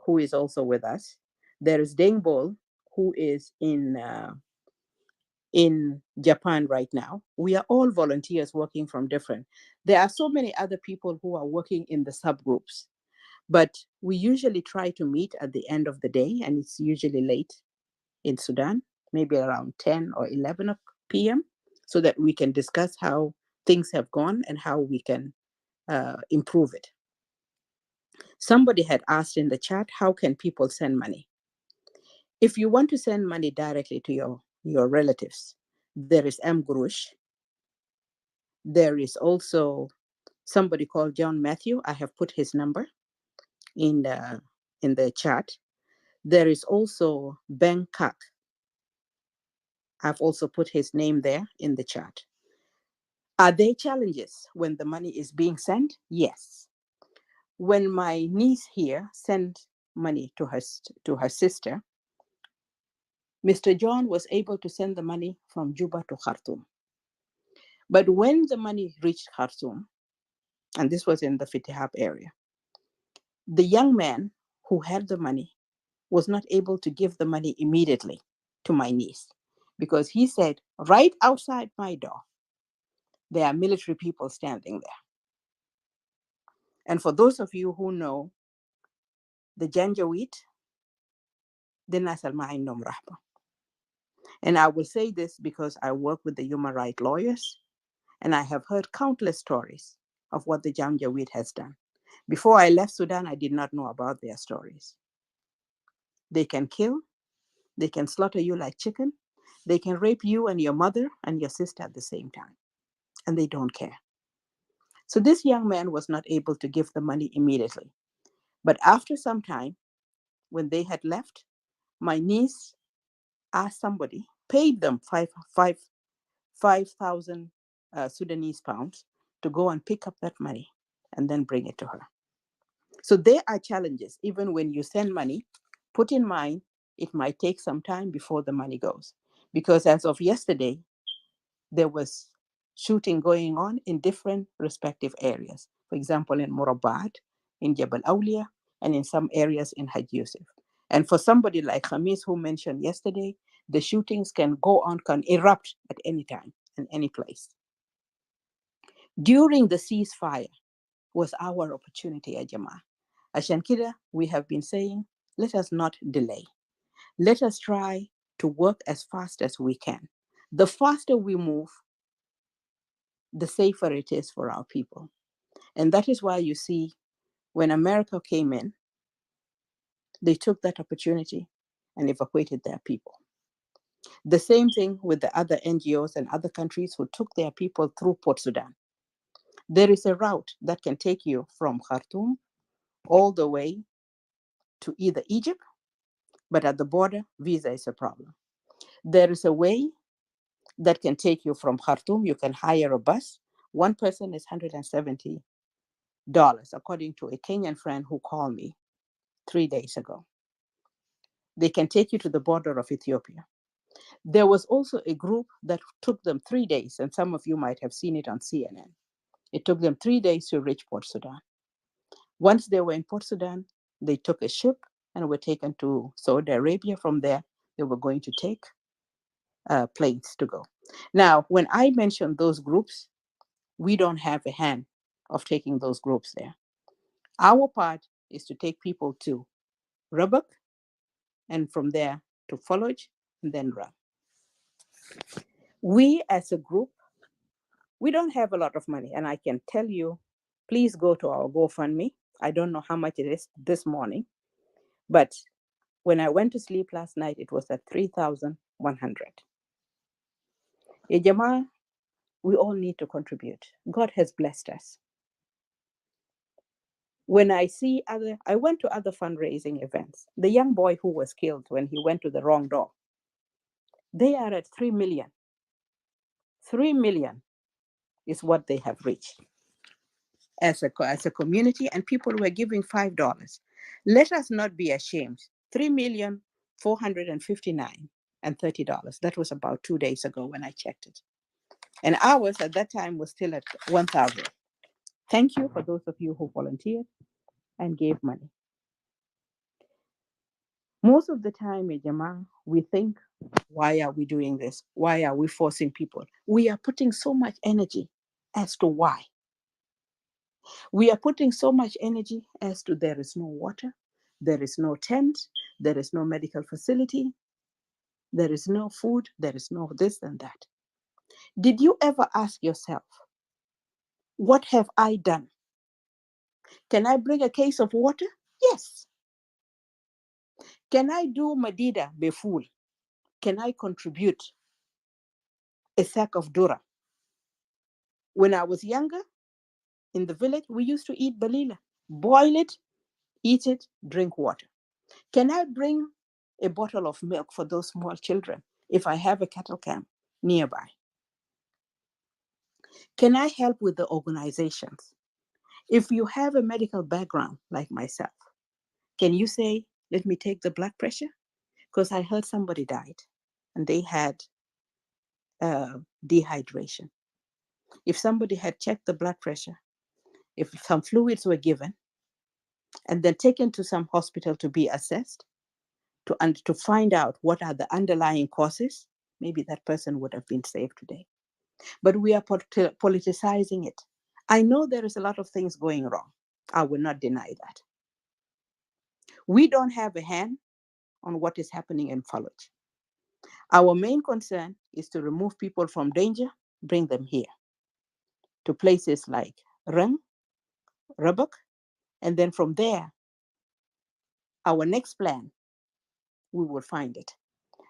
S12: who is also with us. There is Dengbol, who is in Japan right now. We are all volunteers working from different. There are so many other people who are working in the subgroups, but we usually try to meet at the end of the day, and it's usually late in Sudan, maybe around 10 or 11 p.m., so that we can discuss how things have gone and how we can improve it. Somebody had asked in the chat, how can people send money? If you want to send money directly to your relatives, there is M. Gurush. There is also somebody called John Matthew. I have put his number in the chat. There is also Ben Kak. I've also put his name there in the chat. Are there challenges when the money is being sent? Yes. When my niece here sent money to her sister, Mr. John was able to send the money from Juba to Khartoum. But when the money reached Khartoum, and this was in the Fitihab area, the young man who had the money was not able to give the money immediately to my niece because he said, right outside my door, there are military people standing there. And for those of you who know the Janjaweed, the Nasal Ma'in Nom Rahba. And I will say this because I work with the human rights lawyers, and I have heard countless stories of what the Janjaweed has done. Before I left Sudan, I did not know about their stories. They can kill, they can slaughter you like chicken, they can rape you and your mother and your sister at the same time, and they don't care. So this young man was not able to give the money immediately. But after some time, when they had left, my niece asked somebody, paid them 5,000 Sudanese pounds to go and pick up that money and then bring it to her. So there are challenges. Even when you send money, put in mind, it might take some time before the money goes. Because as of yesterday, there was shooting going on in different respective areas. For example, in Murabad, in Jabal Awliya, and in some areas in Haj Yusuf. And for somebody like Khamis, who mentioned yesterday, the shootings can go on, can erupt at any time and any place. During the ceasefire was our opportunity, Ajama. Ashan Kida, we have been saying, let us not delay. Let us try to work as fast as we can. The faster we move, the safer it is for our people. And that is why you see, when America came in, they took that opportunity and evacuated their people. The same thing with the other NGOs and other countries who took their people through Port Sudan. There is a route that can take you from Khartoum all the way to either Egypt, but at the border, visa is a problem. There is a way that can take you from Khartoum. You can hire a bus. One person is $170, according to a Kenyan friend who called me 3 days ago. They can take you to the border of Ethiopia. There was also a group that took them 3 days, and some of you might have seen it on CNN. It took them 3 days to reach Port Sudan. Once they were in Port Sudan, they took a ship and were taken to Saudi Arabia. From there, they were going to take planes to go. Now, when I mentioned those groups, we don't have a hand of taking those groups there. Our part is to take people to Rubak, and from there to Fallujah, and then run. We as a group, we don't have a lot of money, and I can tell you, please go to our GoFundMe. I don't know how much it is this morning, but when I went to sleep last night, it was at 3,100. Ejama, we all need to contribute. God has blessed us. When I went to other fundraising events. The young boy who was killed when he went to the wrong door, they are at 3 million. 3 million is what they have reached as a community, and people were giving $5. Let us not be ashamed. 3,459,000 and $30. That was about 2 days ago when I checked it. And ours at that time was still at 1,000. Thank you for those of you who volunteered and gave money. Most of the time, Ejama, we think, why are we doing this? Why are we forcing people? We are putting so much energy as to why. We are putting so much energy as to there is no water, there is no tent, there is no medical facility, there is no food, there is no this and that. Did you ever ask yourself, what have I done? Can I bring a case of water? Yes. Can I do Madida Beful? Can I contribute a sack of Dura? When I was younger, in the village, we used to eat balila. Boil it, eat it, drink water. Can I bring a bottle of milk for those small children if I have a cattle camp nearby? Can I help with the organizations? If you have a medical background like myself, can you say, let me take the blood pressure? Because I heard somebody died and they had dehydration. If somebody had checked the blood pressure, if some fluids were given, and then taken to some hospital to be assessed, to find out what are the underlying causes, maybe that person would have been saved today. But we are politicizing it. I know there is a lot of things going wrong. I will not deny that. We don't have a hand on what is happening in Fallujah. Our main concern is to remove people from danger, bring them here to places like Rung, Rabak, and then from there, our next plan, we will find it.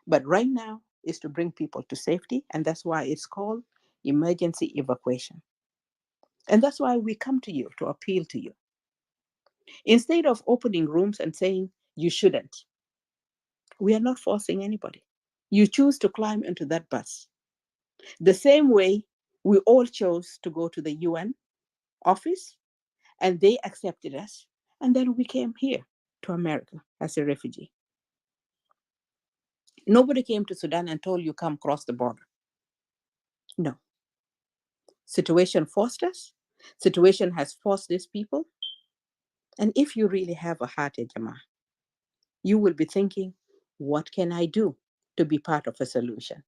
S12: But right now is to bring people to safety, and that's why it's called emergency evacuation. And that's why we come to you to appeal to you. Instead of opening rooms and saying you shouldn't, we are not forcing anybody. You choose to climb into that bus. The same way we all chose to go to the UN office and they accepted us, and then we came here to America as a refugee. Nobody came to Sudan and told you come cross the border. No. Situation forced us. Situation has forced these people. And if you really have a heart, Ejama, you will be thinking, what can I do to be part of a solution?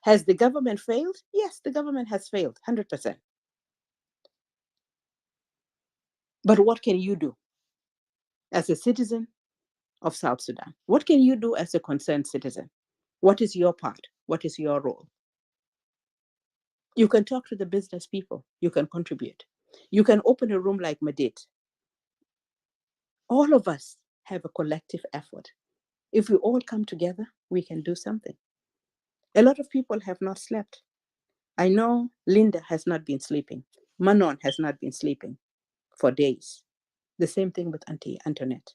S12: Has the government failed? Yes, the government has failed, 100%. But what can you do as a citizen of South Sudan? What can you do as a concerned citizen? What is your part? What is your role? You can talk to the business people. You can contribute. You can open a room like Madid. All of us have a collective effort. If we all come together, we can do something. A lot of people have not slept. I know Linda has not been sleeping. Manon has not been sleeping for days. The same thing with Auntie Antoinette.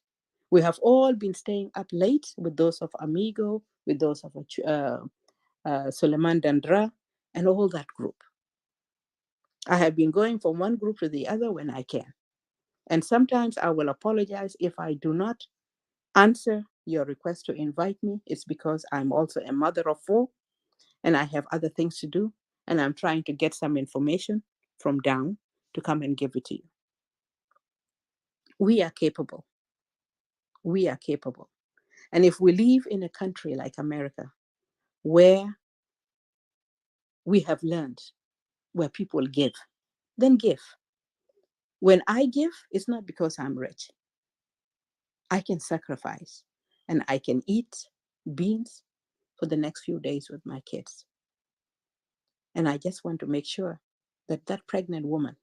S12: We have all been staying up late with those of Amigo, with those of Suleiman Dandra, and all that group. I have been going from one group to the other when I can. And sometimes I will apologize if I do not answer your request to invite me. It's because I'm also a mother of 4 and I have other things to do. And I'm trying to get some information from down to come and give it to you. We are capable. We are capable. And if we live in a country like America, where we have learned, where people give, then give. When I give, it's not because I'm rich. I can sacrifice and I can eat beans for the next few days with my kids. And I just want to make sure that that pregnant woman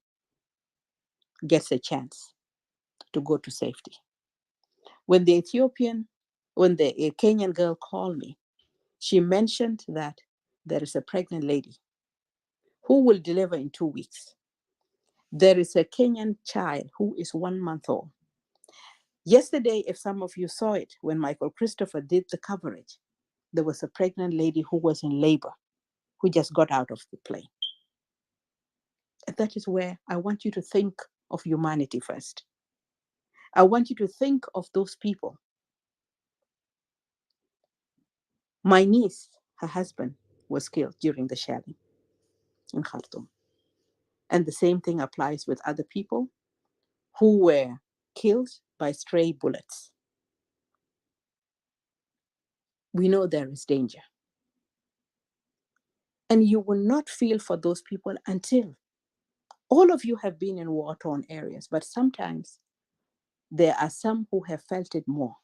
S12: gets a chance to go to safety. When the Kenyan girl called me, she mentioned that there is a pregnant lady who will deliver in 2 weeks. There is a Kenyan child who is 1 month old. Yesterday, if some of you saw it, when Michael Christopher did the coverage, there was a pregnant lady who was in labor, who just got out of the plane. And that is where I want you to think of humanity first. I want you to think of those people. My niece, her husband, was killed during the shelling in Khartoum. And the same thing applies with other people who were killed by stray bullets. We know there is danger. And you will not feel for those people until all of you have been in war-torn areas, but sometimes there are some who have felt it more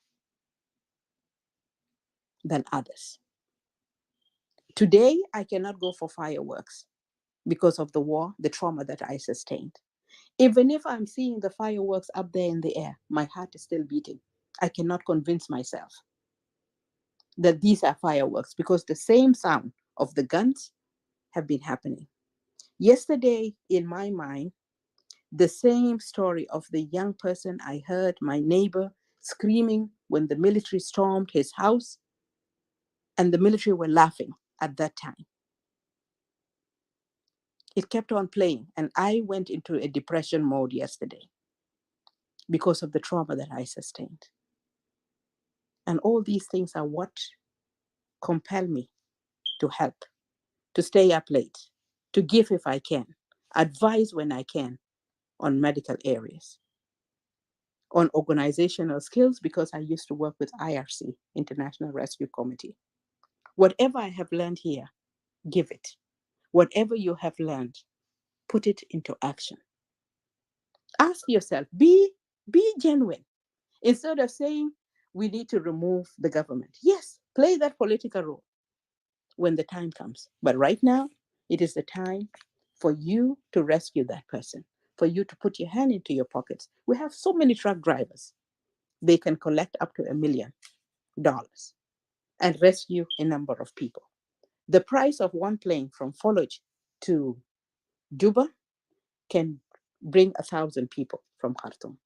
S12: than others. Today, I cannot go for fireworks because of the war, the trauma that I sustained. Even if I'm seeing the fireworks up there in the air, my heart is still beating. I cannot convince myself that these are fireworks because the same sound of the guns have been happening. Yesterday, in my mind, the same story of the young person I heard, my neighbor, screaming when the military stormed his house, and the military were laughing at that time. It kept on playing, and I went into a depression mode yesterday because of the trauma that I sustained. And all these things are what compel me to help, to stay up late, to give if I can, advise when I can on medical areas, on organizational skills, because I used to work with IRC, International Rescue Committee. Whatever I have learned here, give it. Whatever you have learned, put it into action. Ask yourself, be genuine. Instead of saying, we need to remove the government. Yes, play that political role when the time comes. But right now, it is the time for you to rescue that person, for you to put your hand into your pockets. We have so many truck drivers. They can collect up to $1 million and rescue a number of people. The price of one plane from Fallujah to Juba can bring 1,000 people from Khartoum.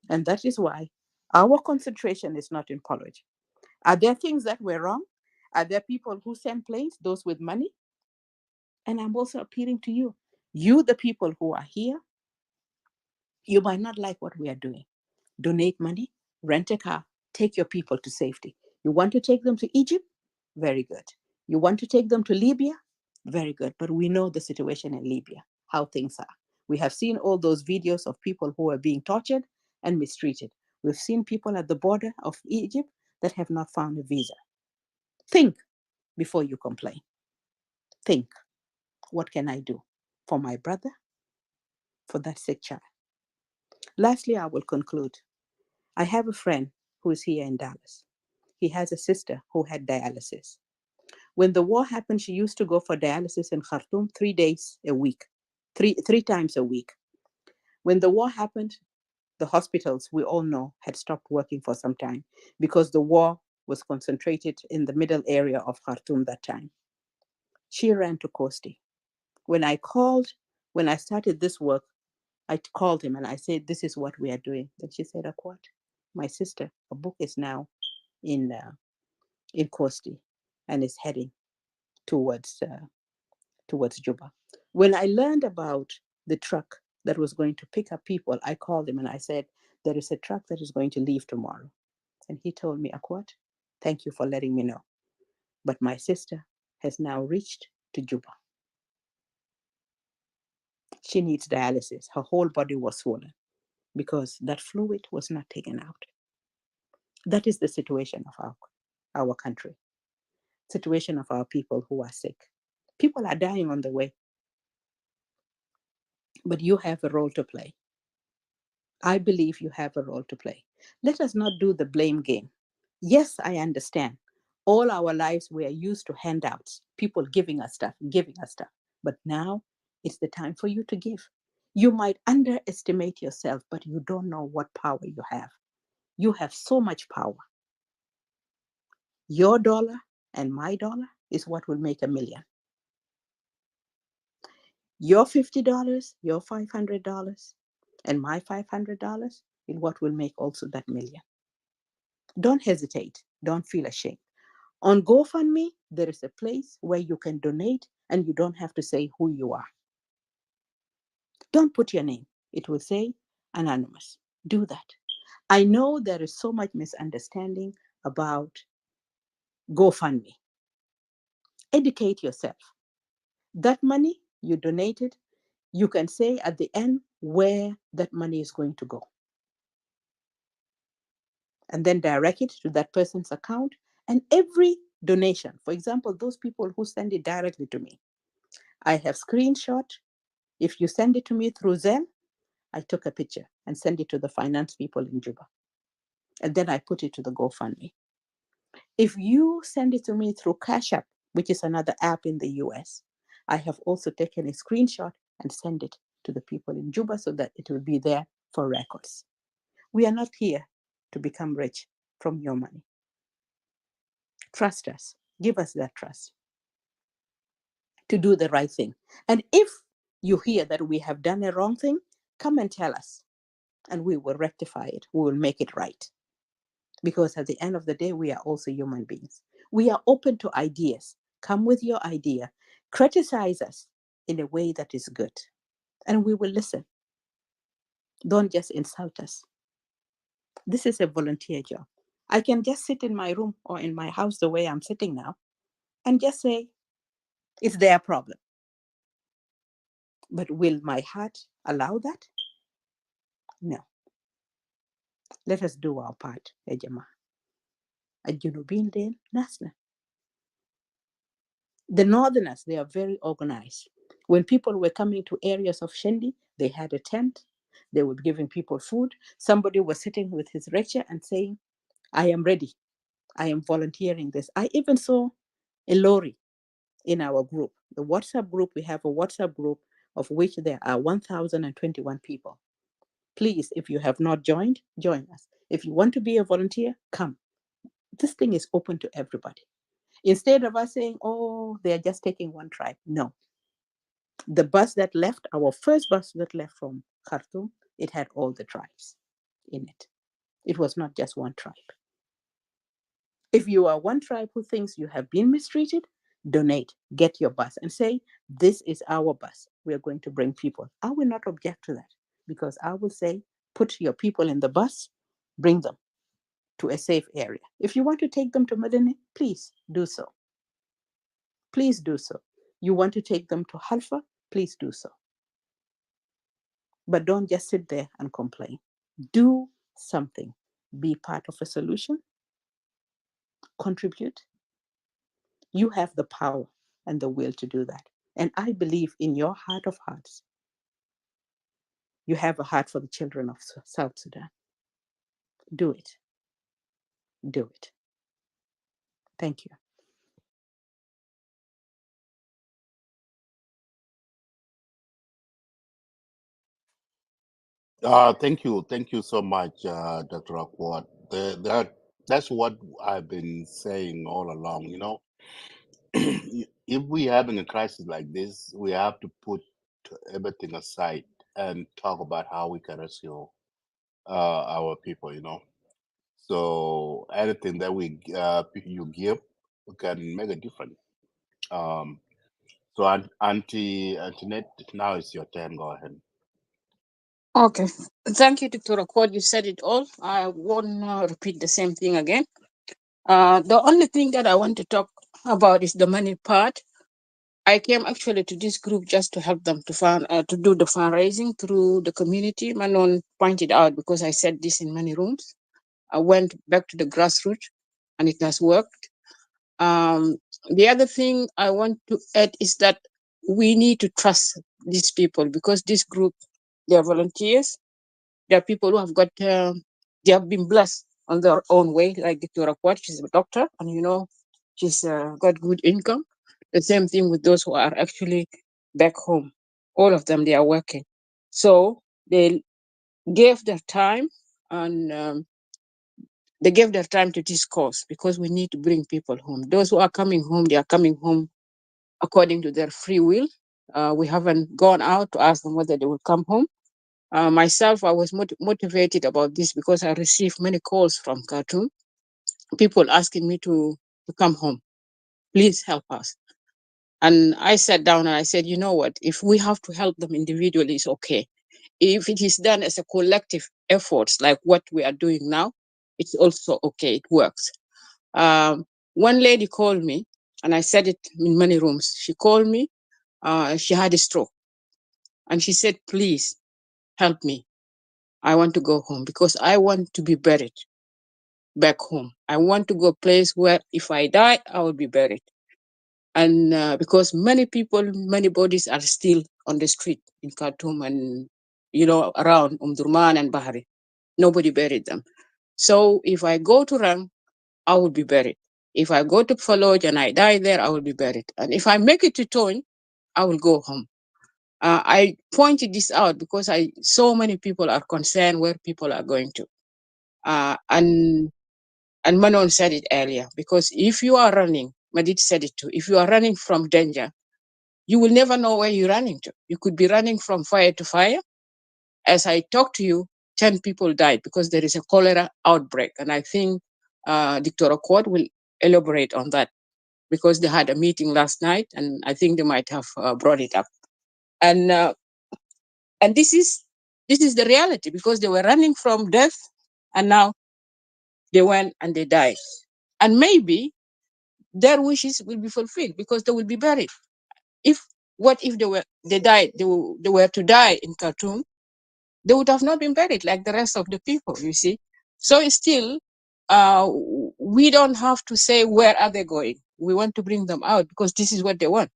S12: And that is why our concentration is not in Fallujah. Are there things that were wrong? Are there people who send planes, those with money? And I'm also appealing to you. You, the people who are here, you might not like what we are doing. Donate money, rent a car, take your people to safety. You want to take them to Egypt? Very good. You want to take them to Libya? Very good. But we know the situation in Libya, how things are. We have seen all those videos of people who are being tortured and mistreated. We've seen people at the border of Egypt that have not found a visa. Think before you complain. Think, what can I do for my brother, for that sick child? Lastly, I will conclude. I have a friend who is here in Dallas. He has a sister who had dialysis. When the war happened, she used to go for dialysis in Khartoum 3 days a week, three times a week. When the war happened, the hospitals, we all know, had stopped working for some time because the war was concentrated in the middle area of Khartoum that time. She ran to Kosti. When I started this work, I called him and I said, this is what we are doing. And she said, Akwat, my sister, a book is now in Kosti and is heading towards Juba. When I learned about the truck that was going to pick up people, I called him and I said, there is a truck that is going to leave tomorrow. And he told me, Akwat, thank you for letting me know. But my sister has now reached to Juba. She needs dialysis. Her whole body was swollen because that fluid was not taken out. That is the situation of our country, situation of our people who are sick. People are dying on the way, but you have a role to play. I believe you have a role to play. Let us not do the blame game. Yes, I understand. All our lives we are used to handouts, people giving us stuff, giving us stuff. But now it's the time for you to give. You might underestimate yourself, but you don't know what power you have. You have so much power. Your dollar and my dollar is what will make $1 million. Your $50, your $500, and my $500 is what will make also that $1 million. Don't hesitate. Don't feel ashamed. On GoFundMe, there is a place where you can donate and you don't have to say who you are. Don't put your name. It will say anonymous. Do that. I know there is so much misunderstanding about GoFundMe. Educate yourself. That money you donated, you can say at the end where that money is going to go. And then direct it to that person's account. And every donation, for example, those people who send it directly to me, I have screenshot. If you send it to me through Zelle, I took a picture and send it to the finance people in Juba. And then I put it to the GoFundMe. If you send it to me through Cash App, which is another app in the US, I have also taken a screenshot and send it to the people in Juba so that it will be there for records. We are not here to become rich from your money. Trust us. Give us that trust to do the right thing. And if you hear that we have done a wrong thing, come and tell us, and we will rectify it. We will make it right. Because at the end of the day, we are also human beings. We are open to ideas. Come with your idea. Criticize us in a way that is good, and we will listen. Don't just insult us. This is a volunteer job. I can just sit in my room or in my house the way I'm sitting now and just say, it's their problem. But will my heart allow that? No. Let us do our part, Ejama. Ajunubin den Nasna. The Northerners, they are very organized. When people were coming to areas of Shendi, they had a tent. They were giving people food. Somebody was sitting with his rickshaw and saying, I am ready. I am volunteering this. I even saw a lorry in our group. The WhatsApp group, we have a WhatsApp group of which there are 1,021 people. Please, if you have not joined, join us. If you want to be a volunteer, come. This thing is open to everybody. Instead of us saying, oh, they're just taking one tribe. No. The bus that left, our first bus that left from Khartoum, it had all the tribes in it. It was not just one tribe. If you are one tribe who thinks you have been mistreated, donate, get your bus and say, this is our bus. We are going to bring people. I will not object to that because I will say, put your people in the bus, bring them to a safe area. If you want to take them to Medina, please do so. Please do so. You want to take them to Halfa, please do so. But don't just sit there and complain. Do something. Be part of a solution. Contribute. You have the power and the will to do that. And I believe in your heart of hearts, you have a heart for the children of South Sudan. Do it. Do it. Thank you.
S2: Thank you so much, Dr. Akwad. That's what I've been saying all along. You know, if we're having a crisis like this, we have to put everything aside and talk about how we can rescue our people. You know, so anything that you give can make a difference. Um, so, Auntie Antoinette, now it's your turn. Go ahead.
S11: Okay. Thank you, Dr. Akwad. You said it all. I won't repeat the same thing again. The only thing that I want to talk about is the money part. I came actually to this group just to help them to do the fundraising through the community. Manon pointed out because I said this in many rooms. I went back to the grassroots, and it has worked. The other thing I want to add is that we need to trust these people, because this group, they are volunteers. They are people who have got, they have been blessed on their own way. Like Dr. Akwat, she's a doctor, and she's got good income. The same thing with those who are actually back home. All of them, they are working. So they gave their time, and they gave their time to this cause, because we need to bring people home. Those who are coming home, they are coming home according to their free will. We haven't gone out to ask them whether they will come home. Myself, I was motivated about this because I received many calls from Khartoum, people asking me to come home. Please help us. And I sat down and I said, you know what? If we have to help them individually, it's okay. If it is done as a collective effort, like what we are doing now, it's also okay. It works. One lady called me, and I said it in many rooms. She called me. She had a stroke, and she said, please help me. I want to go home because I want to be buried back home. I want to go a place where if I die, I will be buried. And because many people, many bodies are still on the street in Khartoum and, around Umdurman and Bahari. Nobody buried them. So if I go to Rang, I will be buried. If I go to Faloj and I die there, I will be buried. And if I make it to Toin, I will go home. I pointed this out because so many people are concerned where people are going to. And Manon said it earlier, because if you are running, Madid said it too, if you are running from danger, you will never know where you're running to. You could be running from fire to fire. As I talk to you, 10 people died because there is a cholera outbreak. And I think Dr. Akwad will elaborate on that, because they had a meeting last night, and I think they might have brought it up. And this is the reality, because they were running from death, and now they went and they died. And maybe their wishes will be fulfilled because they will be buried. What if they died, they were to die in Khartoum, they would have not been buried like the rest of the people, you see. So it's still, we don't have to say where are they going. We want to bring them out because this is what they want.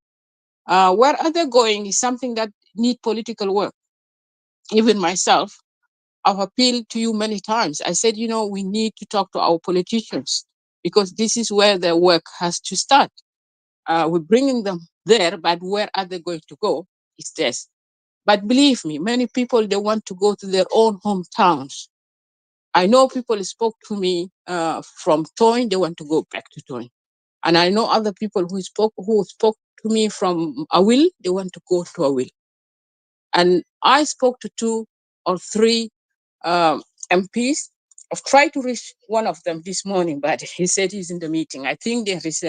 S11: Where are they going is something that need political work. Even myself, I've appealed to you many times. I said, we need to talk to our politicians because this is where their work has to start. We're bringing them there, but where are they going to go? Is this. But believe me, many people, they want to go to their own hometowns. I know people spoke to me from Toin, they want to go back to Toin. And I know other people who spoke to me from Awil, they want to go to Awil. And I spoke to 2 or 3 MPs. I've tried to reach one of them this morning, but he said he's in the meeting. I think there is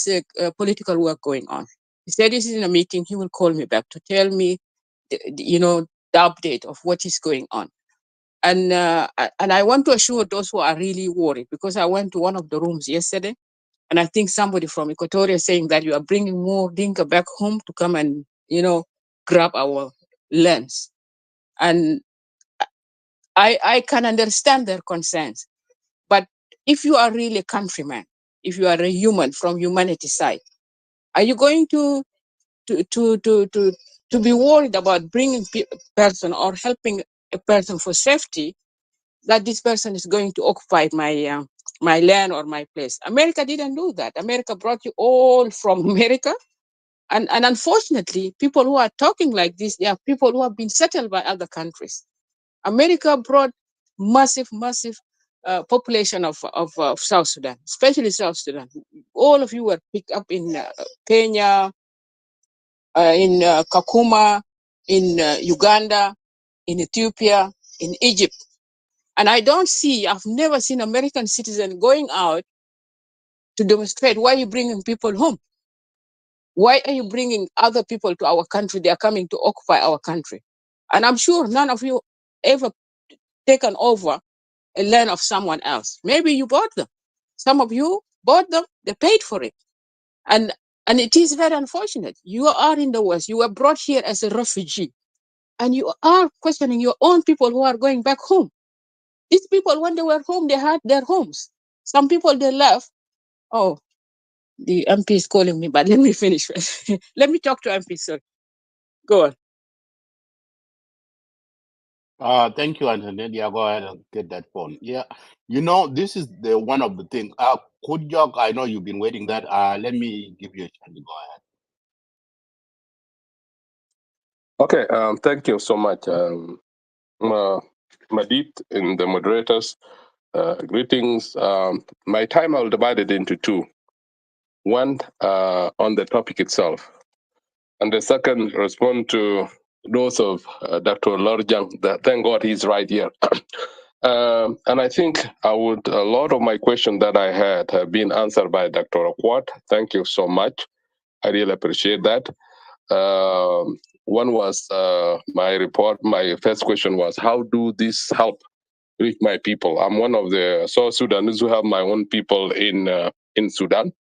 S11: a political work going on. He said he's in a meeting. He will call me back to tell me, the update of what is going on. And I want to assure those who are really worried, because I went to one of the rooms yesterday, and I think somebody from Equatoria saying that you are bringing more Dinka back home to come and, grab our lands. And I can understand their concerns. But if you are really a countryman, if you are a human from humanity side, are you going to be worried about bringing a person or helping a person for safety, that this person is going to occupy my my land or my place? America didn't do that. America brought you all from America. And unfortunately, people who are talking like this, they are people who have been settled by other countries. America brought massive population of South Sudan, especially South Sudan. All of you were picked up in Kenya, in Kakuma, in Uganda, in Ethiopia, in Egypt. And I've never seen American citizen going out to demonstrate. Why are you bringing people home? Why are you bringing other people to our country? They are coming to occupy our country. And I'm sure none of you ever taken over a land of someone else. Maybe you bought them. Some of you bought them, they paid for it. And it is very unfortunate. You are in the West. You were brought here as a refugee. And you are questioning your own people who are going back home. These people, when they were home, they had their homes. Some people, they left. Oh, the MP is calling me, but let me finish first. Let me talk to MP, sir. Go on.
S2: Thank you, Anthony. Yeah, go ahead and get that phone. Yeah, this is the one of the things. Kudjok, I know you've been waiting that. Let me give you a chance to go ahead.
S13: Okay, thank you so much, Madit and the moderators. Greetings. My time I'll divide it into two. One, on the topic itself, and the second, respond to those of Dr. Lorjang. Thank God he's right here. And I think a lot of my questions that I had have been answered by Dr. Akwat. Thank you so much. I really appreciate that. One was my report. My first question was, how do this help reach my people? I'm one of the South Sudanese who have my own people in Sudan.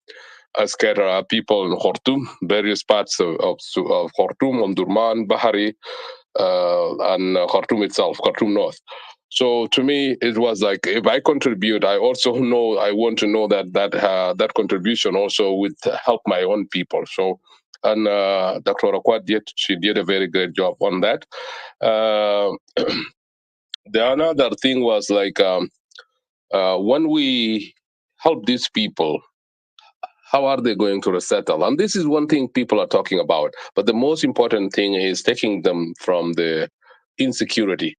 S13: I scatter people in Khartoum, various parts of Khartoum, Omdurman, Bahari, and Khartoum itself, Khartoum North. So to me, it was like, if I contribute, I also know, I want to know that contribution also would help my own people. So, and Dr. Akwat she did a very great job on that. The another thing was like, when we help these people, how are they going to resettle? And this is one thing people are talking about. But the most important thing is taking them from the insecurity.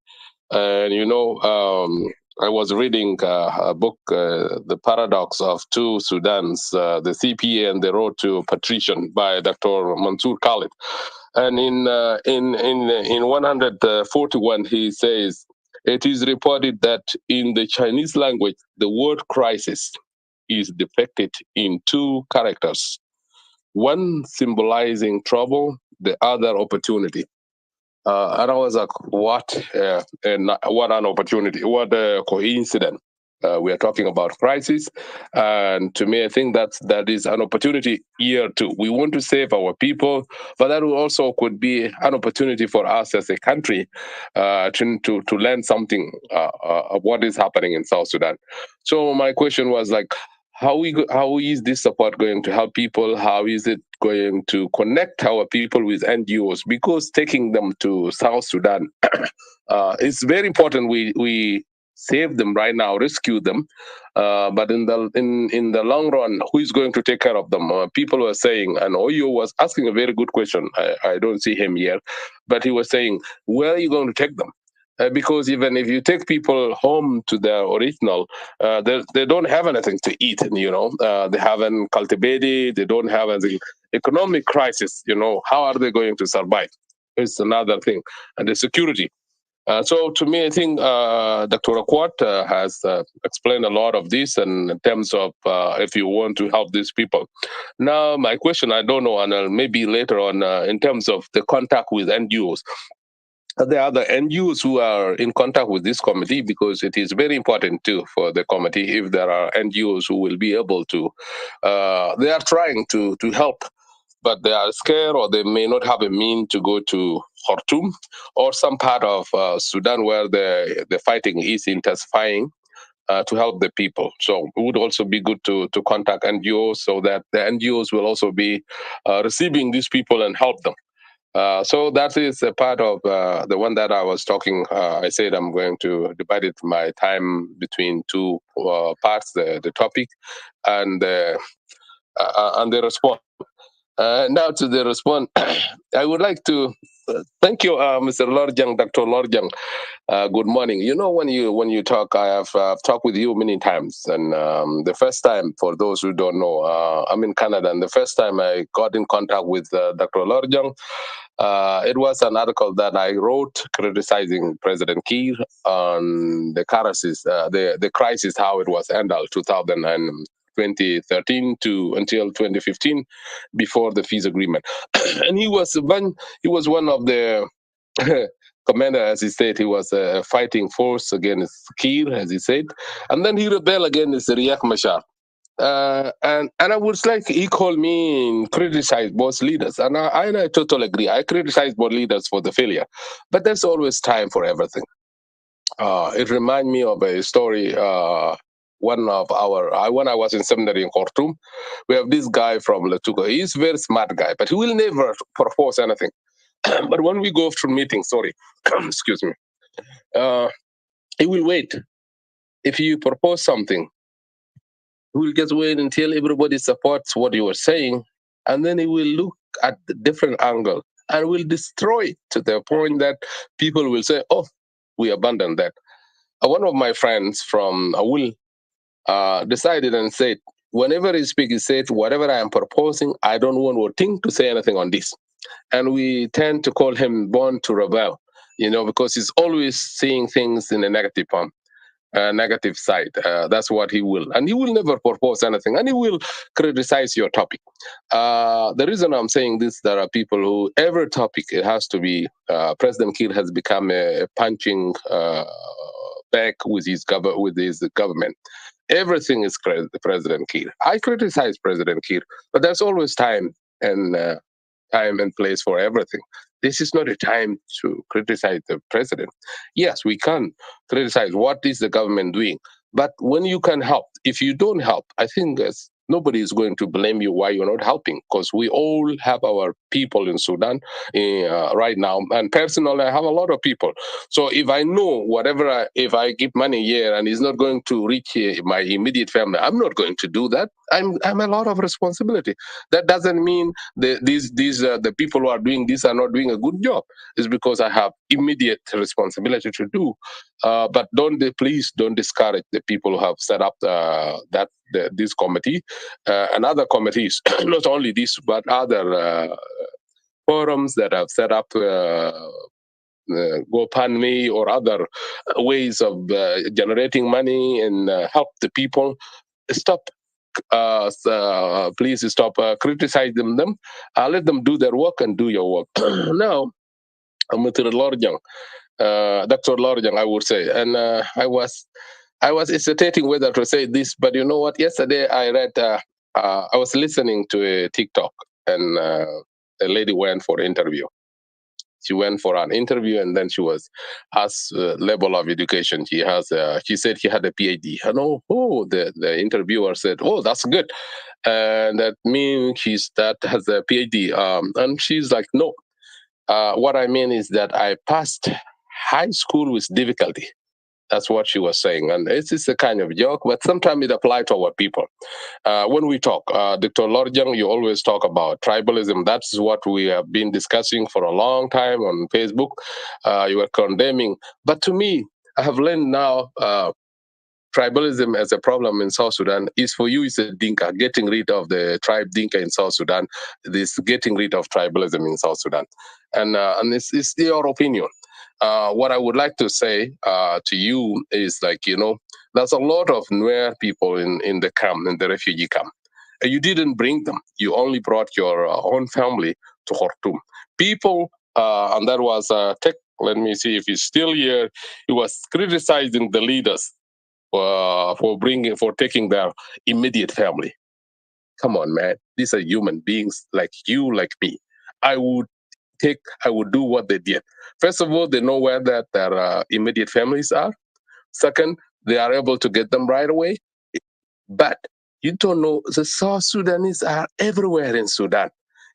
S13: And I was reading a book, The Paradox of Two Sudans, the CPA and the Road to Patrician by Dr. Mansour Khalid. And in 141, he says, it is reported that in the Chinese language, the word crisis is depicted in two characters, one symbolizing trouble, the other opportunity. And I was like, what an opportunity, what a coincidence. We are talking about crisis. And to me, I think that is an opportunity here too. We want to save our people, but that also could be an opportunity for us as a country to learn something of what is happening in South Sudan. So my question was like, how is this support going to help people? How is it going to connect our people with NGOs? Because taking them to South Sudan, it's very important. We save them right now, rescue them, but in the long run, who is going to take care of them? People were saying, and Oyo was asking a very good question. I don't see him here, but he was saying, where are you going to take them? Because even if you take people home to their original, they don't have anything to eat. They haven't cultivated. They don't have any economic crisis. How are they going to survive? It's another thing, and the security. So to me, I think Dr. Akwat has explained a lot of this, and in terms of if you want to help these people. Now, my question, I don't know, and maybe later on, in terms of the contact with NGOs. There are other NGOs who are in contact with this committee, because it is very important too for the committee. If there are NGOs who will be able to, they are trying to help, but they are scared, or they may not have a mean to go to Khartoum or some part of Sudan where the fighting is intensifying, to help the people. So it would also be good to contact NGOs, so that the NGOs will also be receiving these people and help them. So that is a part of the one that I was talking. I said I'm going to divide it my time between two parts: the topic and the response. Now to the response, I would like to thank you, Mr. Lorjang, Dr. Lorjang. Good morning. When you talk, I have talked with you many times, and the first time, for those who don't know, I'm in Canada, and the first time I got in contact with Dr. Lorjang, it was an article that I wrote criticizing President Kiir on the crisis, the crisis, how it was handled 2013 to until 2015, before the peace agreement. And he was one of the commander, as he said. He was a fighting force against Kiir, as he said, and then he rebelled against Riek Machar. And I would like, he called me and criticized both leaders, and I totally agree. I criticize both leaders for the failure, but there's always time for everything. It reminds me of a story. When I was in seminary in Khartoum, we have this guy from Latuka. He's a very smart guy, but he will never propose anything. But when we go through meetings, sorry, excuse me, uh, he will wait. If you propose something, he will just wait until everybody supports what you are saying, and then he will look at the different angle and will destroy it to the point that people will say, "Oh, we abandon that." One of my friends from Awul decided and said, whenever he speaks, he said, "Whatever I am proposing, I don't want Woting to say anything on this." And we tend to call him born to rebel, because he's always seeing things in a negative form. Negative side. That's what he will. And he will never propose anything. And he will criticize your topic. The reason I'm saying this, there are people who, every topic, it has to be, President Kiir has become a punching bag with his government. Everything is President Kiir. I criticize President Kiir, but there's always time and place for everything. This is not a time to criticize the president. Yes, we can criticize what is the government doing, but when you can help, if you don't help, I think nobody is going to blame you why you're not helping, because we all have our people in Sudan right now, and personally, I have a lot of people. So if I know if I give money here and it's not going to reach my immediate family, I'm not going to do that. I'm a lot of responsibility. That doesn't mean the people who are doing this are not doing a good job. It's because I have immediate responsibility to do. But please don't discourage the people who have set up this committee and other committees, not only this but other forums that have set up. GoFundMe or other ways of generating money and help the people. Stop please stop criticizing them. Let them do their work and do your work. Now, Dr. Lorjang, I would say, and I was hesitating whether to say this, but you know what? Yesterday I read, I was listening to a TikTok, and a lady went for an interview. She went for an interview, and then she was asked level of education. She said she had a PhD. And the interviewer said, "Oh, that's good, and that means that has a PhD." And she's like, "No, what I mean is that I passed high school with difficulty." That's what she was saying, and it's a kind of joke, but sometimes it applies to our people. When we talk, Dr. Lorjang, you always talk about tribalism. That's what we have been discussing for a long time on Facebook. You were condemning. But to me, I have learned now tribalism as a problem in South Sudan is for you, it's a Dinka, getting rid of the tribe Dinka in South Sudan, this getting rid of tribalism in South Sudan. And it's your opinion. What I would like to say to you is there's a lot of Nuer people in the camp, in the refugee camp. You didn't bring them. You only brought your own family to Khartoum. People, and that was let me see if he's still here. He was criticizing the leaders for taking their immediate family. Come on, man. These are human beings like you, like me. I would do what they did. First of all, they know where their immediate families are. Second, they are able to get them right away. But you don't know, the South Sudanese are everywhere in Sudan.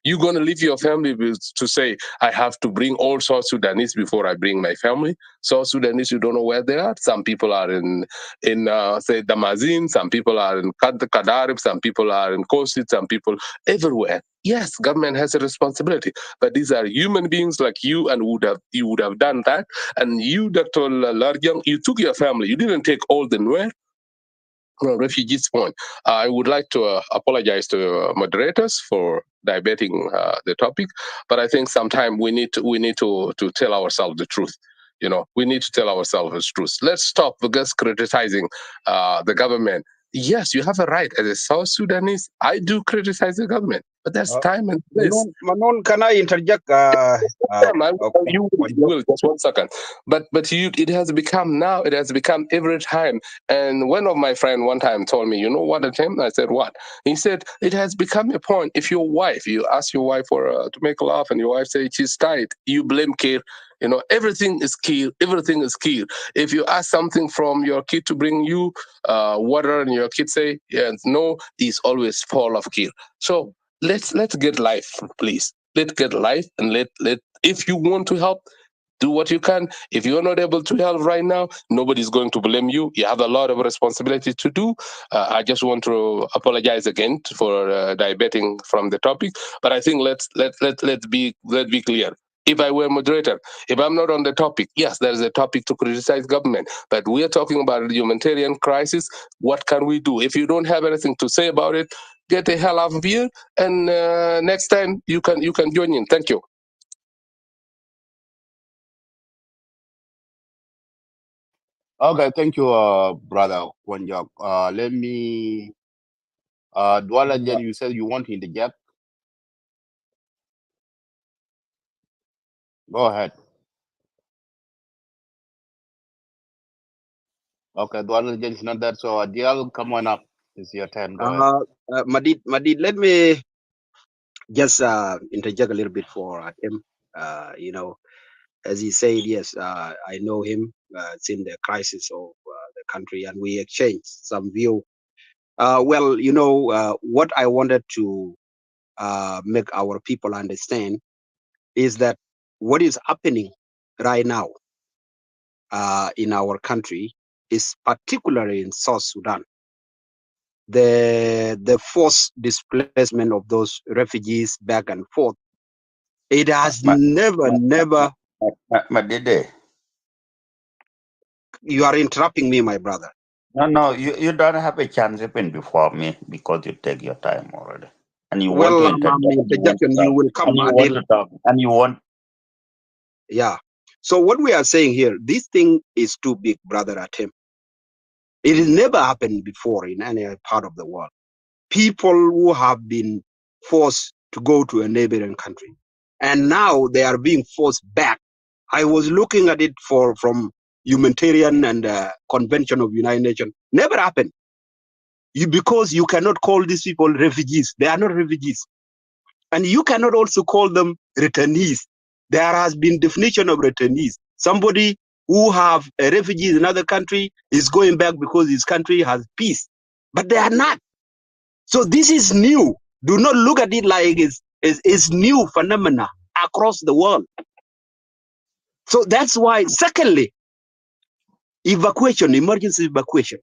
S13: You're going to leave your family to say, I have to bring all South Sudanese before I bring my family. South Sudanese, you don't know where they are. Some people are in say, Damazin. Some people are in Kadarib. Some people are in Kosit. Some people everywhere. Yes, government has a responsibility. But these are human beings like you, and you would have done that. And you, Dr. Larjang, you took your family. You didn't take all the Nuer. Refugees point. I would like to apologize to moderators for diverting the topic, but I think sometimes we need to tell ourselves the truth. We need to tell ourselves the truth. Let's stop just criticizing the government. Yes, you have a right as a South Sudanese. I do criticize the government, but there's time and place.
S4: Manon, can I interject?
S13: You will just 1 second. But it has become now. It has become every time. And one of my friend one time told me, you know what, Tim? I said, what? He said, it has become a point. If you ask your wife to make love, and your wife says she's tired, you blame Kir. Everything is key. Everything is key. If you ask something from your kid to bring you water, and your kid say no, it's always full of key. So let's get life, please. Let's get life, and let if you want to help, do what you can. If you're not able to help right now, nobody's going to blame you. You have a lot of responsibility to do. I just want to apologize again for diverting from the topic, but I think let's be clear. If I were moderator, if I'm not on the topic, yes, there is a topic to criticize government, but we are talking about the humanitarian crisis. What can we do? If you don't have anything to say about it, get the hell out of here, and next time you can join in. Thank you.
S2: Okay, thank you, brother Kwanjak. Let me, Dwala Jen, you said you want to interject. Go ahead. Okay, Dwala Jen is not there, so Adiel, come on up. It's your turn. Go ahead.
S4: Madid, let me just interject a little bit for him. As he said, yes, I know him. It's in the crisis of the country, and we exchanged some view. What I wanted to make our people understand is that what is happening right now in our country is particularly in South Sudan. The forced displacement of those refugees back and forth, it has never.
S14: Madide.
S4: You are interrupting me, my brother.
S14: No, you don't have a chance even before me because you take your time already. And you want
S4: Well,
S14: to interject,
S4: you will come,
S14: and you want
S4: Adil.
S14: to talk, and you want.
S4: Yeah. So what we are saying here, this thing is too big, brother Atem. It has never happened before in any part of the world. People who have been forced to go to a neighboring country, and now they are being forced back. I was looking at it from Humanitarian and Convention of United Nations. Never happened. Because you cannot call these people refugees. They are not refugees. And you cannot also call them returnees. There has been definition of returnees. Somebody who have a refugee in another country is going back because his country has peace. But they are not. So this is new. Do not look at it like it's new phenomena across the world. So that's why, secondly, emergency evacuation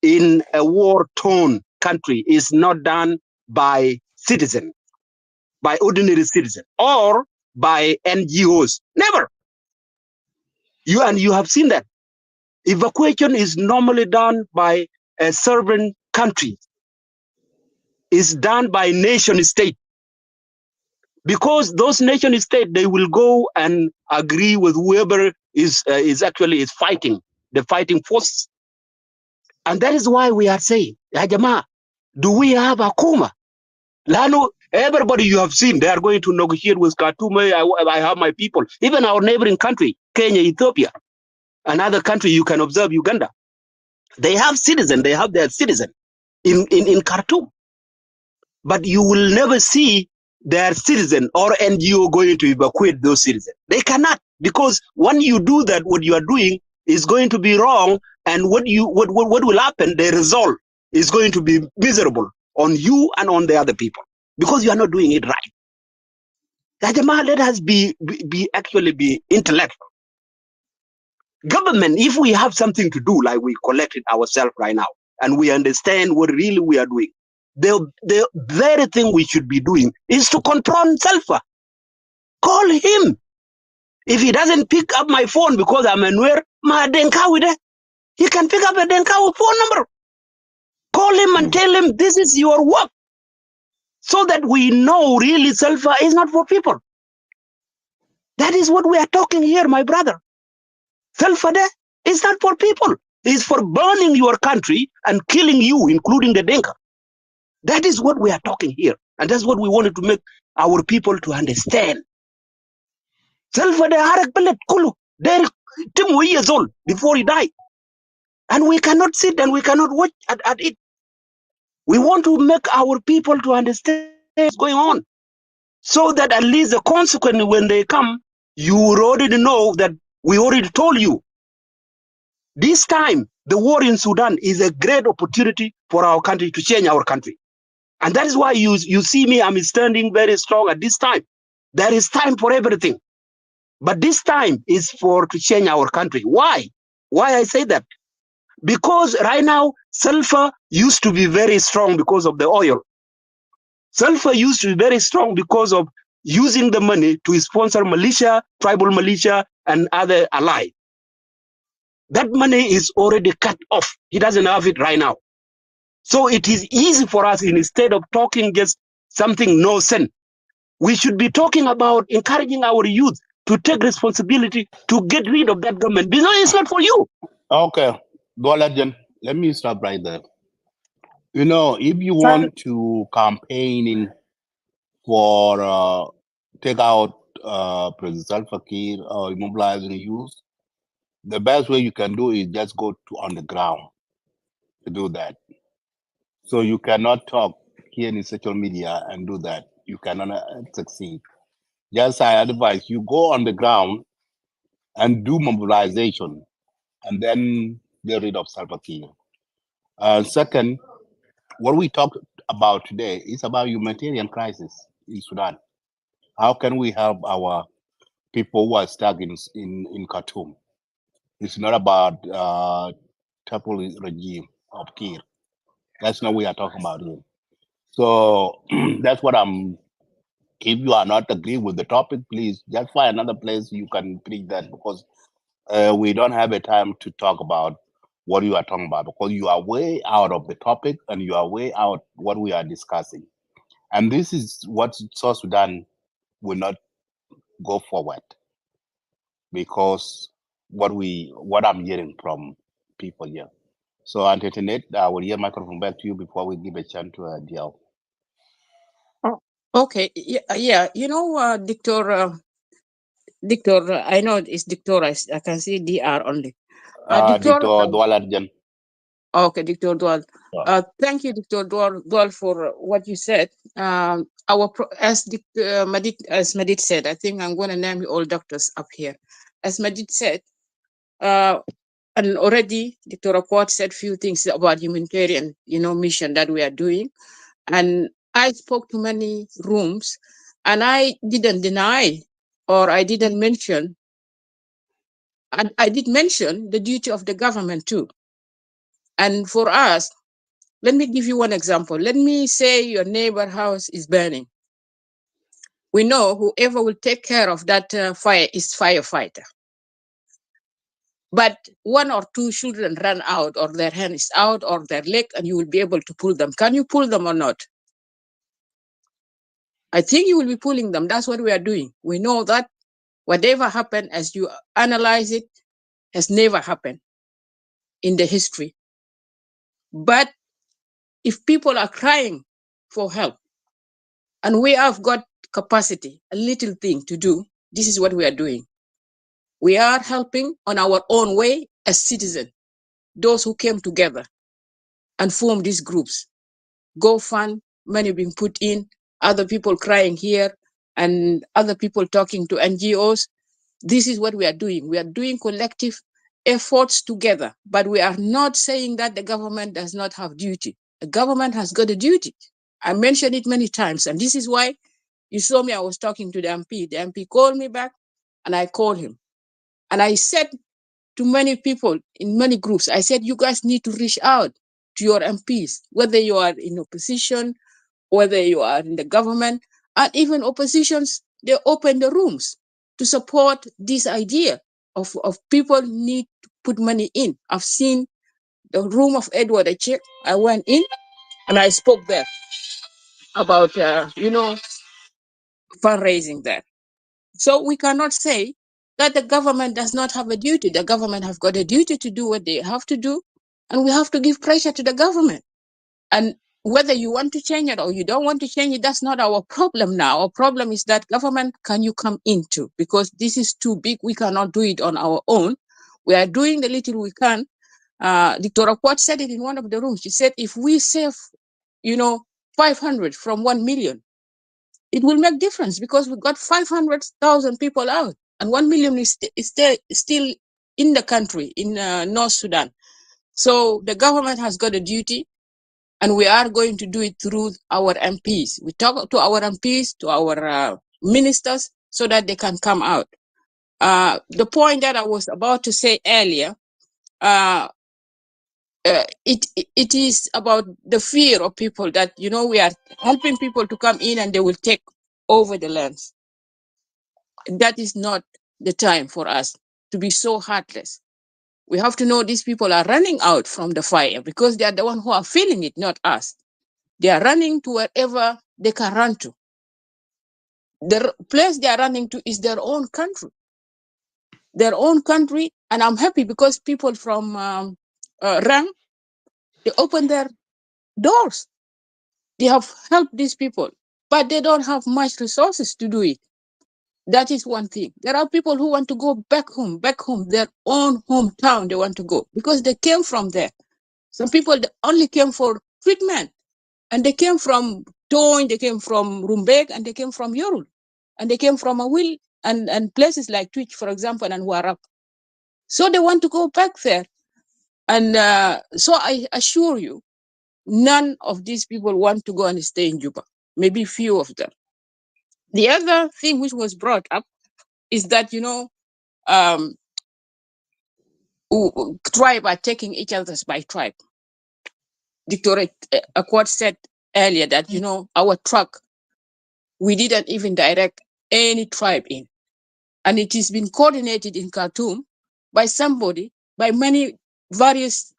S4: in a war-torn country is not done by citizens, by ordinary citizens, or by NGOs. Never. You have seen that. Evacuation is normally done by a sovereign country. It's done by nation state. Because those nation state, they will go and agree with whoever is actually fighting, the fighting forces. And that is why we are saying, Ya Jama, do we have a Kuma? Lano, everybody you have seen, they are going to negotiate with Khartoum. I have my people. Even our neighboring country, Kenya, Ethiopia, another country you can observe, Uganda. They have citizens, they have their citizen in Khartoum. But you will never see their citizen or NGO going to evacuate those citizens. They cannot, because when you do that, what you are doing is going to be wrong, and what will happen, the result is going to be miserable on you and on the other people, because you are not doing it right. Let us be intellectual. Government, if we have something to do, like we collected ourselves right now, and we understand what really we are doing, the very thing we should be doing is to confront Salva. Call him. If he doesn't pick up my phone because I'm anywhere, he can pick up a Denkawi phone number. Call him and tell him this is your work, so that we know really Salva is not for people. That is what we are talking here, my brother. Salva is not for people. It's for burning your country and killing you, including the Denka. That is what we are talking here. And that's what we wanted to make our people to understand. Salva Kulu, they're 10 years old before he died. And we cannot sit and we cannot watch at it. We want to make our people to understand what's going on, so that at least the consequence when they come,
S15: You already know that we already told you. This time, the war in Sudan is a great opportunity for our country to change our country. And that is why you see me, I'm standing very strong at this time. There is time for everything. But this time is for to change our country. Why? Why I say that? Because right now, sulfur used to be very strong because of the oil. Sulfur used to be very strong because of using the money to sponsor militia, tribal militia, and other allies. That money is already cut off. He doesn't have it right now. So it is easy for us, instead of talking just something no sense, we should be talking about encouraging our youth to take responsibility to get rid of that government. Because it's not for you.
S2: Okay, Dwalajan, let me stop right there. You know, if you want to campaigning for take out President Salva Kiir or mobilizing youth, the best way you can do is just go to on the ground to do that. So you cannot talk here in social media and do that. You cannot succeed. Just I advise you go on the ground and do mobilization, and then get rid of Salva Kiir. Second, what we talked about today is about humanitarian crisis in Sudan. How can we help our people who are stuck in Khartoum? It's not about Tripoli regime of Kiir. That's not what we are talking about here. So that's what I'm. If you are not agree with the topic, please just find another place you can preach that, because we don't have a time to talk about what you are talking about, because you are way out of the topic and you are way out what we are discussing. And this is what South Sudan will not go forward, because what I'm hearing from people here. So Antoinette, I will hear microphone back to you before we give a chance to DL.
S11: Oh, okay. Yeah. You know, Dictor, I know it's Dictor. I can see DR only.
S2: Dictor
S11: Dictor.
S2: Dwalarjan.
S11: Okay, Dr. Dual.
S2: Yeah.
S11: Thank you, Dr. Dual, for what you said. As Madid said, I think I'm going to name all doctors up here. As Madid said, and already Dr. Akwat said few things about humanitarian, mission that we are doing. And I spoke to many rooms, and I didn't deny, or I didn't mention, and I did mention the duty of the government too. And for us, let me give you one example. Let me say your neighbor house is burning. We know whoever will take care of that fire is firefighter. But one or two children run out, or their hand is out, or their leg, and you will be able to pull them. Can you pull them or not? I think you will be pulling them. That's what we are doing. We know that whatever happened, as you analyze it, has never happened in the history. But if people are crying for help, and we have got capacity, a little thing to do, this is what we are doing. We are helping on our own way as citizens, those who came together and formed these groups. GoFund, money being put in, other people crying here, and other people talking to NGOs. This is what we are doing. We are doing collective efforts together, but we are not saying that the government does not have duty. The government has got a duty. I mentioned it many times, and this is why you saw me, I was talking to the MP. The MP called me back, and I called him. And I said to many people in many groups, I said, you guys need to reach out to your MPs, whether you are in opposition, whether you are in the government, and even oppositions, they open the rooms to support this idea of people need to put money in. I've seen the room of Edward Achek. I went in and I spoke there about, fundraising there. So we cannot say that the government does not have a duty. The government have got a duty to do what they have to do, and we have to give pressure to the government. And whether you want to change it or you don't want to change it, that's not our problem now. Our problem is that government, can you come into? Because this is too big. We cannot do it on our own. We are doing the little we can. Dr. Akwat said it in one of the rooms. She said, if we save, 500 from 1 million, it will make difference, because we've got 500,000 people out. and 1 million is still in the country, in North Sudan. So the government has got a duty, and we are going to do it through our MPs. We talk to our MPs, to our ministers, so that they can come out. The point that I was about to say earlier, it is about the fear of people that, we are helping people to come in and they will take over the lands. That is not the time for us to be so heartless. We have to know these people are running out from the fire because they are the ones who are feeling it, not us. They are running to wherever they can run to. The place they are running to is their own country. Their own country, and I'm happy because people from Rang, they open their doors. They have helped these people, but they don't have much resources to do it. That is one thing. There are people who want to go back home, their own hometown. They want to go because they came from there. Some people they only came for treatment, and they came from Toin, they came from Rumbek, and they came from Yorul, and they came from Awil and places like Twitch, for example, and Warap. So they want to go back there. And so I assure you, none of these people want to go and stay in Juba. Maybe few of them. The other thing which was brought up is that, um, tribe are taking each other's by tribe. Dr. Accord said earlier that, our truck, we didn't even direct any tribe in. And it has been coordinated in Khartoum by somebody, by many various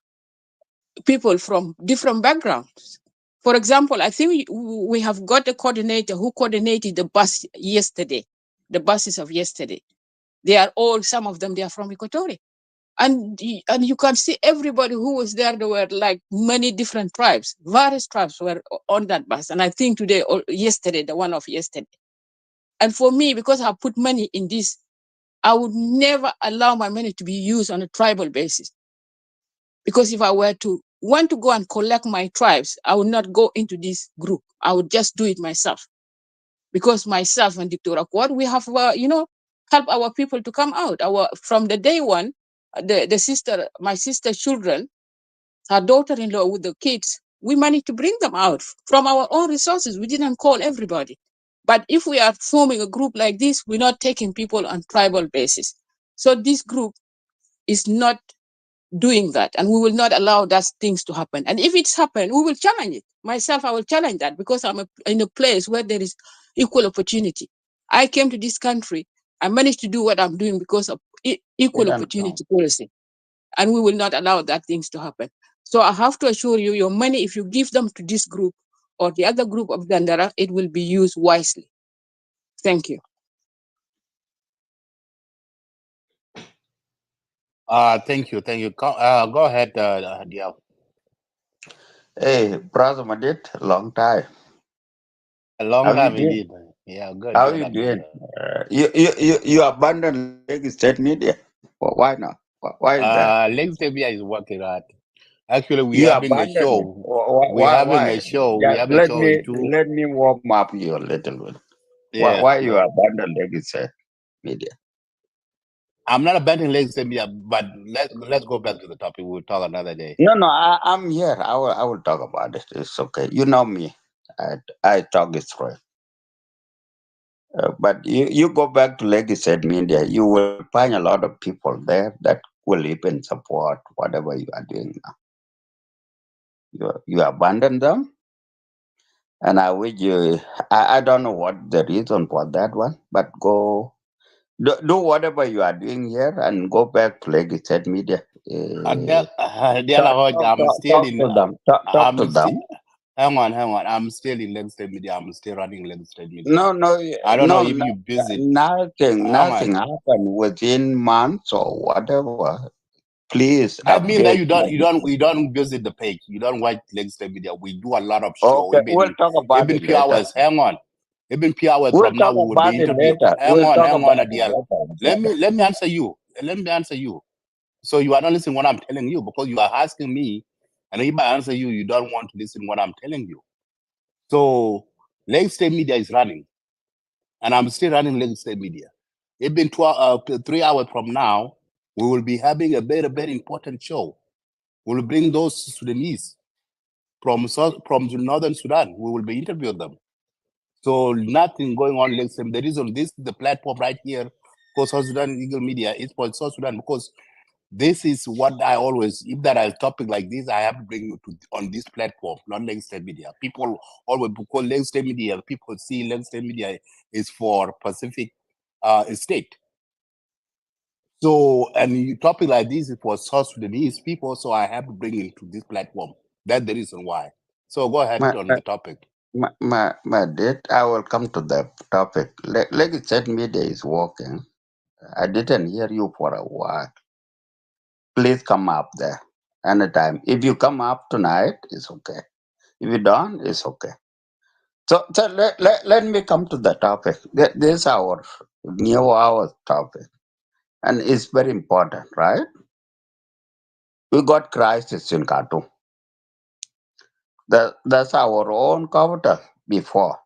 S11: people from different backgrounds. For example, I think we have got a coordinator who coordinated the bus yesterday, the buses of yesterday. They are all, some of them, they are from Equatoria. And you can see everybody who was there, there were like many different tribes, various tribes were on that bus. And I think today or yesterday, the one of yesterday. And for me, because I put money in this, I would never allow my money to be used on a tribal basis. Because if I were to want to go and collect my tribes, I would not go into this group. I would just do it myself. Because myself and Dr. Akwad, we have, help our people to come out. From the day one, my sister's children, her daughter-in-law with the kids, we managed to bring them out from our own resources. We didn't call everybody. But if we are forming a group like this, we're not taking people on tribal basis. So this group is not doing that, and we will not allow those things to happen. And if it's happened, we will challenge it. Myself, I will challenge that because I'm in a place where there is equal opportunity. I came to this country, I managed to do what I'm doing because of equal opportunity policy, and we will not allow that things to happen. So I have to assure you, your money, if you give them to this group or the other group of Dandara, it will be used wisely. Thank you.
S2: Thank you. Go ahead, Diao.
S14: Hey, brother Madit, long time.
S2: A long
S14: How
S2: time
S14: you doing?
S2: indeed. Yeah, good.
S14: How
S2: Good.
S14: you
S2: I'm
S14: doing?
S2: good.
S14: You abandoned Lagos State Media. Why not? Why is that?
S2: Lex Tebia is working hard. Actually, we're
S14: You
S2: having a
S14: abandoned it.
S2: show. We're
S14: Why?
S2: having
S14: Why?
S2: a show. We
S14: Just
S2: have a show in two.
S14: let me warm up you a little bit.
S2: Yeah.
S14: Why you
S2: No,
S14: abandoned Lagos State Media?
S2: I'm not abandoning Lex Tebia, but let's go back to the topic. We'll talk another day.
S14: No, I'm here. I will talk about it. It's okay. You know me. I talk it straight. But you go back to Lagos State Media, you will find a lot of people there that will even support whatever you are doing now. You abandon them, and I wish you. I don't know what the reason for that one, but go do whatever you are doing here and go back to Lagos State Media.
S2: I'm still
S14: Talk
S2: in.
S14: to them. Talk to them.
S2: Hang on. I'm still in Lagos State Media. I'm still running Lagos State Media.
S14: No,
S2: I don't know if you visit.
S14: nothing happened within months or whatever. Please
S2: That means that
S14: update.
S2: you don't visit the page. You don't watch Lagos State Media. We do a lot of show.
S14: Okay, we'll talk about
S2: Even
S14: it
S2: few
S14: later.
S2: hours. Hang on. Even few hours
S14: We'll
S2: from now,
S14: talk
S2: we will
S14: about
S2: be
S14: it
S2: interviewed.
S14: later.
S2: Hang on,
S14: It
S2: Adiel.
S14: later.
S2: Let me answer you. Let me answer you. So you are not listening what I'm telling you because you are asking me, and if I answer you, you don't want to listen what I'm telling you. So Lagos State Media is running, and I'm still running Lagos State Media. Even 3 hours from now, we will be having a very, very important show. We'll bring those Sudanese from the northern Sudan. We will be interviewing them. So nothing going on. Like the reason this is the platform right here for South Sudan Eagle Media is for South Sudan, because this is what I always, if there are a topic like this, I have to bring it on this platform, not Legislative Media. People always, because Legislative Media, people see Legislative Media is for Pacific state. So, and topic like this is for South Sudanese people, so I have to bring it to this platform. That's the reason why. So go ahead on the topic.
S14: My dad, I will come to the topic. Legislative media is working. I didn't hear you for a while. Please come up there anytime. If you come up tonight, it's okay. If you don't, it's okay. So let me come to the topic. This is our new hour topic. And it's very important, right? We got crisis in Khartoum. That's our own capital before.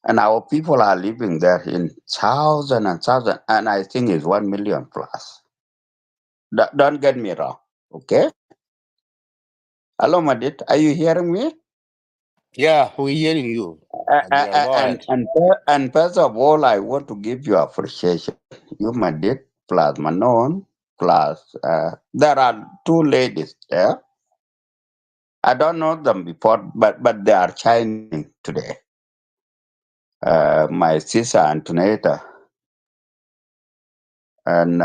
S14: And our people are living there in thousands and thousands, and I think it's 1 million plus. Don't get me wrong, okay? Hello, Madit, are you hearing me?
S2: Yeah, we're hearing you. Go ahead.
S14: And first of all, I want to give you appreciation. You, Madit, plus Manon, plus there are two ladies there. I don't know them before, but they are shining today. My sister Antonetta, and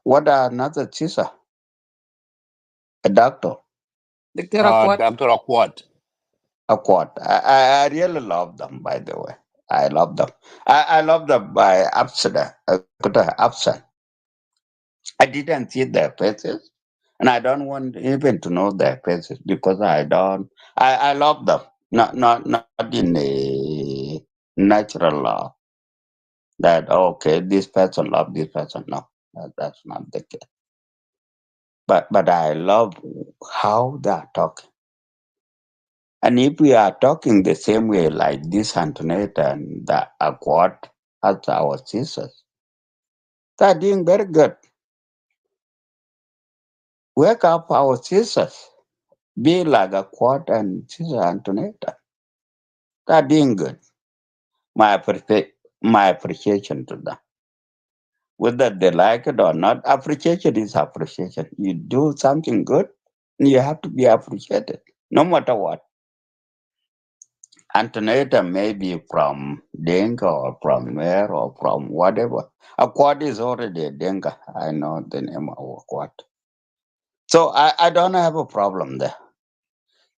S14: what another sister? A doctor.
S11: Dr. Akwat.
S2: Dr. Akwat.
S14: Akwat. I really love them, by the way. I love them. I love them by absent. I didn't see their faces, and I don't want even to know their faces because I don't. I love them. Not in a natural law that okay, this person love this person. No, that's not the case. But I love how they are talking. And if we are talking the same way like this Antoinette and the Accord as our sisters, they are doing very good. Wake up our sisters. Be like Accord and Sister Antoinette. They are doing good. My appreciation to them. Whether they like it or not, appreciation is appreciation. You do something good, and you have to be appreciated, no matter what. Antonetta may be from Denga or from where or from whatever. Akwad is already a Denga. I know the name of Akwad. So I don't have a problem there.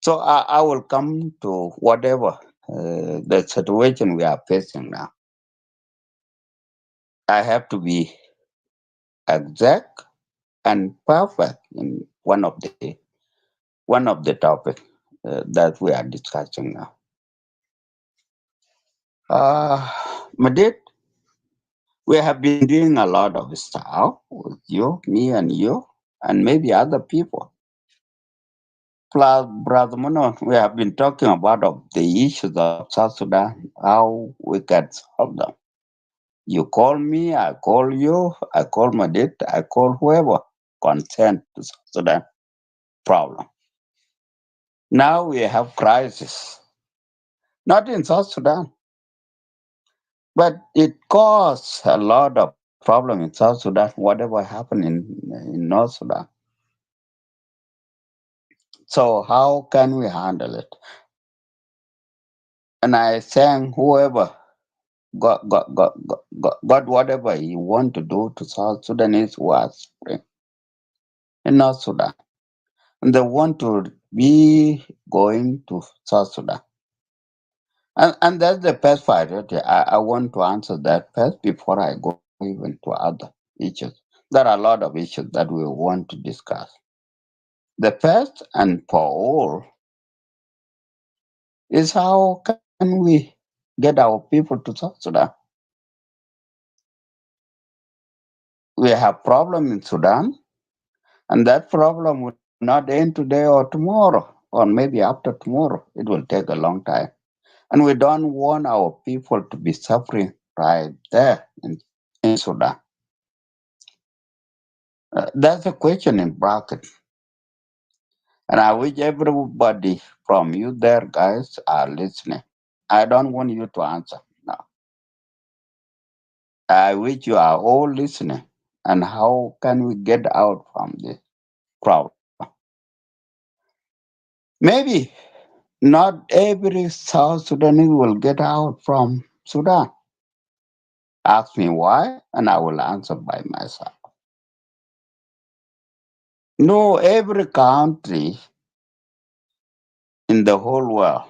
S14: So I will come to whatever the situation we are facing now. I have to be exact and perfect in one of the topic that we are discussing now. Madid, we have been doing a lot of stuff with you, me and you, and maybe other people. Plus, Brother Mono, we have been talking about of the issues of South Sudan, how we can solve them. You call me, I call you, I call Madid, I call whoever concerned to South Sudan problem. Now we have crisis, not in South Sudan, but it caused a lot of problem in South Sudan, whatever happened in North Sudan. So how can we handle it? And I thank whoever got whatever he want to do to South Sudanese was in North Sudan. And they want to be going to South Sudan. And that's the first priority. I want to answer that first before I go even to other issues. There are a lot of issues that we want to discuss. The first and for all is how can we get our people to South Sudan? We have problem in Sudan, and that problem will not end today or tomorrow, or maybe after tomorrow. It will take a long time. And we don't want our people to be suffering right there in Sudan. That's a question in bracket. And I wish everybody from you there, guys, are listening. I don't want you to answer now. I wish you are all listening. And how can we get out from this problem? Maybe not every South Sudanese will get out from Sudan. Ask me why, and I will answer by myself. No, every country in the whole world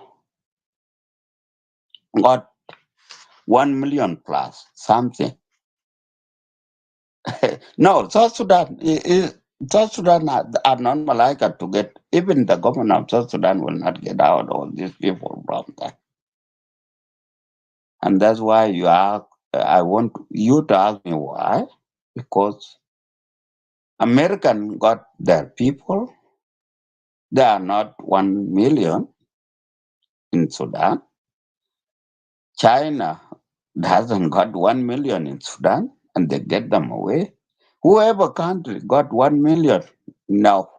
S14: got 1 million plus something. No, South Sudan South Sudan are not malika to get. Even the government of South Sudan will not get out all these people from there, and that's why you are. I want you to ask me why, because American got their people. They are not 1 million in Sudan. China hasn't got 1 million in Sudan, and they get them away. Whoever country got 1 million now.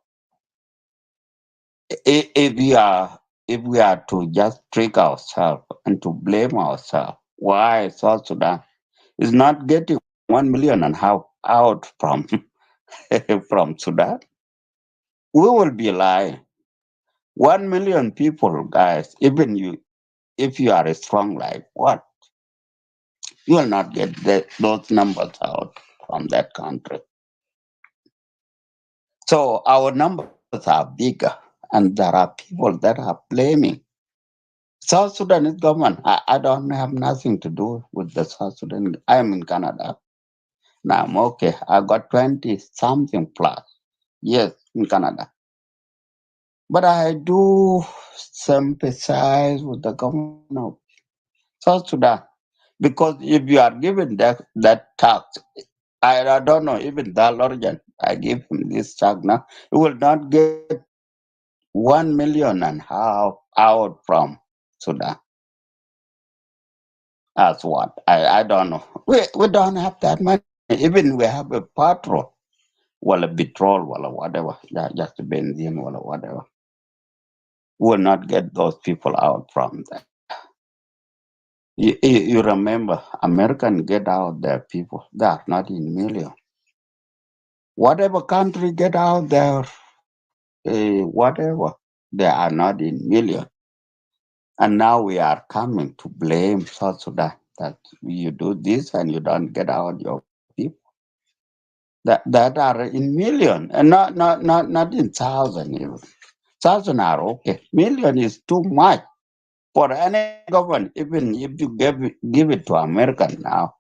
S14: If we are to just trick ourselves and to blame ourselves, why South Sudan is not getting 1 million and half out from from Sudan? We will be lying. 1 million people, guys. Even you, if you are strong like what, you will not get those numbers out from that country. So our numbers are bigger, and there are people that are blaming South Sudanese government. I don't have nothing to do with the South Sudan. I am in Canada. Now I'm okay. I got 20 something plus years in Canada. But I do sympathize with the government of South Sudan. Because if you are given that tax, I don't know, even the origin, I give him this tax now, he will not get 1 million and half out from Sudan. That's what I don't know. We don't have that money. Even we have a patrol, well, a patrol, well, whatever, just a benzene, well, whatever. We will not get those people out from there. You remember, American get out their people. They are not in million. Whatever country get out there, whatever, they are not in million. And now we are coming to blame South Sudan that you do this and you don't get out your people. That are in million and not in thousand even. Thousand are okay. Million is too much for any government. Even if you give it to American now,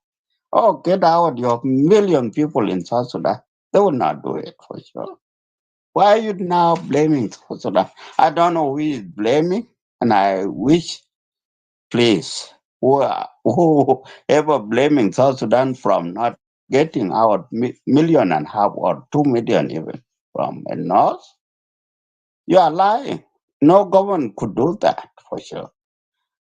S14: oh, get out your million people in South Sudan. They will not do it for sure. Why are you now blaming South Sudan? I don't know who is blaming, and I wish, please, whoever blaming South Sudan from not getting out million and half or 2 million even from the north, you are lying. No government could do that for sure.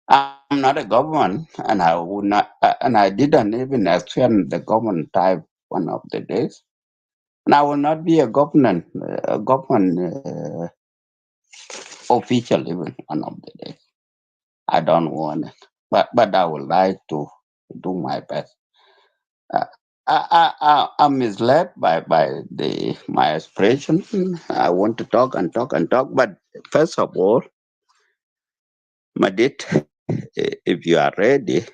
S14: I'm not a government, and I would not, and I didn't even experience the government type one of the days. And I will not be a government official even one of the days. I don't want it, but I would like to do my best. Uh, I'm misled by my expression. I want to talk and talk and talk, but first of all, Madit, if you are ready,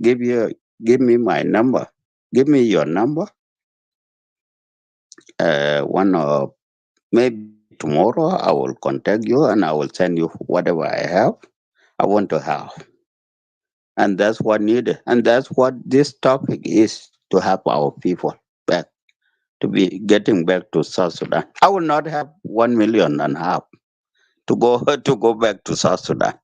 S14: give me my number. Give me your number. One of maybe tomorrow I will contact you and I will send you whatever I have. I want to have, and that's what needed, and that's what this topic is to help our people back to be getting back to South Sudan. I will not have 1 million and a half to go to go back to South Sudan,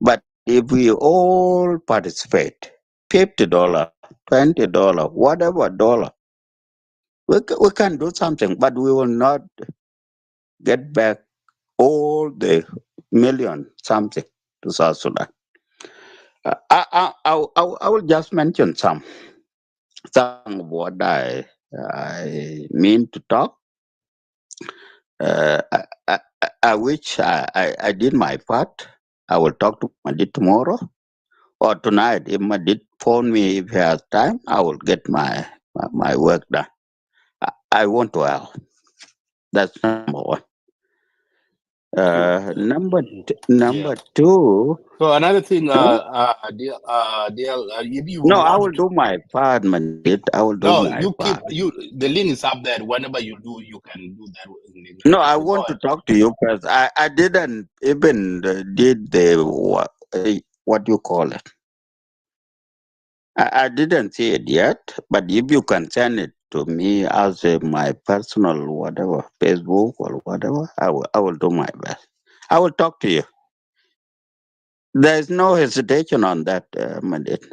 S14: but if we all participate, $50, $20, whatever dollar, we can do something, but we will not get back all the million something to South Sudan. I will just mention some of what I mean to talk. I wish I did my part. I will talk to Madid tomorrow or tonight. If Madid phone me if he has time, I will get my work done. I want to help. That's number one.
S2: You. Yeah.
S14: Number two.
S2: So another thing,
S14: Huh?
S2: if you
S14: No, I
S2: want
S14: will
S2: to,
S14: do my part, Madid. I will do
S2: no,
S14: my
S2: you keep
S14: part.
S2: the link is up there. Whenever you do, you can do that in
S14: No, I
S2: English. Go
S14: want to
S2: ahead.
S14: talk to you because I didn't even did the what you call it. I didn't see it yet, but if you can send it to me as my personal whatever Facebook or whatever, I will do my best. I will talk to you. There is no hesitation on that, Madid.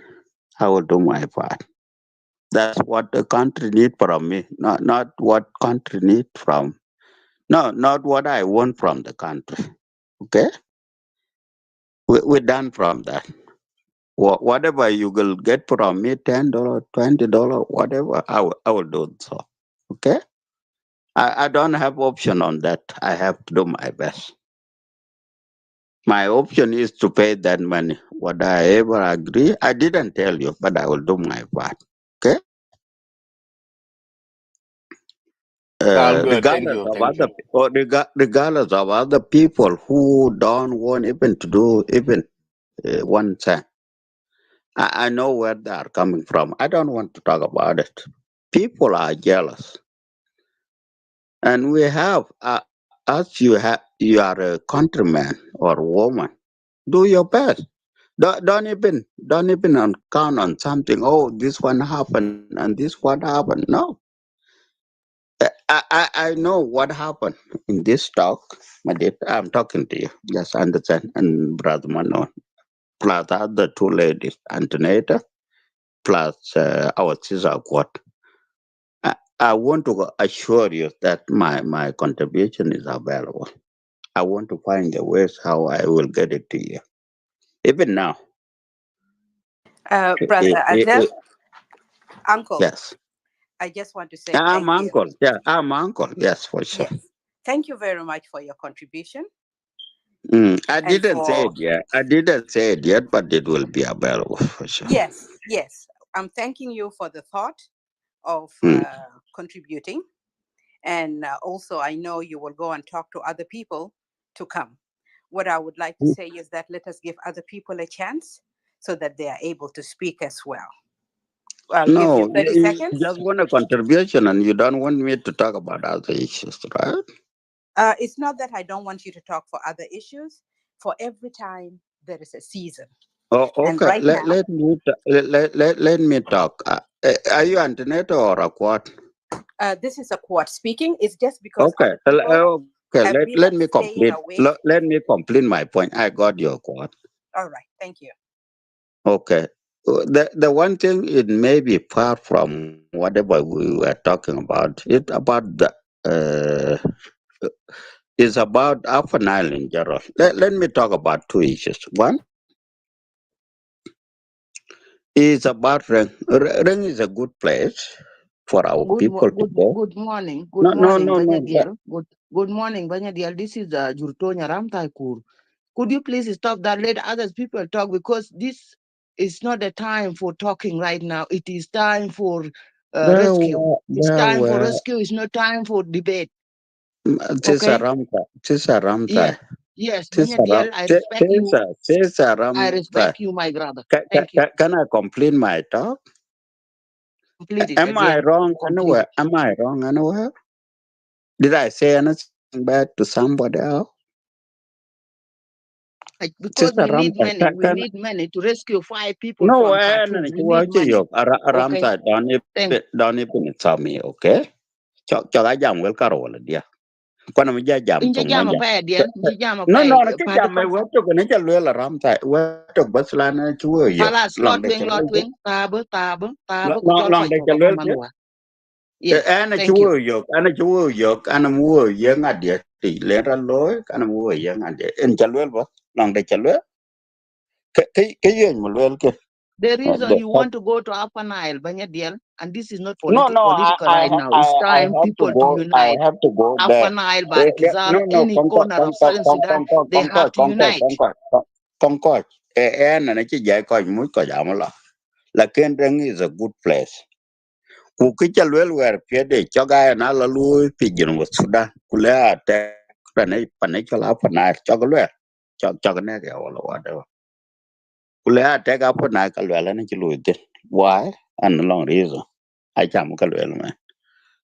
S14: I will do my part. That's what the country need from me, not what country need from. No, not what I want from the country. Okay, we're done from that. Whatever you will get from me, $10, $20, whatever, I will do so. Okay, I don't have option on that. I have to do my best. My option is to pay that money. What I ever agree, I didn't tell you, but I will do my part. Okay.
S2: Sound good. Thank
S14: Regardless
S2: you.
S14: of
S2: Thank
S14: other
S2: you.
S14: or regardless of other people who don't want even to do even one thing. I know where they are coming from. I don't want to talk about it. People are jealous, and we have as you are a countryman or woman. Do your best. Don't even count on something. Oh, this one happened and this what happened. No, I know what happened in this talk. My dear, I'm talking to you. Just understand, and brother Manon, plus the other two ladies, Antonetta, plus our sister Quad. I want to assure you that my contribution is available. I want to find the ways how I will get it to you. Even now.
S12: Brother Adel, Uncle,
S14: Yes.
S12: I just want to say
S14: I'm
S12: thank you.
S14: uncle. Yeah, I'm uncle. Yes, for sure.
S12: Yes. Thank you very much for your contribution
S14: I
S12: and
S14: didn't say
S12: for,
S14: it yet. I didn't say it yet, but it will be available for sure.
S12: yes. I'm thanking you for the thought of contributing. And also, I know you will go and talk to other people to come. What I would like to say is that let us give other people a chance so that they are able to speak as well. I'll give you
S14: No,
S12: 30
S14: you
S12: seconds.
S14: just want a contribution and you don't want me to talk about other issues, right?
S12: It's not that I don't want you to talk for other issues. For every time, there is a season.
S14: Oh,
S12: And
S14: okay.
S12: right now,
S14: Let me talk. Are you Antoinette or a quad?
S12: this is a quote speaking. It's just because
S14: Okay.
S12: other people
S14: Okay.
S12: have been
S14: Let me
S12: staying
S14: complete.
S12: awake.
S14: Let me complete my point. I got your quad.
S12: All right. Thank you.
S14: Okay. The one thing it may be far from whatever we were talking about. It's about the is about Upper Nile in general. Let me talk about two issues. One is about Reng. Reng is a good place for our people to go.
S16: Good morning.
S14: No.
S16: Banyadiel. Good morning, Banyadiel. This is Jurtonya Ramtaikur. Could you please stop that? Let other people talk because this is not the time for talking right now. It is time for rescue. It's time for rescue. It's not time for debate.
S14: Tisa
S16: Okay?
S14: Ramthai.
S16: Yes, Banyadiel, I respect you.
S14: Tisa
S16: I
S14: Ramthai.
S16: respect you, my brother. Thank you.
S14: Can I complete my talk?
S16: Complete it
S14: Am I
S16: again.
S14: wrong
S16: Complete
S14: anywhere? Am I wrong anywhere? Did I say anything bad to somebody else?
S16: because
S14: Sister
S16: we need
S14: Ramthai,
S16: money. We need money to rescue 5 people
S14: no,
S16: from Khartoum. We need money. Okay?
S14: Ramthai, don't even tell me, okay? Cho jam wel karo wala dia. Kwana mi jam
S16: Inja
S14: tong mo
S16: jama
S14: jam.
S16: pa diel, inja jama
S14: No,
S16: pa
S14: no, ki
S16: pa de
S14: jam me
S16: ko.
S14: weto ko ne chal wel Ramthai. Weto baslan chuo yo.
S16: Palas
S14: Long de chal wel.
S16: taba ku chol
S14: Long
S16: koy
S14: de
S16: ko
S14: chal
S16: ko
S14: wel ke.
S16: manwa. Yes,
S14: Ana
S16: thank you.
S14: chuo yo, ana muo ye ngadia. Ti le ra loy, ana muo ye ngadia. En chal wel ba. Long de chal wel.
S16: The reason you want to go to Upper Nile, Banyadiel, and this is not
S14: No, no,
S16: political right now. It's
S14: I
S16: time
S14: have to
S16: people to
S14: go. I
S16: unite.
S14: have to go
S16: Upper
S14: there.
S16: Nile, Barkizal,
S14: No,
S16: any corner of Southern Sudan, they have to unite.
S14: Concord. And I think I muy ko jamala. La Kendring is a good place. Ku kicha lwel wer piede choga na la lu pijin with Sudan. Kula te pane chola pana chogalwer. Chogane ke wala whatever. Kula te ka pana kalwela ni chilu it. Why? And long reason. I cham kalwel man.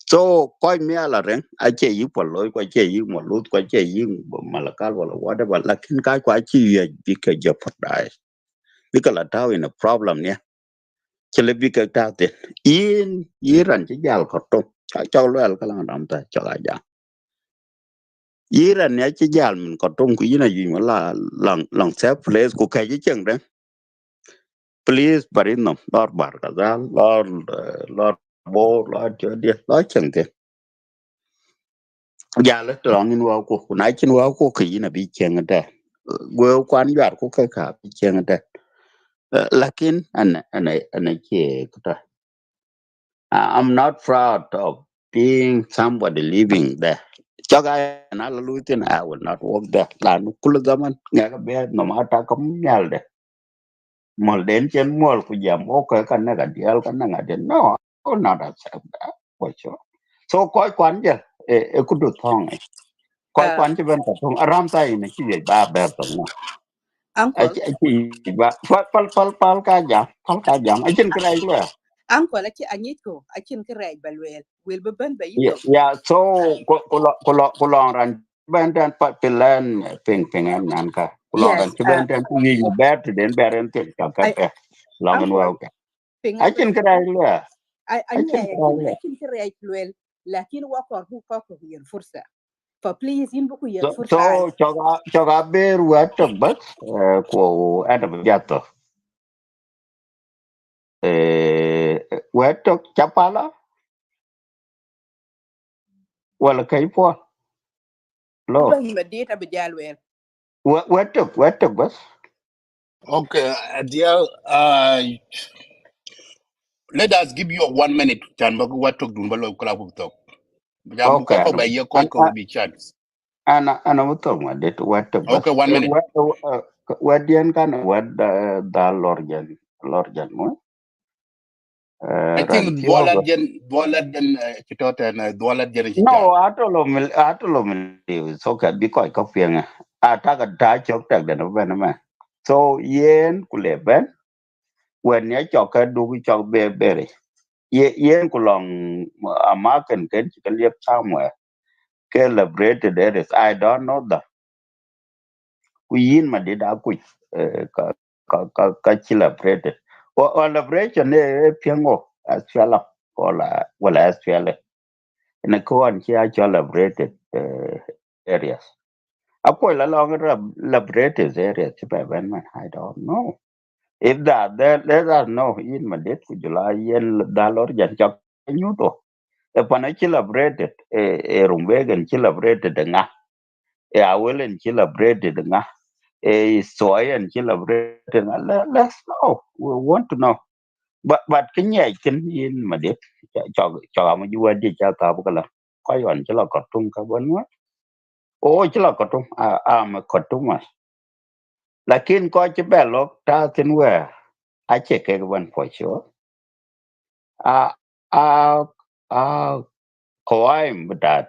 S14: So koi mi ala ren ache yi poloi ko che yi molut ko che yi malakal wala whatever lakin ka kwa chi ye bika jeopardize bika la tau in a problem ne chele bika ta te in yiran chi jal ko to cha lo al kala ndam ta cha ga ja yiran ne chi jal min ko to ku yina yi la lang se place ku ka ji cheng de please barinam lor bar ka dal lor bo lor cho dia lor cheng te ya le tong in wa ko na chin wa ko ki na bi cheng da go kwan yar ko ka ka bi cheng da lakin an che ta I'm not proud of being somebody living there chaga na la lutin I will not work there la nu kul zaman nga ka be no ma ta kam nyal de mol den chen mol ku jam o ka kan na ga dial kan na de no not accept that for sure so koi kwan je e ku du thong coi
S12: Uh,
S14: quan chứ bên cũng aram tay này chỉ vậy ba bè tổng mà ai
S12: uncle,
S14: chỉ ba pal ka jam ai chân cái này luôn
S12: uncle, achi anyiko, achin kiraj balwel, will be ben by ito.
S14: ya so ko long ran bên trên pat pilan ping an ka ko long ran
S12: Yes,
S14: chứ bên trên cũng như bé thì đến bé đến tiền cả cái
S12: I
S14: bé long an
S12: uncle,
S14: wow ai
S12: pingan
S14: chân cái này luôn
S12: I
S14: ai chân
S12: anya
S14: cái này luôn
S12: achin kiraj lwel, lakin wakor hu koko yen fursa. For please, in buku yen
S14: so
S12: fursa.
S14: cho ga ber wa to bas ko ada bejato wa to chapala wala kai po lo
S12: Abang medit abejalwel.
S14: Wet bus.
S2: Okay, dear, let us give you a 1 minute. Chan bagu what talk dun balo kala bu talk. Jam ko
S14: Okay.
S2: ko ba ye ko bi chance.
S14: Ana utong ma det wet bus.
S2: Okay, 1 minute.
S14: Wet dien kan wet da lorjan mo.
S2: I
S14: Ran
S2: think
S14: tio ba.
S2: Dwalat Jen Chitot and Dwalat Jen Chijal.
S14: No, atolo mil is okay because ko pianga. Ataka ta chok tak den ben ma. So yen kuleben when ya choka du chok be bere. Yen kulong amaken ken chikaliep somewhere. Celebrated areas. I don't know that. Kuyin madida ku ka celebrated o celebration e piango asfala wala asfala ne ko an chia celebrated areas apo la long celebrated areas ba ben man I don't know if that there let us know in madit ku jula yen dalor jan chak nyuto e pana celebrated rumbegen celebrated nga e awelen celebrated nga soy and celebrating. Let's know. We want to know. But can you can in my dear cho mà you đi cho ta bốc la coi hoàn chỉ là Khartoum ka bon wa o chỉ là Khartoum mà Khartoum mà lakin coi chỉ bé lok ta tin we I check cái one for sure à à à coi mà đạt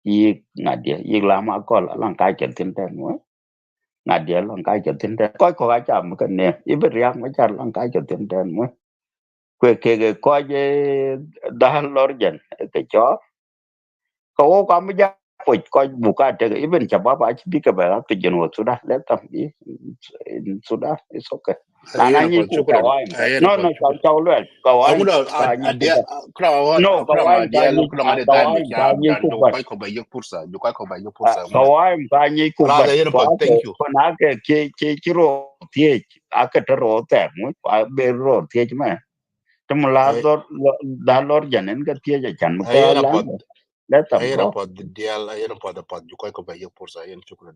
S14: y ngadia y làm có là cái chuyện tin tên ngadia lang kai cho tin den koi ko ga cha mu kan ne i be riak ma cha lang kai cho tin den mu ke ko je da lor jen ke cho ko ko mu ja ko bu ka te i ben cha ba chi bi ka ba ke jen wo suda let them be in suda it's okay na
S2: Ayena
S14: ni
S2: po
S14: ku ka
S2: chukuran.
S14: wa
S2: Ayena
S14: no
S2: po
S14: no
S2: chukuran.
S14: cha lo ka wa
S2: Ongudo
S14: ka ni ku
S2: adia
S14: ba no ka wa
S2: adia lo kula ngade
S14: ka
S2: time
S14: wa
S2: be
S14: ka
S2: cham
S14: ni
S2: chan
S14: ku
S2: jo
S14: ba
S2: kai ko ba yok pursa jo kai ko ba yok pursa
S14: ka
S2: mo.
S14: wa ka ni ku
S2: Kala
S14: ba
S2: ayena po thank you.
S14: ko na ke ro tie aka to ro te mu pa be ro tie ma tum la
S2: Ay
S14: do da lor janen ka tie ja chan ka
S2: ayena
S14: la
S2: po
S14: let them
S2: ayana
S14: go.
S2: pod dial ayana pod you ko ba yok porsa ayana shukran.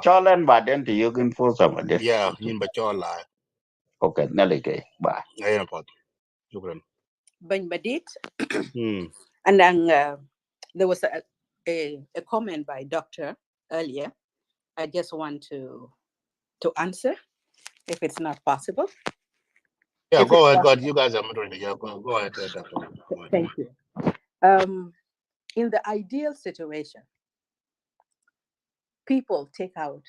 S14: Cholen baden to you can for some of this.
S2: Yeah, yin ba chola.
S14: Okay, nalige. Bye.
S2: Ayana pod. Shukran.
S12: Bany Badit. And then there was a comment by Doctor earlier. I just want to answer if it's not possible.
S2: Yeah,
S12: If
S2: go
S12: it's
S2: ahead.
S12: possible.
S2: You guys are moderating. Yeah, go ahead, Doctor.
S12: Thank you. In the ideal situation, people take out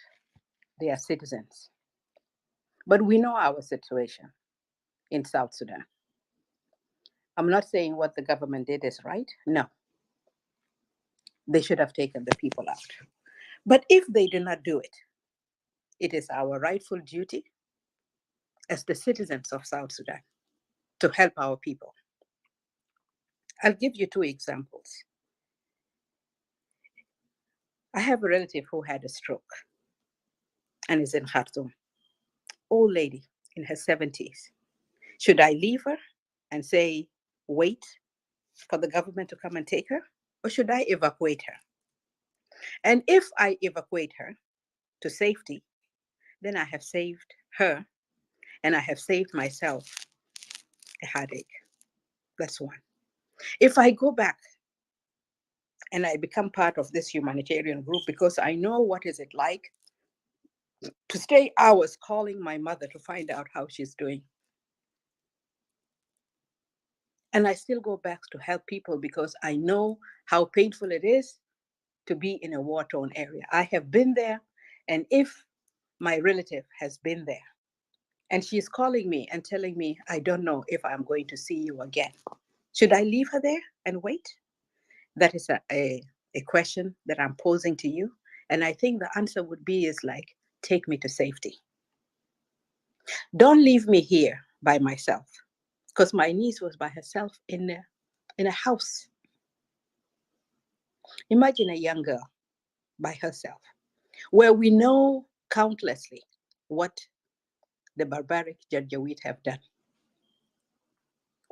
S12: their citizens. But we know our situation in South Sudan. I'm not saying what the government did is right. No. They should have taken the people out. But if they do not do it, it is our rightful duty as the citizens of South Sudan to help our people. I'll give you 2 examples. I have a relative who had a stroke and is in Khartoum. Old lady in her 70s. Should I leave her and say, wait for the government to come and take her? Or should I evacuate her? And if I evacuate her to safety, then I have saved her and I have saved myself a headache. That's one. If I go back and I become part of this humanitarian group because I know what is it like to stay hours calling my mother to find out how she's doing. And I still go back to help people because I know how painful it is to be in a war-torn area. I have been there, and if my relative has been there, and she's calling me and telling me, I don't know if I'm going to see you again, should I leave her there and wait? That is a question that I'm posing to you. And I think the answer would be is like, take me to safety. Don't leave me here by myself, because my niece was by herself in a house. Imagine a young girl by herself, where we know countlessly what the barbaric Janjaweed have done.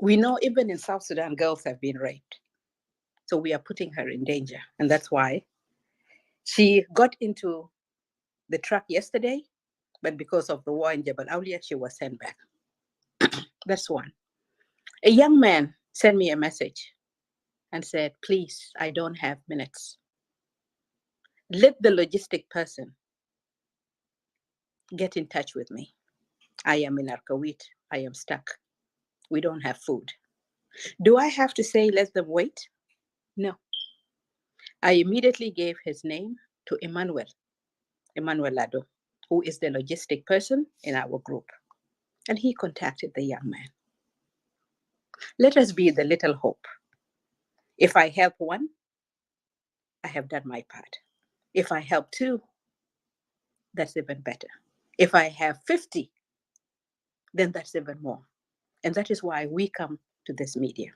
S12: We know even in South Sudan, girls have been raped. So we are putting her in danger. And that's why she got into the truck yesterday, but because of the war in Jabal Aulia, she was sent back. That's one. A young man sent me a message and said, please, I don't have minutes. Let the logistic person get in touch with me. I am in Arkawit. I am stuck. We don't have food. Do I have to say, let them wait? No. I immediately gave his name to Emmanuel Lado, who is the logistic person in our group. And he contacted the young man. Let us be the little hope. If I help one, I have done my part. If I help 2, that's even better. If I have 50, then that's even more. And that is why we come to this media.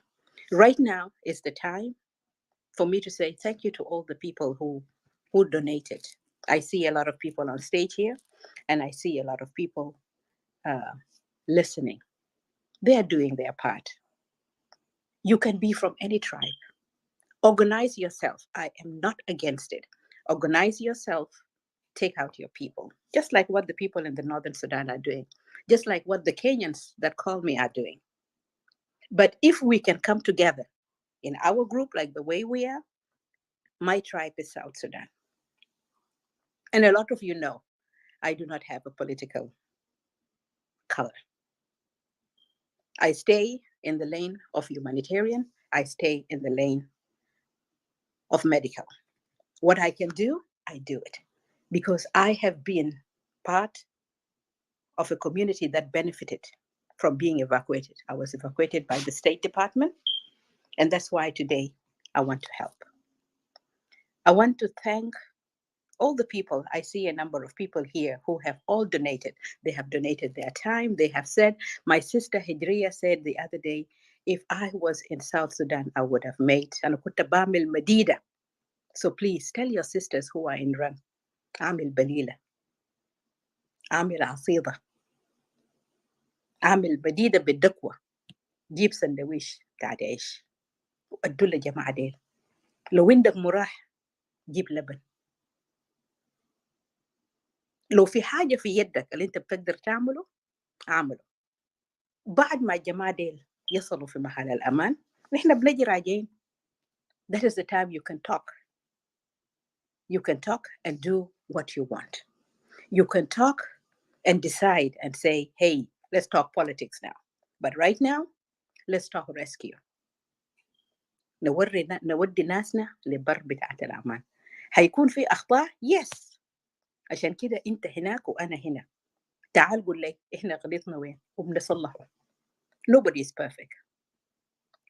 S12: Right now is the time for me to say thank you to all the people who donated. I see a lot of people on stage here, and I see a lot of people listening. They are doing their part. You can be from any tribe. Organize yourself. I am not against it. Organize yourself. Take out your people. Just like what the people in the Northern Sudan are doing. Just like what the Kenyans that call me are doing. But if we can come together in our group like the way we are, my tribe is South Sudan. And a lot of you know, I do not have a political color. I stay in the lane of humanitarian. I stay in the lane of medical. What I can do, I do it. Because I have been part of a community that benefited from being evacuated. I was evacuated by the State Department. And that's why today I want to help. I want to thank all the people. I see a number of people here who have all donated. They have donated their time. They have said, my sister Hidriya said the other day, if I was in South Sudan, I would have made Anakutabaamil Madida. So please tell your sisters who are in run, Amil Balila, Amil Asida, Amil Badida Bidakwa, جيب سندويش بتاع عيش وادوا للجماعه ديل لو عندك مراح جيب لبن. لو في حاجة في يدك اللي انت بتقدر تعمله اعمله. بعد ما الجماعة ديل يصلوا في محل الأمان نحن بنجي راجعين. That is the time you can talk. You can talk and do what you want. You can talk and decide and say, hey, let's talk politics now. But right now, let's talk rescue. نودي ناسنا لبر بتاعت الأمان. هيكون في أخطاء؟ Yes. عشان كده أنت هناك وأنا هنا. تعال قول لي إحنا غلطنا وين وبنصلحه. Nobody is perfect.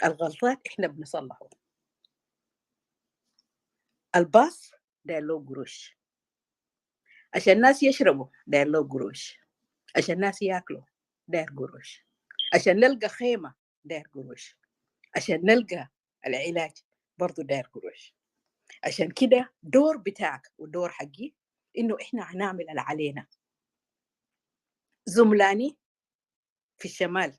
S12: الغلطات إحنا بنصلحه. الباص ده له قروش. عشان الناس يشربوا ده له قروش. عشان الناس ياكلوا داير قروش. عشان نلقى خيمة داير قروش. عشان نلقى العلاج برضو داير قروش. عشان كده دور بتاعك ودور حقي إنه إحنا هنعمل اللي علينا. زملاني في الشمال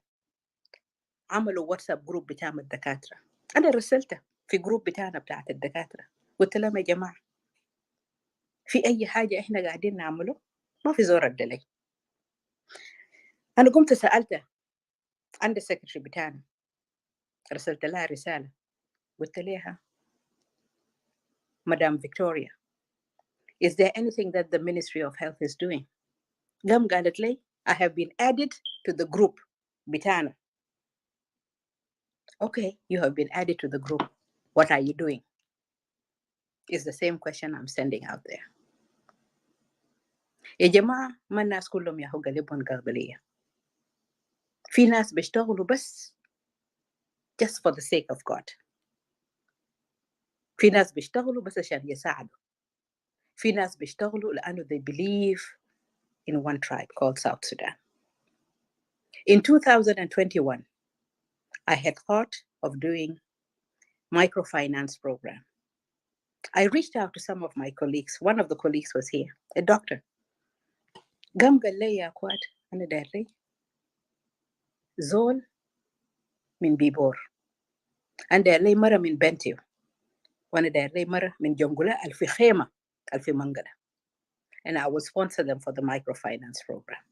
S12: عملوا واتساب جروب بتاع الدكاترة. أنا رسلته في جروب بتاعنا بتاعت الدكاترة. قلت لهم يا جماعة في أي حاجة إحنا قاعدين نعمله ما في زور الدلي. أنا قمت سألته عند السكرتري بتاعنا. رسلت لها رسالة قلت لها Madam Victoria, is there anything that the Ministry of Health is doing? قالت لي I have been added to the group بتاعنا. Okay, you have been added to the group. What are you doing? It's the same question I'm sending out there. يا جماعة ما الناس كلهم ياهو قلبهم قابلية. في ناس بيشتغلوا بس just for the sake of God. في ناس بيشتغلوا بس عشان يساعدوا. في ناس بيشتغلوا لأنه they believe in one tribe called South Sudan. In 2021, I had thought of doing microfinance program. I reached out to some of my colleagues. One of the colleagues was here, a doctor. قام قال لي يا أخوات أنا داير لي زول من بيبور. أنا داير لي مرة من بنتيو. وأنا داير لي مرة من جنجولة الفي خيمة الفي منقلة. And I will sponsor them for the microfinance program.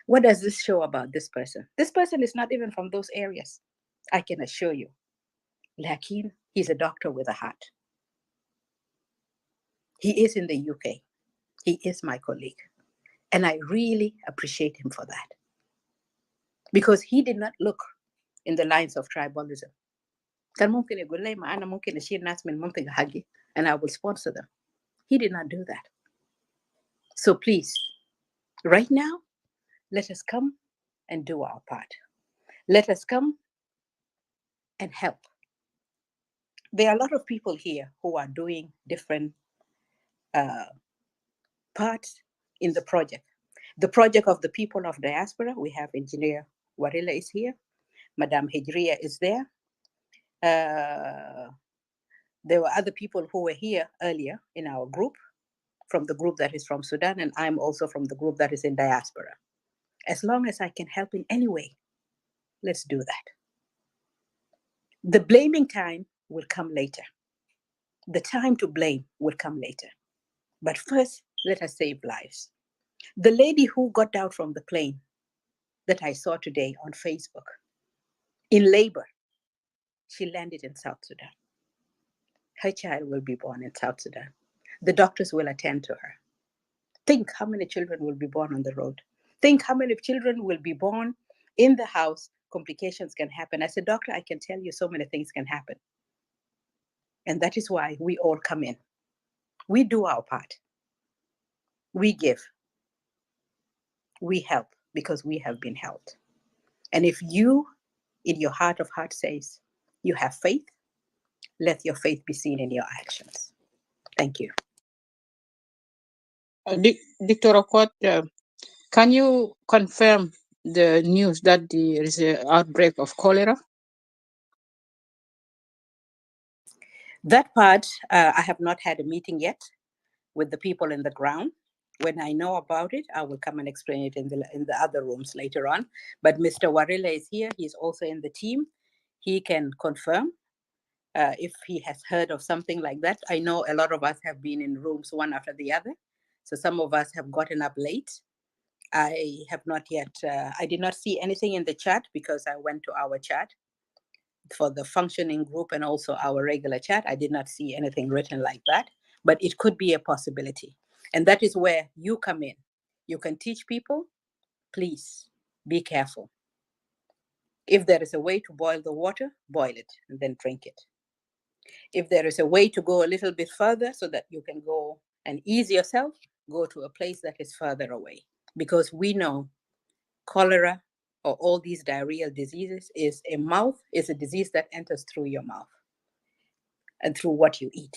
S12: What does this show about this person? This person is not even from those areas, I can assure you. Lakin, he's a doctor with a heart. He is in the UK. He is my colleague. And I really appreciate him for that. Because he did not look in the lines of tribalism. كان ممكن يقول لي ما أنا ممكن أشيل ناس من منطقة حقي and I will sponsor them. He did not do that. So please, right now, let us come and do our part. Let us come and help. There are a lot of people here who are doing different parts in the project. The project of the people of diaspora, we have Engineer Warilla is here. Madame Hijria is there. There were other people who were here earlier in our group, from the group that is from Sudan, and I'm also from the group that is in diaspora. As long as I can help in any way, let's do that. The blaming time will come later. The time to blame will come later. But first, let us save lives. The lady who got out from the plane that I saw today on Facebook, in labor, she landed in South Sudan. Her child will be born in South Sudan. The doctors will attend to her. Think how many children will be born on the road. Think how many children will be born in the house. Complications can happen. As a doctor, I can tell you so many things can happen. And that is why we all come in. We do our part. We give. We help because we have been helped. And if you, in your heart of hearts, says you have faith, let your faith be seen in your actions. Thank you.
S11: Dr. Okwat, can you confirm the news that there is an outbreak of cholera?
S12: That part, I have not had a meeting yet with the people in the ground. When I know about it, I will come and explain it in the other rooms later on. But Mr. Warilla is here. He's also in the team. He can confirm if he has heard of something like that. I know a lot of us have been in rooms one after the other. So some of us have gotten up late. I have not yet, I did not see anything in the chat because I went to our chat for the functioning group and also our regular chat. I did not see anything written like that, but it could be a possibility. And that is where you come in. You can teach people, please be careful. If there is a way to boil the water, boil it and then drink it. If there is a way to go a little bit further so that you can go and ease yourself, go to a place that is further away. Because we know cholera or all these diarrheal diseases is a disease that enters through your mouth and through what you eat.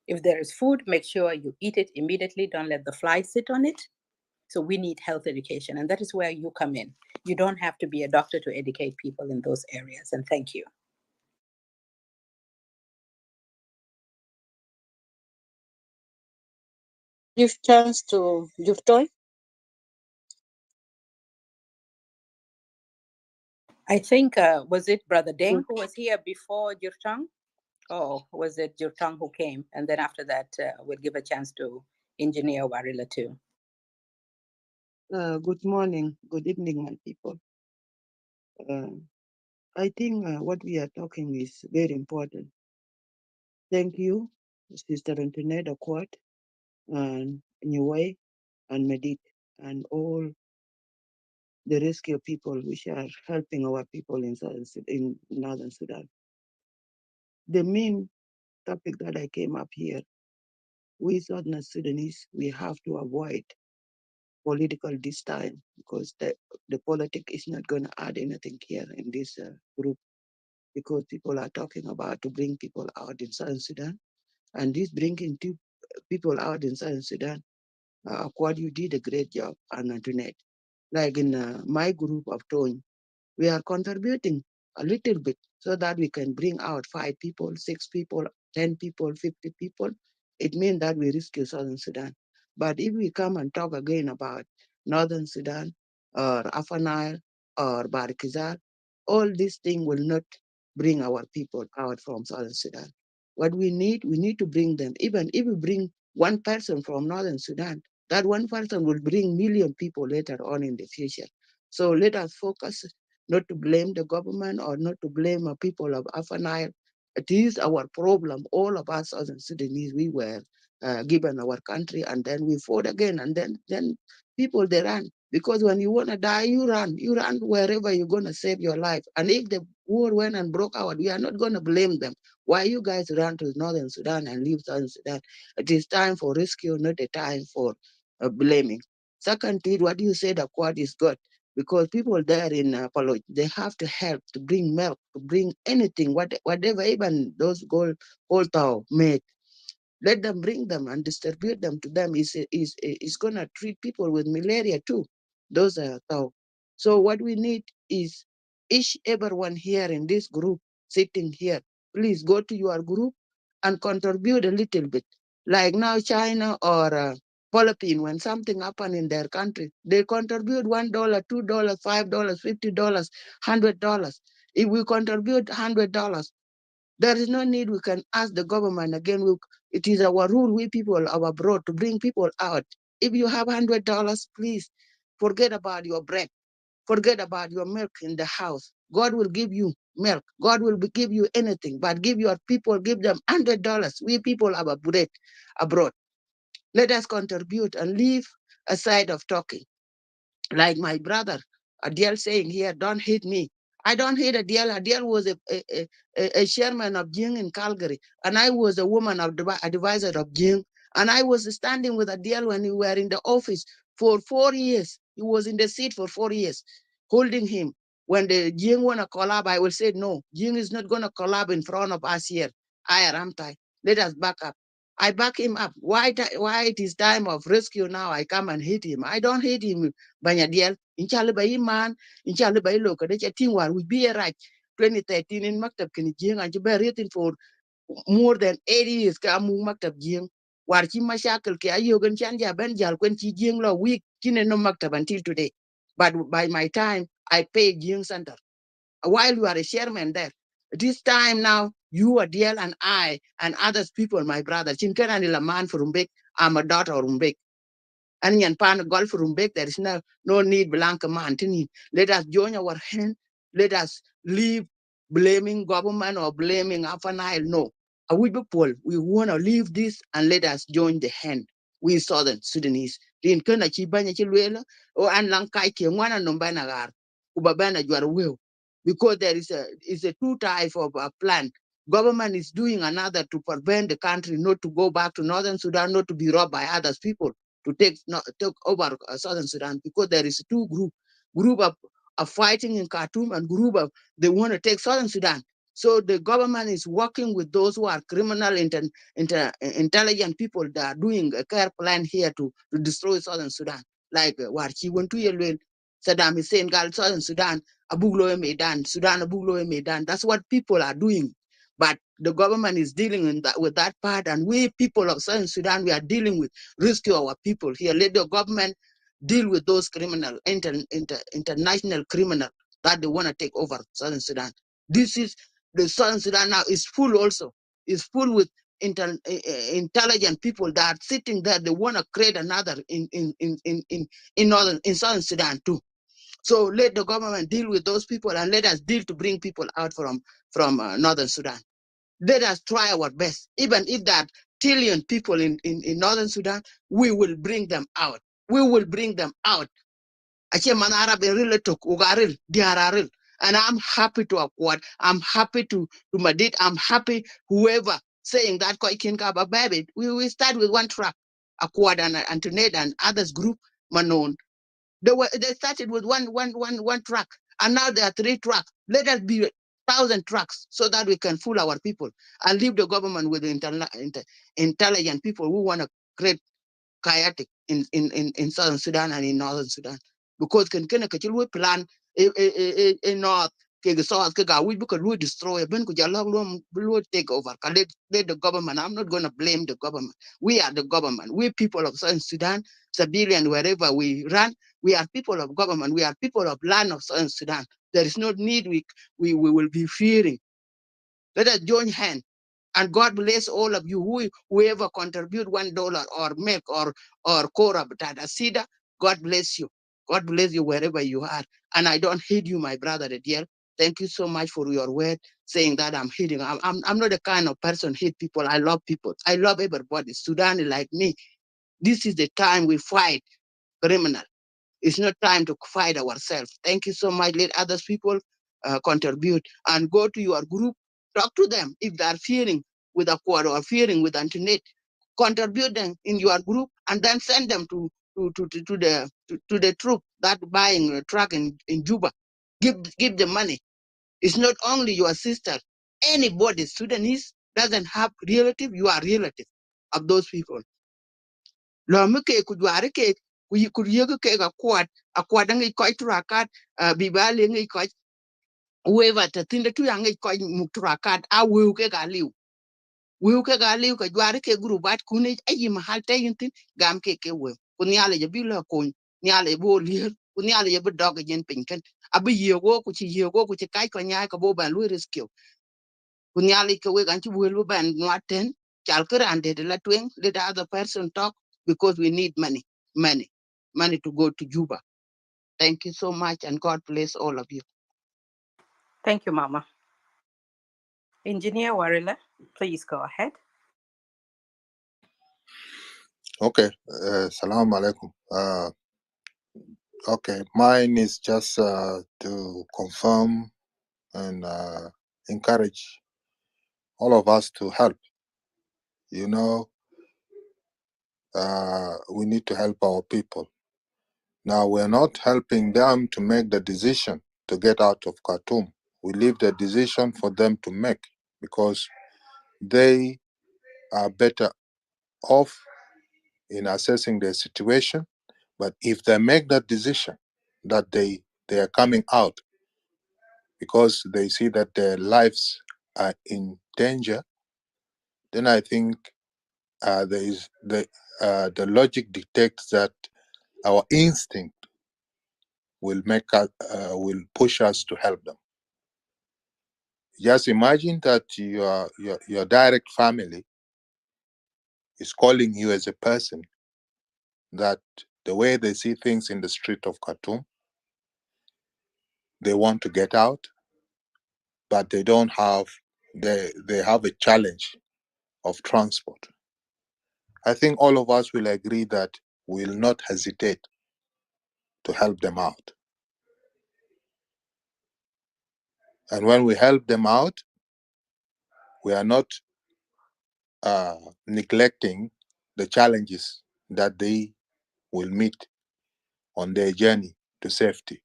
S12: If there is food, make sure you eat it immediately. Don't let the flies sit on it. So we need health education, and that is where you come in. You don't have to be a doctor to educate people in those areas, and thank you.
S11: Give chance to Jurtoy.
S12: I think, was it Brother Deng who was here before Jurtang? Or was it Jurtang who came? And then after that, we'll give a chance to Engineer Warila too.
S16: Good morning, good evening, my people. I think what we are talking is very important. Thank you, Sister Antoinette Akwat, and Niwai, and Medit, and all the rescue people which are helping our people in Northern Sudan. The main topic that I came up here, we Southern Sudanese, we have to avoid political this time because the politics is not going to add anything here in this group, because people are talking about to bring people out in Southern Sudan, and this bringing people out in Southern Sudan, Akwad, you did a great job, and Antoinette. Like in my group of Tony, we are contributing a little bit so that we can bring out 5 people, 6 people, 10 people, 50 people. It means that we rescue Southern Sudan. But if we come and talk again about Northern Sudan or Afanile or Barkizal, all these things will not bring our people out from Southern Sudan. What we need to bring them. Even if we bring one person from Northern Sudan, that one person will bring million people later on in the future. So let us focus not to blame the government or not to blame people of Afanile. It is our problem. All of us as Sudanese, we were given our country and then we fought again, and then people, they run. Because when you want to die, you run wherever you're going to save your life. And if the war went and broke out, we are not going to blame them. Why you guys run to Northern Sudan and leave Southern Sudan? It is time for rescue, not a time for blaming. Secondly, what you said, Akwad, is good, because people there in Paloj, they have to help to bring milk, to bring anything, whatever, even those gold tau made. Let them bring them and distribute them to them. Is gonna treat people with malaria too. Those are tau. So what we need is everyone here in this group sitting here, please go to your group and contribute a little bit. Like now China or Philippines, when something happen in their country, they contribute $1, $2, $5, $50, $100. If we contribute $100, there is no need we can ask the government again. It is our rule, we people of abroad, to bring people out. If you have $100, please forget about your bread. Forget about your milk in the house. God will give you milk. God will give you anything, but give your people, give them $100. We people have a bread abroad. Let us contribute and leave aside of talking. Like my brother Adiel saying here, don't hate me. I don't hate Adiel. Adiel was a chairman of Jing in Calgary, and I was a woman of advisor of Jing, and I was standing with Adiel when we were in the office for 4 years. He was in the seat for 4 years, holding him. When the Jing want to collab, I will say, no, Jing is not going to collab in front of us here. I Ramtai, let us back up. I back him up. Why it is time of rescue now? I come and hit him. I don't hate him. Banyadiel, inshallah by man, inshallah by local, the chatting war would be a right. 2013 in Maktab can jing and you bear written for more than 80 years. Kamu Maktab jing. Warchi Mashakal Kia Yogan Chanja Benjal when she jing law week, kin no Maktab until today. But by my time, I paid Jing Center. While you are a chairman there, This time now, you, Adiel, and I, and others people, my brother, Chinkan and Ilaman for Rumbek, I'm a daughter of Rumbek. And yan pan golf Rumbek, there is no need blank man. Let us join our hand. Let us leave blaming government or blaming Upper Nile. No. We people, we want to leave this and let us join the hand. We Southern Sudanese. Rin kana chi banya chi lwela o an lang kai ke ngwana no bana gar. Ubabana jwar will. Because there is a two type of plan. Government is doing another to prevent the country not to go back to Northern Sudan, not to be robbed by others people to take over Southern Sudan, because there is two group of fighting in Khartoum and group of they want to take Southern Sudan. So the government is working with those who are criminal intelligent people that are doing a care plan here to destroy Southern Sudan. Like Warchi went to Yelwell, Saddam Hussein got Southern Sudan, Abulo Medan, Sudan Abulo Medan. That's what people are doing. But the government is dealing with that part, and we people of Southern Sudan, we are dealing with rescue our people here. Let the government deal with those criminal, international criminal that they want to take over Southern Sudan. This is the Southern Sudan now is full also, is full with intelligent people that are sitting there. They want to create another in Southern Sudan too. So let the government deal with those people and let us deal to bring people out from Northern Sudan. Let us try our best. Even if that trillion people in Northern Sudan, we will bring them out. We will bring them out. Ache manara berile tok ugaril diararil. And I'm happy to acquire. I'm happy to Madid. I'm happy whoever saying that koi kin ka ba baby. We start with one track. Acquired and Antoinette and others group Manon. They started with one truck, and now there are 3 trucks. Let us be 1,000 trucks so that we can fool our people and leave the government with the intelligent people who want to create chaotic in Southern Sudan and in Northern Sudan. Because can plan in North ke South ke ga we because we destroy ben ku jalo lu take over. Let the government. I'm not going to blame the government. We are the government. We people of Southern Sudan, civilian wherever we run, we are people of government. We are people of land of Southern Sudan. There is no need we will be fearing. Let us join hands. And God bless all of you whoever contribute $1 or make or Korah Sida. God bless you. God bless you wherever you are. And I don't hate you, my brother Adiel. Thank you so much for your word saying that I'm hating. I'm not the kind of person hate people. I love people. I love everybody. Sudan is like me. This is the time we fight criminal. It's not time to fight ourselves. Thank you so much. Let others people contribute and go to your group. Talk to them if they are fearing with a quad or fearing with internet. Contribute them in your group and then send them to the troop that buying a truck in Juba. Give them money. It's not only your sister. Anybody Sudanese doesn't have relative. You are relative of those people. Lo mi ke ku jware ke ku yego ke ga kwat akwat ngi ko trakat bi ba le ngi ko weva ta tinde tu ngi ko mu trakat a wu ke ga liu ka jware ke grubat kune ayi mahal te yintin gam ke we ku nyale je bi lo ko nyale bo lier ku nyale je bi dog jen pinken abi yego ku ci yego ku ci kai ko nyaay ko bo ban lu risk Kunyali ke we ganchi will ban nuaten chalker and de la twing let the other person talk because we need money to go to Juba. Thank you so much and God bless all of you.
S12: Thank you, Mama. Engineer Warila, please go ahead.
S17: Okay, salam alaikum. Okay, mine is just to confirm and encourage all of us to help. You know, we need to help our people. Now, we're not helping them to make the decision to get out of Khartoum. We leave the decision for them to make because they are better off in assessing their situation. But if they make that decision that they are coming out because they see that their lives are in danger, then I think the logic dictates that our instinct will push us to help them. Just imagine that your direct family is calling you as a person that the way they see things in the street of Khartoum, they want to get out, but they don't have, they have a challenge of transport. I think all of us will agree that we will not hesitate to help them out. And when we help them out, we are not neglecting the challenges that they will meet on their journey to safety.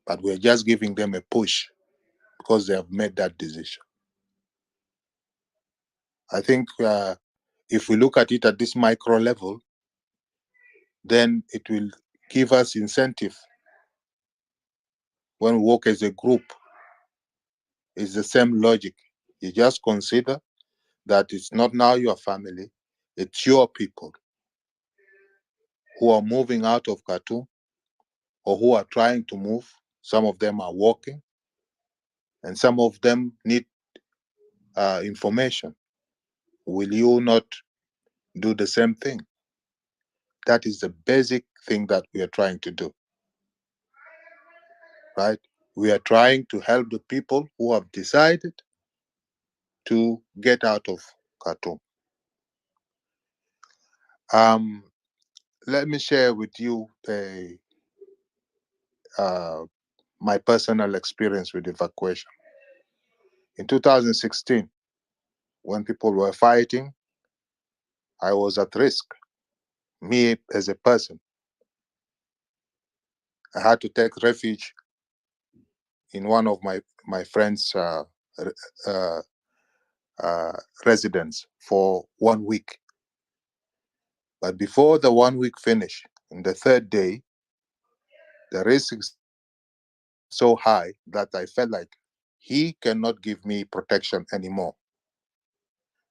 S17: But we're just giving them a push because they have made that decision. I think if we look at it at this micro level, then it will give us incentive when we work as a group. It's the same logic. You just consider that it's not now your family, it's your people who are moving out of Khartoum or who are trying to move. Some of them are walking, and some of them need information. Will you not do the same thing? That is the basic thing that we are trying to do, right? We are trying to help the people who have decided to get out of Khartoum. Let me share with you my personal experience with evacuation. In 2016, when people were fighting, I was at risk. Me as a person, I had to take refuge in one of my friend's residence for 1 week. But before the 1 week finished, in the third day, the risk is so high that I felt like he cannot give me protection anymore.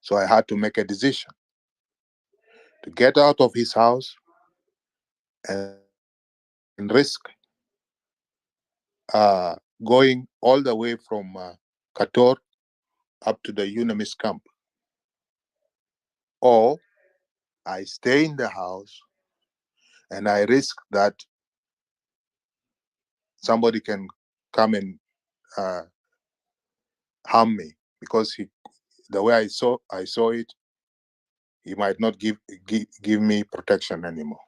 S17: So I had to make a decision to get out of his house and risk going all the way from Kator up to the UNAMIS camp. Or I stay in the house and I risk that somebody can come and harm me, because the way I saw it, he might not give me protection anymore.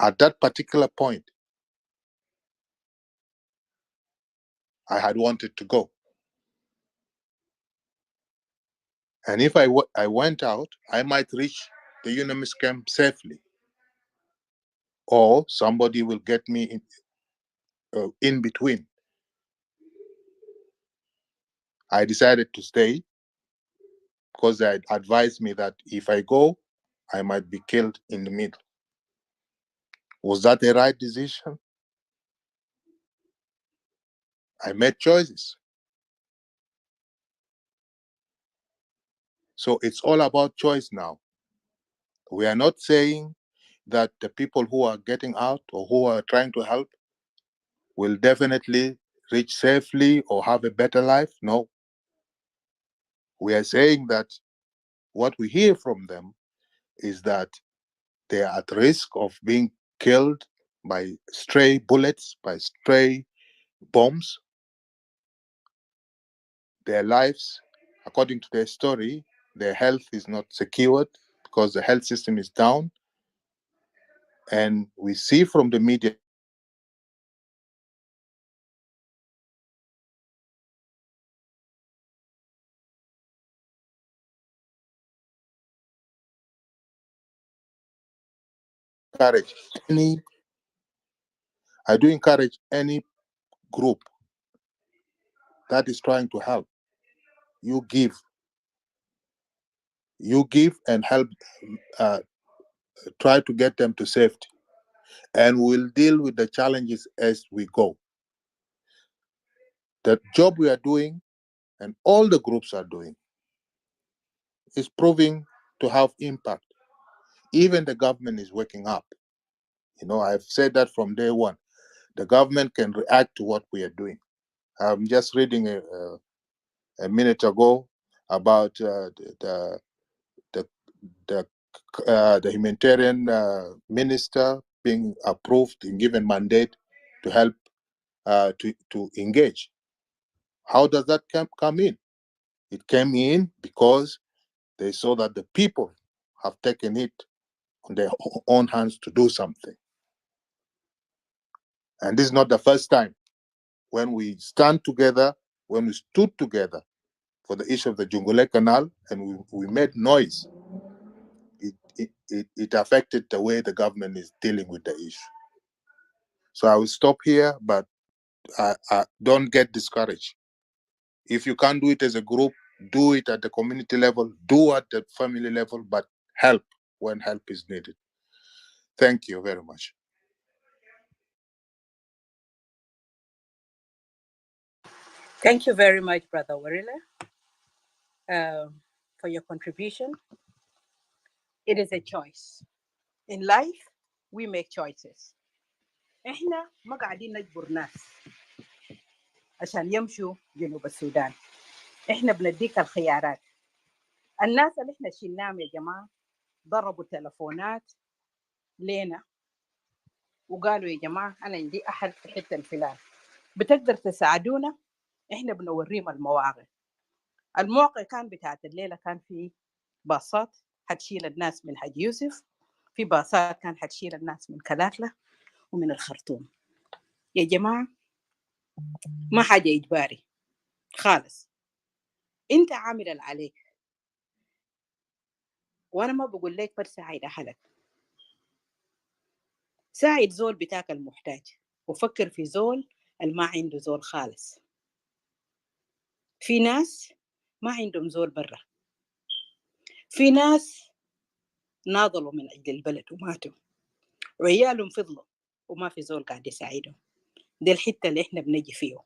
S17: At that particular point, I had wanted to go. And if I went out, I might reach the UNAMIS camp safely. Or somebody will get me in between. I decided to stay because they had advised me that if I go, I might be killed in the middle. Was that the right decision? I made choices. So it's all about choice now. We are not saying that the people who are getting out or who are trying to help will definitely reach safely or have a better life. No. We are saying that what we hear from them is that they are at risk of being killed by stray bullets, by stray bombs. Their lives, according to their story, their health is not secured because the health system is down. And we see from the media encourage I do encourage any group that is trying to help. You give and help, try to get them to safety, and we'll deal with the challenges as we go. The job we are doing and all the groups are doing is proving to have impact. Even the government is waking up. I've said that from day one. The government can react to what we are doing. I'm just reading a minute ago about the humanitarian minister being approved and given mandate to help to engage. How does that come in? It came in because they saw that the people have taken it on their own hands to do something. And this is not the first time when we stand together, when we stood together for the issue of the Jungule Canal, and we made noise. It affected the way the government is dealing with the issue. So I will stop here, but I don't get discouraged. If you can't do it as a group, do it at the community level, do at the family level, but help when help is needed. Thank you very much.
S12: Thank you very much, Brother Warila, for your contribution. It is a choice. In life, we make choices. إحنا ما قاعدين نجبر ناس عشان يمشوا جنوب السودان. إحنا بنديك الخيارات. الناس اللي إحنا شلناهم يا جماعة ضربوا تلفونات لينا وقالوا يا جماعة أنا عندي أحد في حتة الفلان بتقدر تساعدونا. إحنا بنوريهم المواقع. المواقع كان بتاعت الليلة كان في باصات حتشيل الناس من حج يوسف، في باصات كان حتشيل الناس من كلاكلة ومن الخرطوم. يا جماعة ما حاجة إجباري خالص، أنت عامل اللي عليك، وأنا ما بقول لك بس ساعد أهلك، ساعد زول بتاعك المحتاج، وفكر في زول اللي ما عنده زول خالص. في ناس ما عندهم زول برا، في ناس ناضلوا من أجل البلد وماتوا وعيالهم فضلوا وما في زول قاعد يساعدهم. دي الحتة اللي إحنا بنجي فيه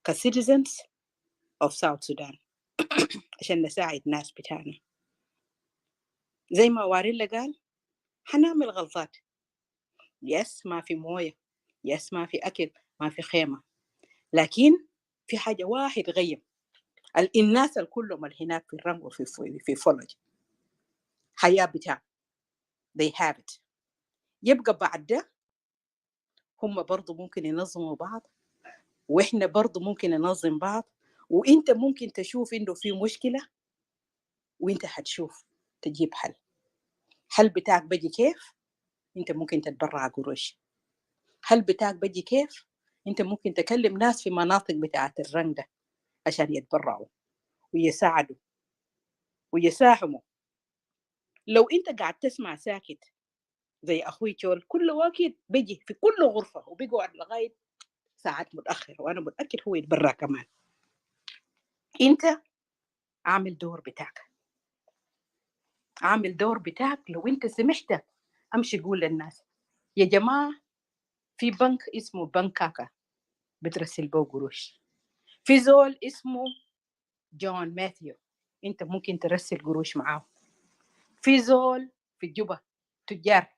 S12: كcitizens of South Sudan عشان نساعد ناس بتاعنا. زي ما واريلا قال حنعمل غلطات، يس ما في موية، يس ما في أكل، ما في خيمة، لكن في حاجة واحد غيم الناس الكلهم اللي هناك في الرنج وفي فولج حياة بتاع they have it. يبقى بعد ده هم برضو ممكن ينظموا بعض وإحنا برضو ممكن ننظم بعض، وإنت ممكن تشوف إنه في مشكلة وإنت هتشوف تجيب حل. حل بتاعك بيجي كيف؟ إنت ممكن تتبرع قروش. حل بتاعك بيجي كيف؟ إنت ممكن تكلم ناس في مناطق بتاعت الرنج ده عشان يتبرعوا ويساعدوا ويساهموا. لو إنت قاعد تسمع ساكت زي أخوي تشول كل وقت بيجي في كل غرفة وبيقعد لغاية ساعات متأخر، وأنا متأكد هو يتبرع كمان. أنت عامل دور بتاعك، عامل دور بتاعك. لو أنت سمحت أمشي قول للناس يا جماعة في بنك اسمه بنك كاكا بترسل بيه قروش، في زول اسمه جون ماثيو أنت ممكن ترسل قروش معاه، في زول في الجوبة تجار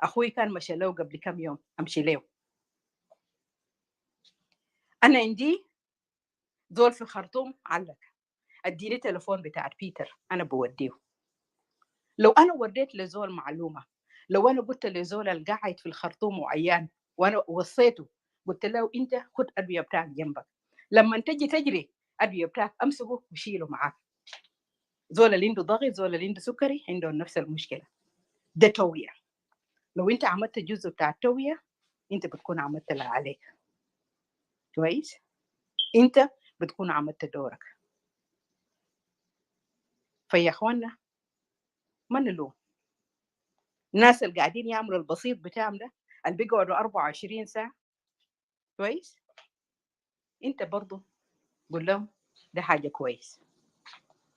S12: أخوي كان مشى له قبل كم يوم أمشي له. أنا عندي زول في خرطوم علق اديني تليفون بتاع بيتر انا بوديه. لو انا وديت لزول معلومه، لو انا قلت لزول القاعد في الخرطوم وعيان وانا وصيته قلت له انت خد ادويه بتاعك جنبك، لما تجي تجري ادويه بتاعك امسكه وشيله معاك. زول اللي عنده ضغط، زول اللي عنده سكري، عنده نفس المشكله. ده تويه. لو انت عملت جزء بتاع التويه انت بتكون عملت اللي عليك كويس، انت بتكون عملت دورك. فيا اخوانا ما نلوم الناس اللي قاعدين يعملوا البسيط بتاعهم ده اللي بيقعدوا 24 ساعة كويس. انت برضو قول لهم ده حاجة كويس.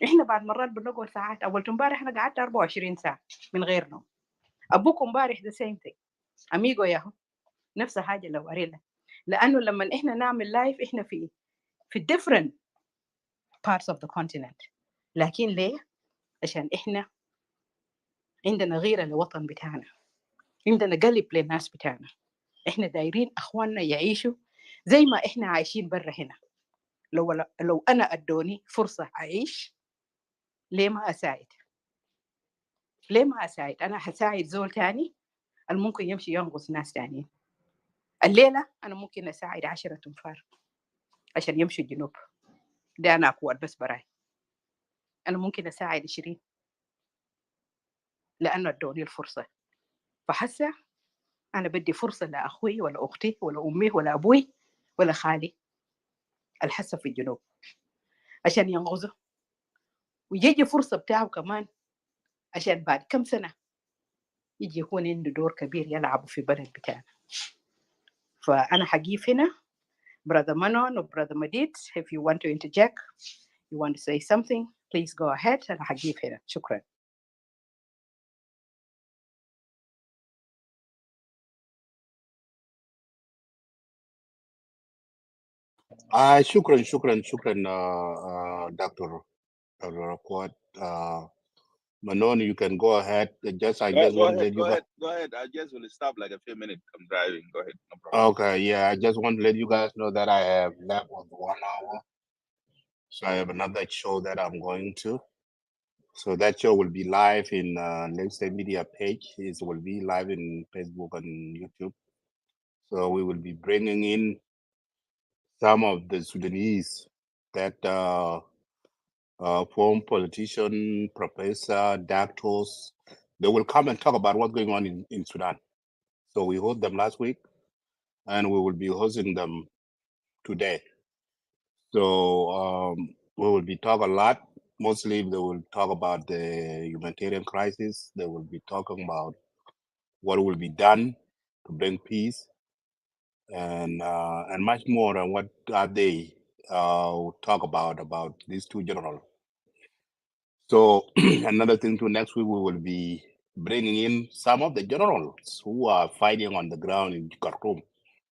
S12: احنا بعد مرات بنقعد ساعات. اول امبارح انا قعدت 24 ساعة من غير نوم. ابوكم امبارح the same thing. اميجو ياهو نفس حاجة لو اريلا، لانه لما احنا نعمل لايف احنا في different parts of the continent. لكن ليه؟ عشان احنا عندنا غيرة للوطن بتاعنا، عندنا قلب للناس بتاعنا. احنا دايرين اخواننا يعيشوا زي ما احنا عايشين برا هنا. لو انا ادوني فرصه اعيش، ليه ما اساعد؟ ليه ما اساعد؟ انا هساعد زول تاني ممكن يمشي ينقص ناس تانيين. الليله انا ممكن اساعد 10 تنفار عشان يمشوا الجنوب، ده انا اقوى بس براي. انا ممكن اساعد 20 لانه ادوني الفرصه. فحسه انا بدي فرصه لاخوي ولا اختي ولا امي ولا ابوي ولا خالي الحسه في الجنوب عشان ينقذوا، ويجي فرصه بتاعه كمان عشان بعد كم سنه يجي يكون عنده دور كبير يلعبه في بلد بتاعنا. فانا حقيف هنا brother Manon or brother Madid, if you want to interject, you want to say something, please go ahead. أنا حقيف هنا. شكرا.
S2: شكرا Dr. Rakwat. Manon, you can go ahead. I just want to let you guys.
S1: Go ahead. I just will stop like a few minutes. I'm driving. Go ahead. No problem.
S2: Okay, yeah. I just want to let you guys know that I have left with 1 hour. So I have another show that I'm going to. So that show will be live in Next Media page. It will be live in Facebook and YouTube. So we will be bringing in some of the Sudanese that former politician, professor, doctors. They will come and talk about what's going on in Sudan. So we hosted them last week, and we will be hosting them today. So we will be talking a lot. Mostly they will talk about the humanitarian crisis. They will be talking about what will be done to bring peace and much more. And what are they talk about these two generals. So another thing too, next week we will be bringing in some of the generals who are fighting on the ground in Khartoum.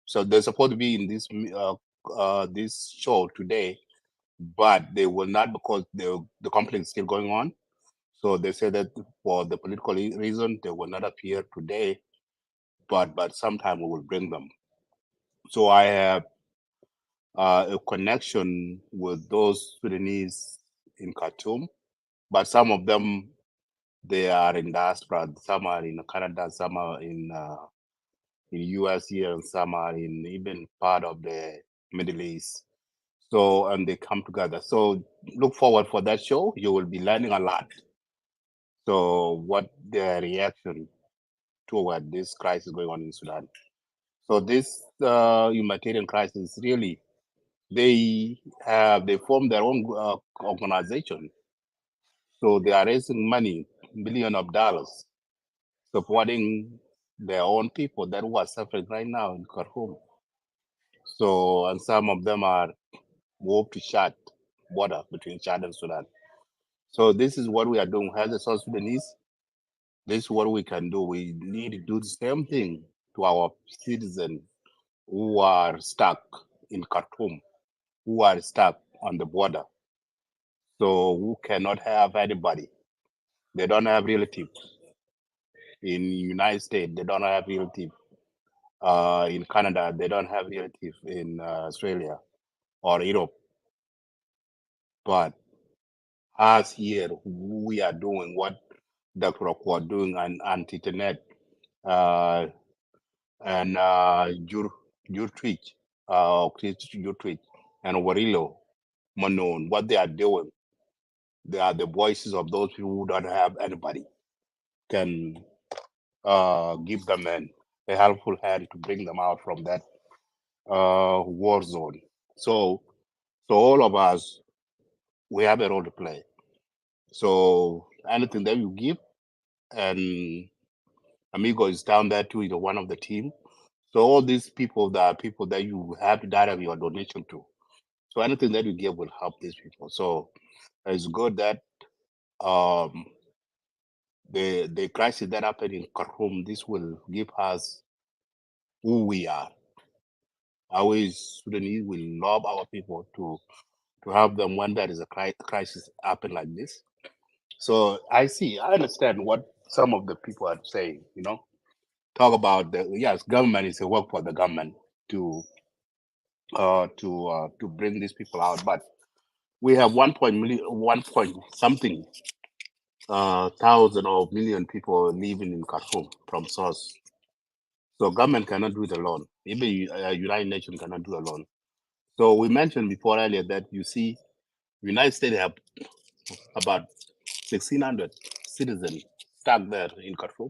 S2: So they're supposed to be in this show today, but they will not because the conflict is still going on. So they say that for the political reason they will not appear today, but sometime we will bring them. So I have a connection with those Sudanese in Khartoum, but some of them they are in diaspora. Some are in Canada, some are in US here, and some are in even part of the Middle East. So and they come together. So look forward for that show. You will be learning a lot. So what the reaction toward this crisis going on in Sudan? So this humanitarian crisis really they formed their own organization. So they are raising money, millions of dollars, supporting their own people that who are suffering right now in Khartoum. So and some of them are moved to Chad border between Chad and Sudan. So this is what we are doing as a South Sudanese. This is what we can do. We need to do the same thing to our citizens who are stuck in Khartoum, who are stuck on the border. So who cannot have anybody. They don't have relatives in the United States. They don't have relatives in Canada. They don't have relatives in Australia or Europe. But us here, we are doing what Dr. Okwa doing and anti-internet and your Twitch, your Twitch and Warilo, Manon, what they are doing. They are the voices of those people who don't have anybody. Can give them a helpful hand to bring them out from that war zone. So all of us, we have a role to play. So anything that you give, and Amigo is down there too, is one of the team. So all these people that you have to direct your donation to. So anything that you give will help these people. So it's good that the crisis that happened in Khartoum, this will give us who we are. Always Sudanese will love our people to help them when there is a crisis happen like this. So I understand what some of the people are saying, talk about yes, government is a work for the government to to bring these people out. But we have 1 point something thousand or million people living in Khartoum from source. So government cannot do it alone. Even United Nations cannot do it alone. So we mentioned before earlier that you see, United States have about 1,600 citizens stuck there in Khartoum.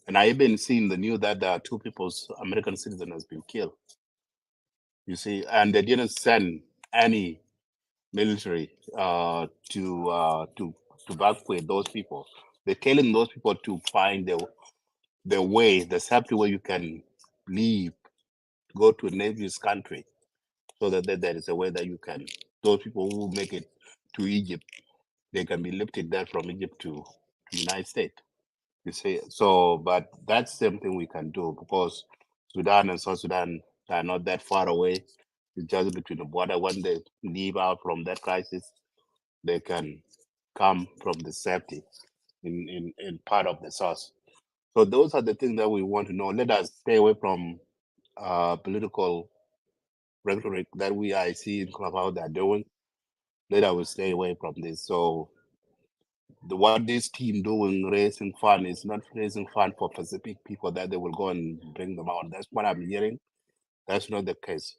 S2: And I even seen the news that there are 2 people's American citizen has been killed. You see, and they didn't send any military to evacuate those people. They're telling those people to find the way, the safety way you can leave, go to a neighbor's country, so that there is a way that you can. Those people who make it to Egypt, they can be lifted there from Egypt to the United States. You see, so but that's the same thing we can do, because Sudan and South Sudan are not that far away. It's just between the border. When they leave out from that crisis, they can come from the safety in part of the source. So those are the things that we want to know. Let us stay away from political rhetoric that I see in Clubhouse they're doing. Let us stay away from this. So what this team doing, raising fund, is not raising fund for specific people that they will go and bring them out. That's what I'm hearing. That's not the case.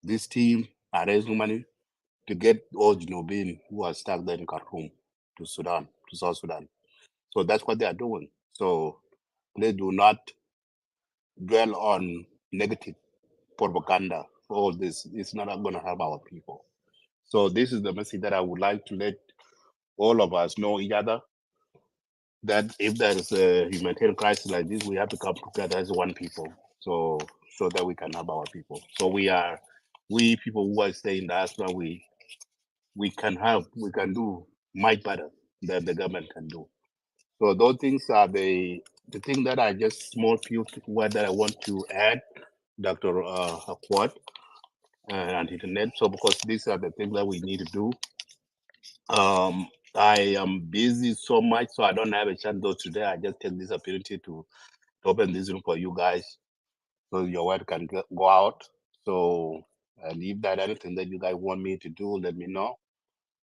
S2: This team are raising money to get all Jinobin who are stuck there in Khartoum to Sudan, to South Sudan. So that's what they are doing. So they do not dwell on negative propaganda. All this is not going to help our people. So this is the message that I would like to let all of us know each other, that if there is a humanitarian crisis like this, we have to come together as one people, so that we can help our people. So we people who are staying in diaspora, we can help, we can do much better than the government can do. So those things are the thing that I just small few word that I want to add, Dr. Akwad and internet. So because these are the things that we need to do. I am busy so much, so I don't have a chance though today. I just take this opportunity to open this room for you guys, so your word can go out. So, and if there's anything that you guys want me to do, let me know.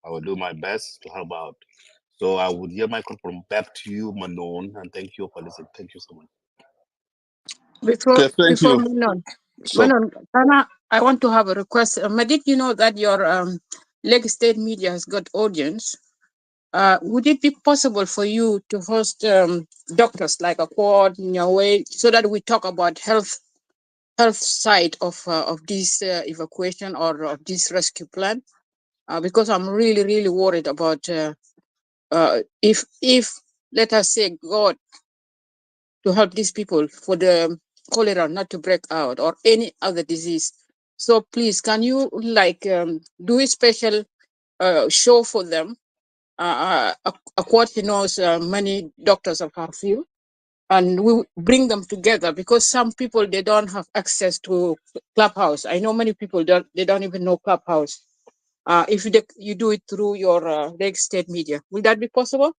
S2: I will do my best to help out. So I would give my microphone back to you, Manon, and thank you for listening. Thank you so much.
S1: Okay, thank you. So,
S11: Manon, I want to have a request. Madid, you know that your Lake State media has got audience. Would it be possible for you to host doctors like a quad in your way, so that we talk about health side of this evacuation or of this rescue plan? Because I'm really worried about if let us say God to help these people for the cholera not to break out or any other disease. So please, can you do a special show for them? A quad knows many doctors of our field, and we bring them together, because some people, they don't have access to Clubhouse. I know many people they don't even know Clubhouse. If you do it through your Lake State media, will that be possible?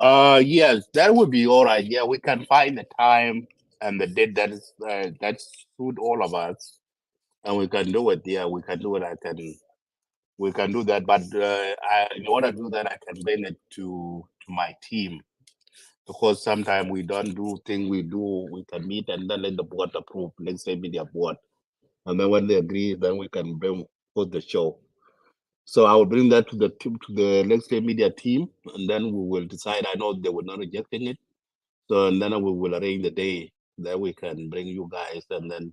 S2: Yes, that would be all right. Yeah, we can find the time and the date that is that suit all of us, and we can do it. Yeah, we can do it. We can do that. But in order to do that, I can bring it to my team, because sometimes we don't do things. We can meet and then let the board approve. Let's say media board, and then when they agree, then we can put the show. So I will bring that to the team, to the Let's Say media team, and then we will decide. I know they will not rejecting it, so and then we will arrange the day that we can bring you guys, and then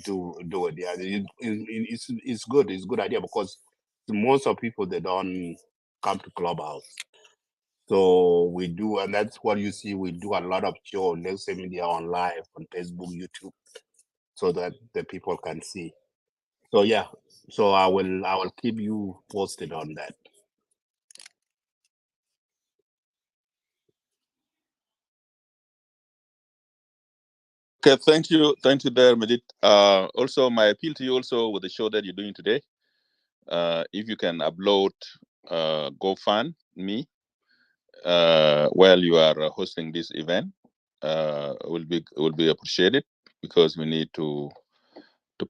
S2: do it. Yeah, it's good. It's a good idea, because most of people, they don't come to Clubhouse. So we do, and that's what you see. We do a lot of show, Let's Say media on live on Facebook, YouTube, so that the people can see. So yeah, so I will keep you posted on that.
S1: okay, thank you there, Medit. Also, my appeal to you also with the show that you're doing today, if you can upload GoFundMe while you are hosting this event, will be appreciated. because we need to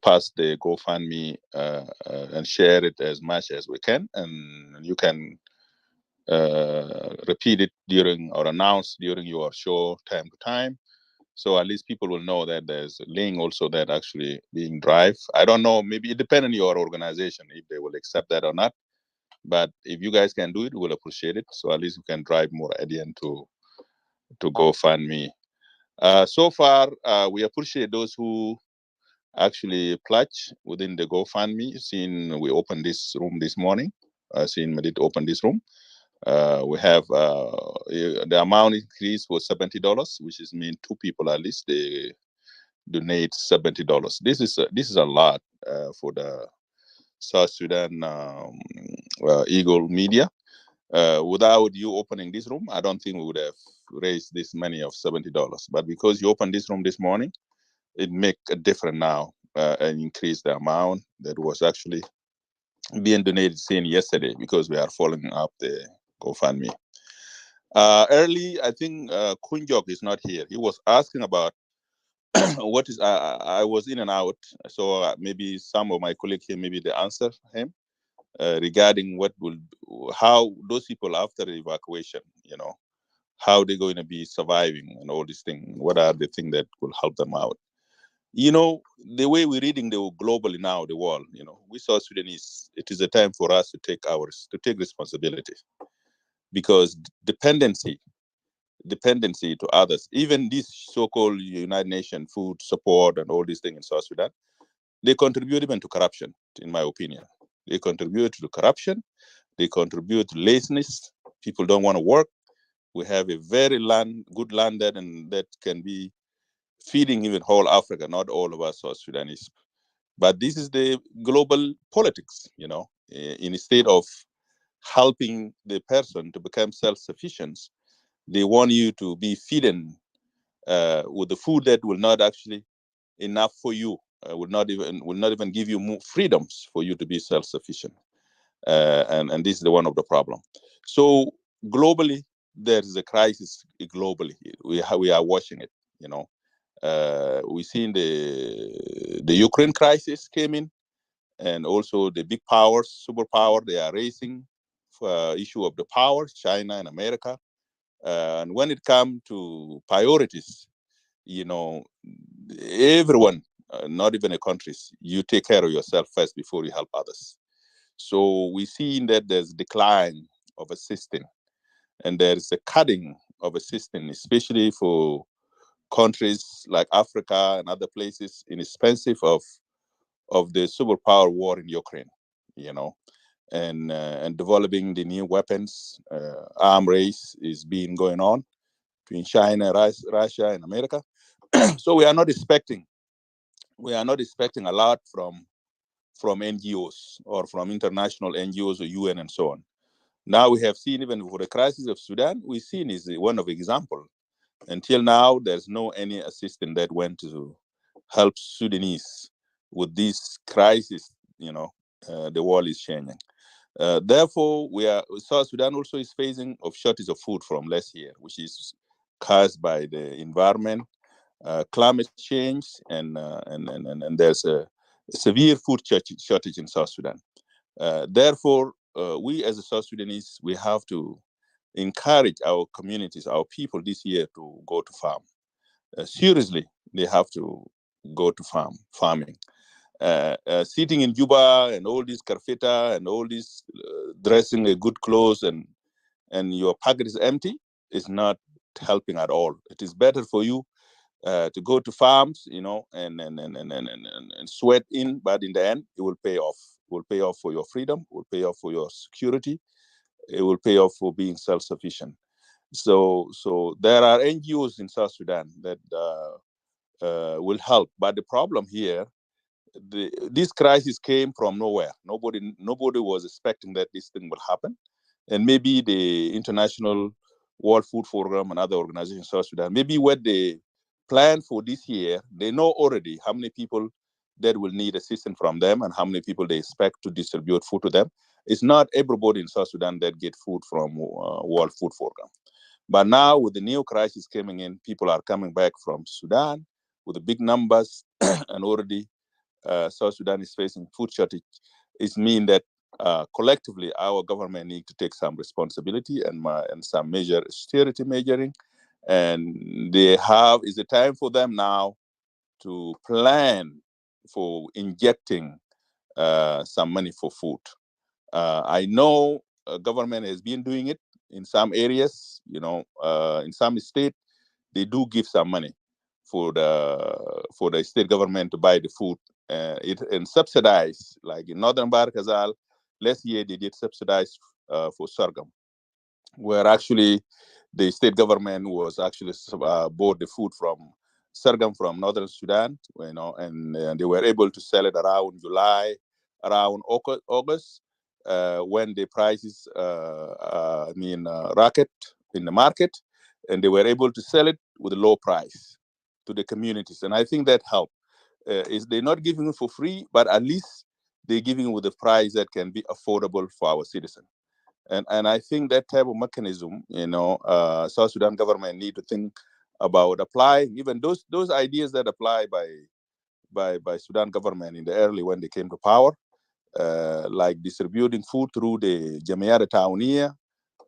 S1: pass the GoFundMe and share it as much as we can, and you can repeat it during or announce during your show time to time, so at least people will know that there's a link also that actually being drive. I don't know, maybe it depends on your organization if they will accept that or not, but if you guys can do it, we'll appreciate it, so at least we can drive more audience to GoFundMe. So far, we appreciate those who actually pledge within the GoFundMe. Since we opened this room this morning, since we did open this room, we have the amount increased was $70, which is mean two people at least they donate $70. This is a lot for the South Sudan Eagle Media. Without you opening this room, I don't think we would have raised this money of $70. But because you opened this room this morning, it make a difference now and increase the amount that was actually being donated since yesterday, because we are following up the GoFundMe. Early, I think Kunjok is not here. He was asking about what is. I was in and out, so maybe some of my colleagues here, maybe they answer him regarding how those people after the evacuation, how they're going to be surviving and all these things. What are the things that will help them out? The way we're reading the globally now, the world, we South Sudanese, it is a time for us to take responsibility, because dependency to others, even this so-called United Nations food support and all these things in South Sudan, they contribute even to corruption, in my opinion. They contribute to corruption, they contribute to laziness. People don't want to work. We have a very good land that can be feeding even whole Africa, not all of us South Sudanese. But this is the global politics, instead of helping the person to become self-sufficient, they want you to be feeding with the food that will not actually enough for you, will not even give you more freedoms for you to be self-sufficient. And this is one of the problem. So globally, there is a crisis globally. We are watching it, we've seen the Ukraine crisis came in, and also the big powers, superpower, they are raising for issue of the power, China and America. And when it comes to priorities, everyone, not even the countries, you take care of yourself first before you help others. So we see that there's decline of a system, and there's a cutting of a system, especially for countries like Africa and other places, inexpensive of the superpower war in Ukraine, and developing the new weapons. Arm race is being going on between China, Russia, and America. So we are not expecting a lot from NGOs or from international NGOs or UN and so on. Now we have seen, even for the crisis of Sudan, we've seen is one of example. Until now, there's no any assistance that went to help Sudanese with this crisis. The world is changing. Therefore, South Sudan also is facing of shortage of food from last year, which is caused by the environment, climate change, and there's a severe food shortage in South Sudan. Therefore, we as a South Sudanese, we have to encourage our communities, our people this year to go to farm. Seriously, they have to go to farming. Sitting in Juba and all this karfeta and all this dressing a good clothes and your pocket is empty is not helping at all. It is better for you to go to farms, and sweat in, but in the end, it will pay off. It will pay off for your freedom. It will pay off for your security. It will pay off for being self-sufficient. So there are NGOs in South Sudan that will help. But the problem here, this crisis came from nowhere. Nobody was expecting that this thing will happen. And maybe the International World Food Program and other organizations in South Sudan, maybe what they plan for this year, they know already how many people that will need assistance from them and how many people they expect to distribute food to them. It's not everybody in South Sudan that get food from World Food Program. But now with the new crisis coming in, people are coming back from Sudan, with the big numbers, and already South Sudan is facing food shortage, it means that collectively our government need to take some responsibility and some austerity measuring, and it's a time for them now to plan for injecting some money for food. I know government has been doing it in some areas. In some state, they do give some money for the state government to buy the food. And subsidize, like in Northern Bahr Ghazal, last year they did subsidize for sorghum, where actually the state government was actually bought the food from sorghum from Northern Sudan, and they were able to sell it around July, around August, when the prices, rocket in the market, and they were able to sell it with a low price to the communities. And I think that helped. Is they're not giving it for free, but at least they're giving it with a price that can be affordable for our citizens. And I think that type of mechanism, South Sudan government need to think about applying even those ideas that apply by Sudan government in the early when they came to power, like distributing food through the Jamiat Townia,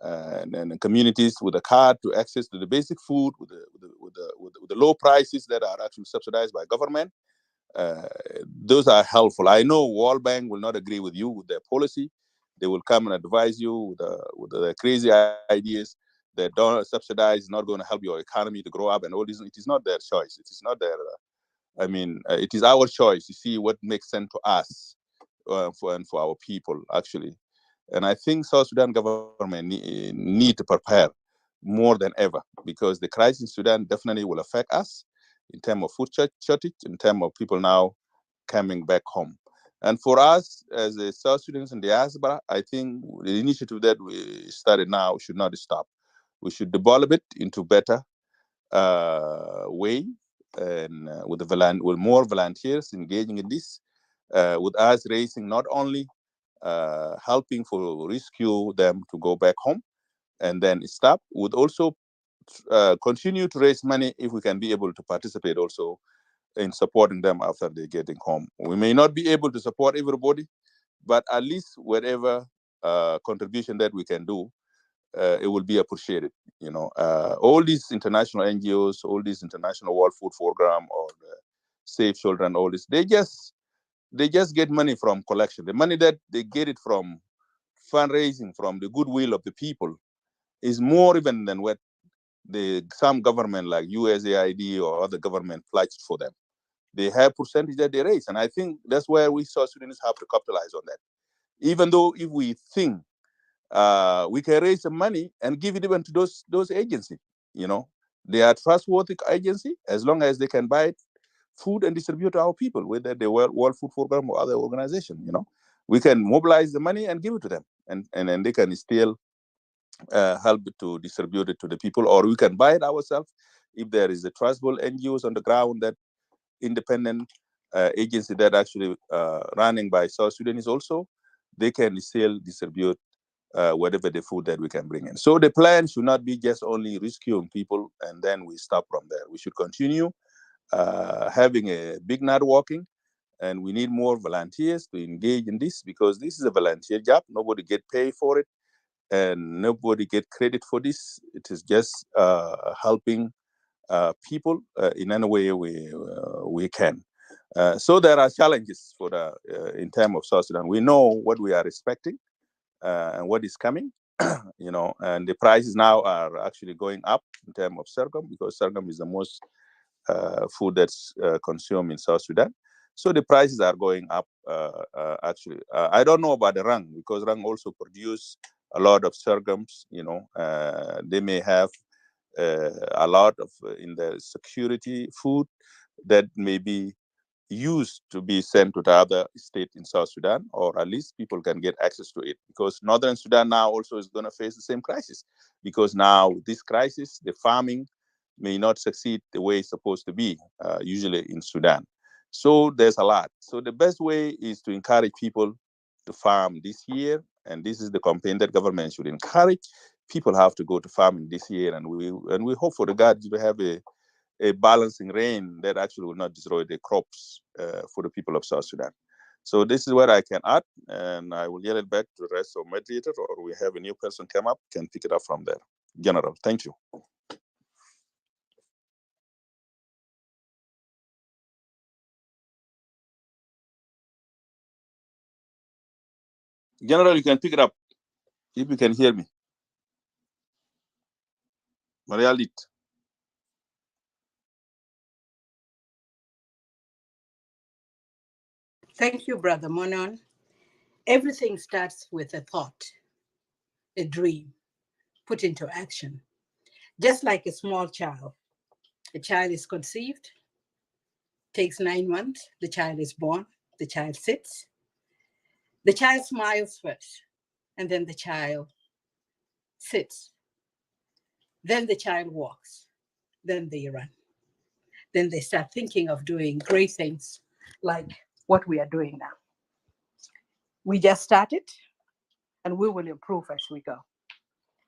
S1: and communities with a card to access to the basic food with the low prices that are actually subsidized by government. Those are helpful. I know World Bank will not agree with you with their policy. They will come and advise you with the crazy ideas that don't subsidize, is not going to help your economy to grow up and all this. It is not their choice. It is not their. It is our choice to see what makes sense to us and for our people actually. And I think South Sudan government need to prepare more than ever, because the crisis in Sudan definitely will affect us in terms of food shortage, in terms of people now coming back home. And for us as a South Sudanese in diaspora, I think the initiative that we started now should not stop. We should develop it into better way, and with more volunteers engaging in this, with us raising not only helping for rescue them to go back home and then stop, would also continue to raise money if we can be able to participate also in supporting them after they're getting home. We may not be able to support everybody, but at least whatever contribution that we can do, it will be appreciated. All these international NGOs, all these international World Food Program or Save Children, all this, they just get money from collection. The money that they get it from fundraising, from the goodwill of the people, is more even than what some government like USAID or other government pledged for them. They have percentage that they raise, and I think that's where we South Sudanese have to capitalize on that. Even though if we think we can raise some money and give it even to those agencies, they are trustworthy agency as long as they can buy food and distribute to our people, whether the World Food Program or other organization. We can mobilize the money and give it to them, and they can still help to distribute it to the people, or we can buy it ourselves if there is a trustable NGOs on the ground, that independent agency that actually running by South Sudanese also, they can still distribute whatever the food that we can bring in. So the plan should not be just only rescuing people and then we stop from there. We should continue having a big networking, and we need more volunteers to engage in this, because this is a volunteer job. Nobody get paid for it, and nobody get credit for this. It is just helping people in any way we can. So there are challenges for in terms of South Sudan. We know what we are expecting and what is coming, and the prices now are actually going up in terms of sorghum, because sorghum is the most food that's consumed in South Sudan. So the prices are going up. Actually, I don't know about the Rang, because Rang also produce a lot of sorghums. They may have a lot of in the security food that may be used to be sent to the other state in South Sudan, or at least people can get access to it, because Northern Sudan now also is going to face the same crisis, because now with this crisis, the farming may not succeed the way it's supposed to be, usually in Sudan. So there's a lot. So the best way is to encourage people to farm this year, and this is the campaign that government should encourage. People have to go to farming this year, and we hope for the God to have a balancing rain that actually will not destroy the crops for the people of South Sudan. So this is what I can add, and I will yell it back to the rest of mediator, or we have a new person come up, can pick it up from there. General, thank you. General, you can pick it up if you can hear me. Marialit.
S18: Thank you, Brother Monon. Everything starts with a thought, a dream, put into action. Just like a small child, a child is conceived, takes 9 months, the child is born, the child sits, the child smiles first, and then the child sits. Then the child walks, then they run. Then they start thinking of doing great things like what we are doing now. We just started, and we will improve as we go.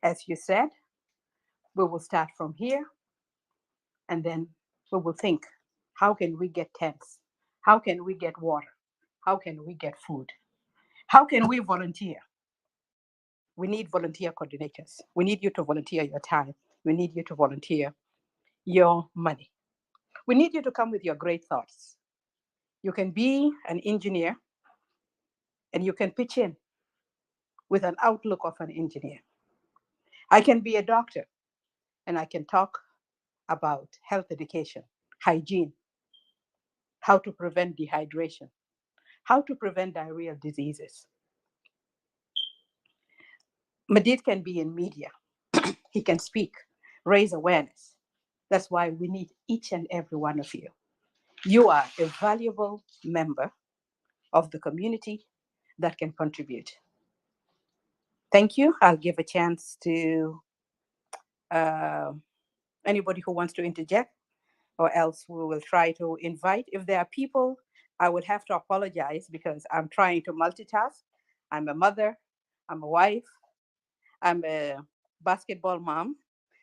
S18: As you said, we will start from here, and then we will think, how can we get tents? How can we get water? How can we get food? How can we volunteer? We need volunteer coordinators. We need you to volunteer your time. We need you to volunteer your money. We need you to come with your great thoughts. You can be an engineer, and you can pitch in with an outlook of an engineer. I can be a doctor, and I can talk about health education, hygiene, how to prevent dehydration, how to prevent diarrheal diseases. Madid can be in media. He can speak, raise awareness. That's why we need each and every one of you. You are a valuable member of the community that can contribute. Thank you. I'll give a chance to anybody who wants to interject, or else we will try to invite. If there are people, I would have to apologize because I'm trying to multitask. I'm a mother, I'm a wife, I'm a basketball mom.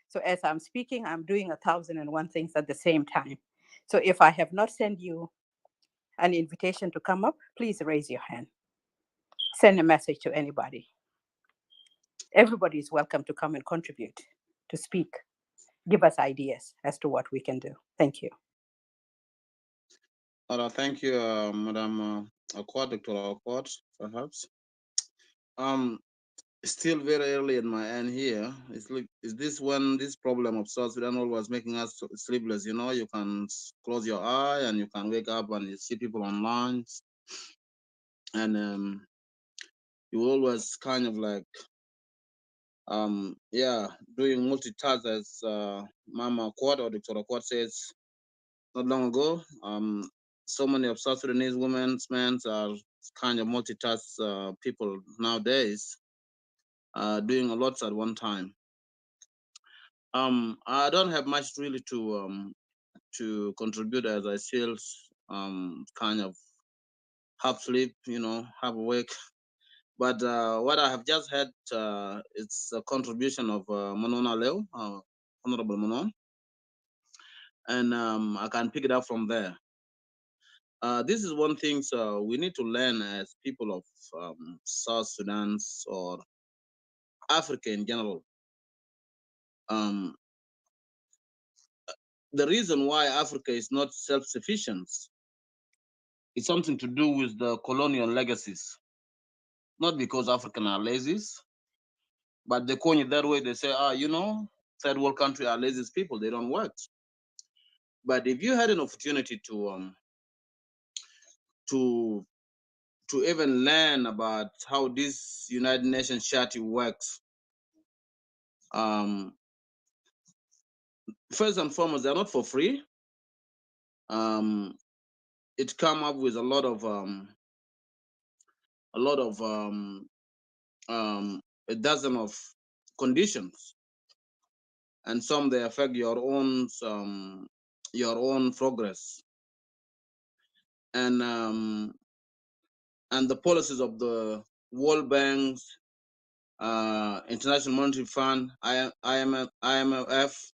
S18: So as I'm speaking, I'm doing 1,001 things at the same time. So if I have not sent you an invitation to come up, please raise your hand. Send a message to anybody. Everybody is welcome to come and contribute, to speak, give us ideas as to what we can do. Thank you.
S19: Thank you, Madam Akwad, Dr. Akwad, perhaps. Still very early in my end here. It's like, is this when this problem of South Sudan was making us sleepless? You know, you can close your eye and you can wake up and you see people online, and you always kind of like, doing multitask, as Mama Akwad or Dr. Akwad says not long ago. So many of South Sudanese women, men are kind of multitask people nowadays, doing a lot at one time. I don't have much really to contribute, as I feel kind of half sleep, you know, half awake. But what I have just heard, it's a contribution of Manon Aleu, Honorable Manon, and I can pick it up from there. This is one thing we need to learn as people of South Sudan or Africa in general. The reason why Africa is not self-sufficient is something to do with the colonial legacies. Not because Africans are lazy, but they coin it that way. They say, you know, third world country are lazy people, they don't work. But if you had an opportunity to even learn about how this United Nations Charter works, first and foremost, they're not for free. It come up with a lot of a dozen of conditions, and some they affect your own progress, and the policies of the World Bank, International Monetary Fund, IMF,